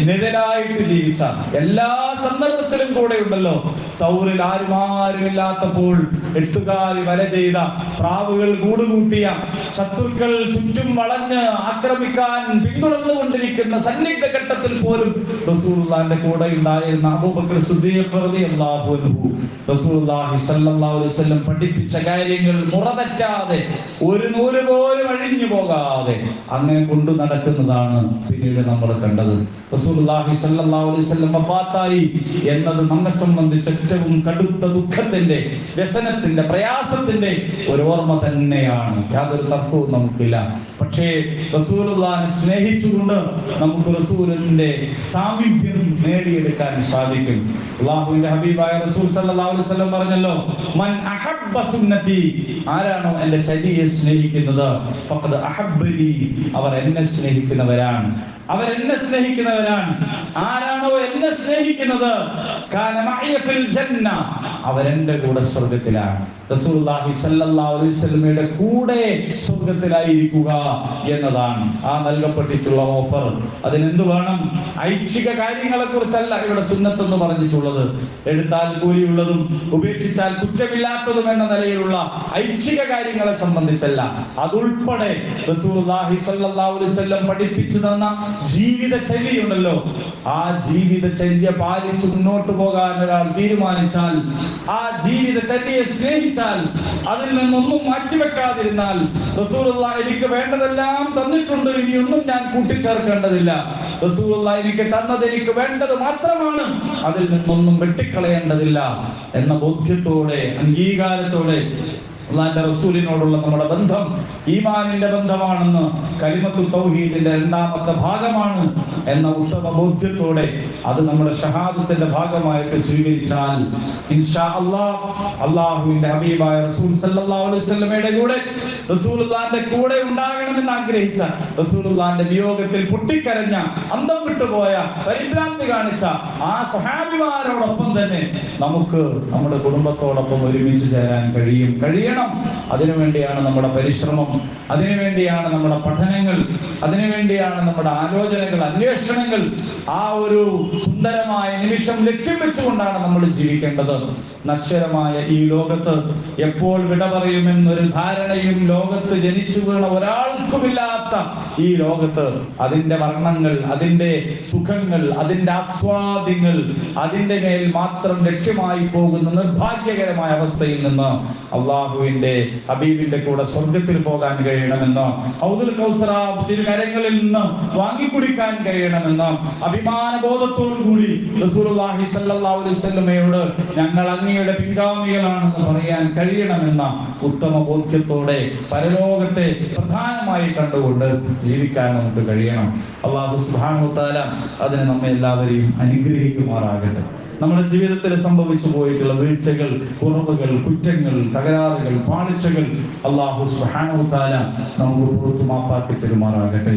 S1: നിഴലായിട്ട് ജീവിച്ച, എല്ലാ സന്ദർഭത്തിലും കൂടെ ഉണ്ടല്ലോ. സൗറിൽ ആരുമില്ലാത്തപ്പോൾ എട്ടുകാലി വല ചെയ്ത, പ്രാവുകൾ കൂടുകൂട്ടിയ, ശത്രുക്കൾ ചുറ്റും വളഞ്ഞ് ആക്രമിക്കാൻ പിന്തുടർന്നുകൊണ്ടിരിക്കുന്ന സന്നിഗ്ധ ഘട്ടത്തിൽ പോലും റസൂലുള്ളാഹിന്റെ കൂടെ ഉണ്ടായിരുന്ന അബൂബക്കർ സിദ്ദീഖ് റളിയല്ലാഹു അൻഹു റസൂലുള്ളാഹി സ്വല്ലല്ലാഹു അലൈഹി വസല്ലം പഠിപ്പിച്ച കാര്യങ്ങൾ മുറതെറ്റാതെ, ഒരു നൂല് പോലും അഴിഞ്ഞു പോകാതെ അങ്ങനെ കൊണ്ടു നടക്കുന്നതാണ് പിന്നീട് നമ്മൾ കണ്ടത്. റസൂലുള്ളാഹി സ്വല്ലല്ലാഹു അലൈഹി വസല്ലം വഫാത്തായി എന്നത് നമ്മെ സംബന്ധിച്ച് ഏറ്റവും കടുത്ത ദുഃഖത്തിന്റെ, വ്യസനത്തിന്റെ, പ്രയാസത്തിന്റെ ഒരു ഓർമ്മ തന്നെയാണ്. യാതൊരു തർക്കവും നമുക്കില്ല. പക്ഷേ റസൂലുള്ളാഹിനെ സ്നേഹിച്ചുകൊണ്ട് നമുക്ക് റസൂലിന്റെ സാമീപ്യം നേടിയെടുക്കാൻ സാധിക്കും. അല്ലാഹുവിന്റെ ഹബീബായ റസൂൽ സല്ലല്ലാഹു അലൈഹി വസല്ലം പറഞ്ഞല്ലോ, മൻ അഹബ്ബ സുന്നതി, ആരാണോ എന്റെ ചര്യയെ സ്നേഹിക്കുന്നത്, ഫഖദ് അഹബ്ബനി, അവർ എന്നെ സ്നേഹിക്കുന്നവരാണ്. അവരെന്നെ സ്നേഹിക്കുന്നവരാണ്. ആരാണോ എന്നെ സ്നേഹിക്കുന്നത്, കാന മഅയ ഫിൽ ജന്ന, അവരെന്റെ കൂടെ സ്വർഗ്ഗത്തിലാണ്. റസൂലുള്ളാഹി സ്വല്ലല്ലാഹു അലൈഹി വസല്ലമയുടെ കൂടെ സ്വർഗ്ഗത്തിലായിരിക്കുക എന്നതാണ് ആ നൽകപ്പെട്ടിട്ടുള്ള ഓഫർ. അതിനെന്ത് വേണം? ഐച്ഛിക കാര്യങ്ങളെ കുറിച്ചല്ല ഇവിടെ സുന്നത്ത് എന്ന് പറഞ്ഞിട്ടുള്ളത്. എടുത്താൽ കൂലിയുള്ളതും ഉപേക്ഷിച്ചാൽ കുറ്റമില്ലാത്തതും എന്ന നിലയിലുള്ള ഐച്ഛിക കാര്യങ്ങളെ സംബന്ധിച്ചല്ല. അതുൾപ്പെടെ റസൂലുള്ളാഹി സ്വല്ലല്ലാഹു അലൈഹി വസല്ലം പഠിപ്പിച്ചു തന്ന ജീവിതചര്യയുണ്ടല്ലോ, ആ ജീവിതചര്യ പാലിച്ച് മുന്നോട്ട് പോകാൻ ഒരാൾ തീരുമാനിച്ചാൽ, ആ ജീവിതചര്യയെ സ്നേഹിച്ചാൽ, അതിൽ നിന്നൊന്നും മാറ്റിവെക്കാതിരുന്നാൽ, റസൂലുള്ളാഹി എനിക്ക് വേണ്ടതെല്ലാം തന്നിട്ടുണ്ട്, ഇനിയൊന്നും ഞാൻ കൂട്ടിച്ചേർക്കേണ്ടതില്ല, റസൂലുള്ളാഹി എനിക്ക് തന്നത് എനിക്ക് വേണ്ടത് മാത്രമാണ്, അതിൽ നിന്നൊന്നും വെട്ടിക്കളയേണ്ടതില്ല എന്ന ബോധ്യത്തോടെ, അംഗീകാരത്തോടെ അല്ലാഹുവിന്റെ റസൂലിനോടുള്ള നമ്മുടെ ബന്ധം ഈമാനിന്റെ ബന്ധമാണെന്ന്, കലിമത്തു തൗഹീദിന്റെ രണ്ടാമത്തെ ഭാഗമാണ് എന്ന ഉത്തമ ബോധ്യത്തോടെ അത് നമ്മുടെ ഷഹാദത്തിന്റെ ഭാഗമായിട്ട് സ്വീകരിച്ചാൽ ഇൻഷാ അല്ലാഹ് അല്ലാഹുവിന്റെ ഹബീബായ റസൂൽ സല്ലല്ലാഹു അലൈഹി വസല്ലമയുടെ കൂടെ, റസൂലുള്ളാഹിന്റെ കൂടെ ഉണ്ടാകണമെന്ന് ആഗ്രഹിച്ച, റസൂലുള്ളാഹിന്റെ വിയോഗത്തിൽ പൊട്ടിക്കരഞ്ഞ, അന്തം വിട്ടുപോയ, പരിഭ്രാന്തി കാണിച്ച ആ സ്വഹാബിമാരോടൊപ്പം തന്നെ നമുക്ക് നമ്മുടെ കുടുംബത്തോടൊപ്പം ഒരുമിച്ച് ചേരാൻ കഴിയണം. അതിനുവേണ്ടിയാണ് നമ്മുടെ പരിശ്രമം, അതിനുവേണ്ടിയാണ് നമ്മുടെ പഠനങ്ങൾ, അതിനുവേണ്ടിയാണ് നമ്മുടെ ആലോചനകൾ, അന്വേഷണങ്ങൾ. ആ ഒരു സുന്ദരമായ നിമിഷം ലക്ഷ്യം വെച്ചുകൊണ്ടാണ് നമ്മൾ ജീവിക്കേണ്ടത്. നശ്വരമായ ഈ ലോകത്ത് എപ്പോൾ വിട പറയുമെന്നൊരു ധാരണയും ലോകത്ത് ജനിച്ചു വീണ ഒരാൾക്കുമില്ലാത്ത ഈ ലോകത്ത് അതിന്റെ വർണ്ണങ്ങൾ, അതിന്റെ സുഖങ്ങൾ, അതിന്റെ ആസ്വാദ്യങ്ങൾ, അതിന്റെ മേൽ മാത്രം ലക്ഷ്യമായി പോകുന്ന നിർഭാഗ്യകരമായ അവസ്ഥയിൽ നിന്ന് അള്ളാഹുവിന്റെ ഹബീബിന്റെ കൂടെ സ്വർഗത്തിൽ പോകാൻ കഴിയണമെന്ന്, ഹൗദുൽ കൗസറ തിരുകരങ്ങളിൽ നിന്ന് വാങ്ങിക്കുടിക്കാൻ കഴിയണമെന്ന് അഭിമാനബോധത്തോടു കൂടി റസൂലുള്ളാഹി സ്വല്ലല്ലാഹു അലൈഹി വസല്ലമയോട് ഞങ്ങൾ അങ്ങയുടെ പിൻഗാമികളാണെന്ന് പറയാൻ കഴിയണമെന്ന ഉത്തമ ബോധ്യത്തോടെ പരലോകത്തെ പ്രധാനമായി കണ്ടുകൊണ്ട് ജീവിക്കാൻ നമുക്ക് കഴിയണം. അല്ലാഹു സുബ്ഹാനഹു വ തആല അതിനെ നമ്മെ എല്ലാവരെയും അനുഗ്രഹിക്കുമാറാകട്ടെ. നമ്മുടെ ജീവിതത്തിൽ സംഭവിച്ചു പോയിട്ടുള്ള വീഴ്ചകൾ, കുറവുകൾ, കുറ്റങ്ങൾ, തകരാറുകൾ, പാളിച്ചകൾ അല്ലാഹു സുബ്ഹാനഹു വ തആല നമുക്ക് പുറത്തു മാപ്പാക്കി തരുമാറാകട്ടെ.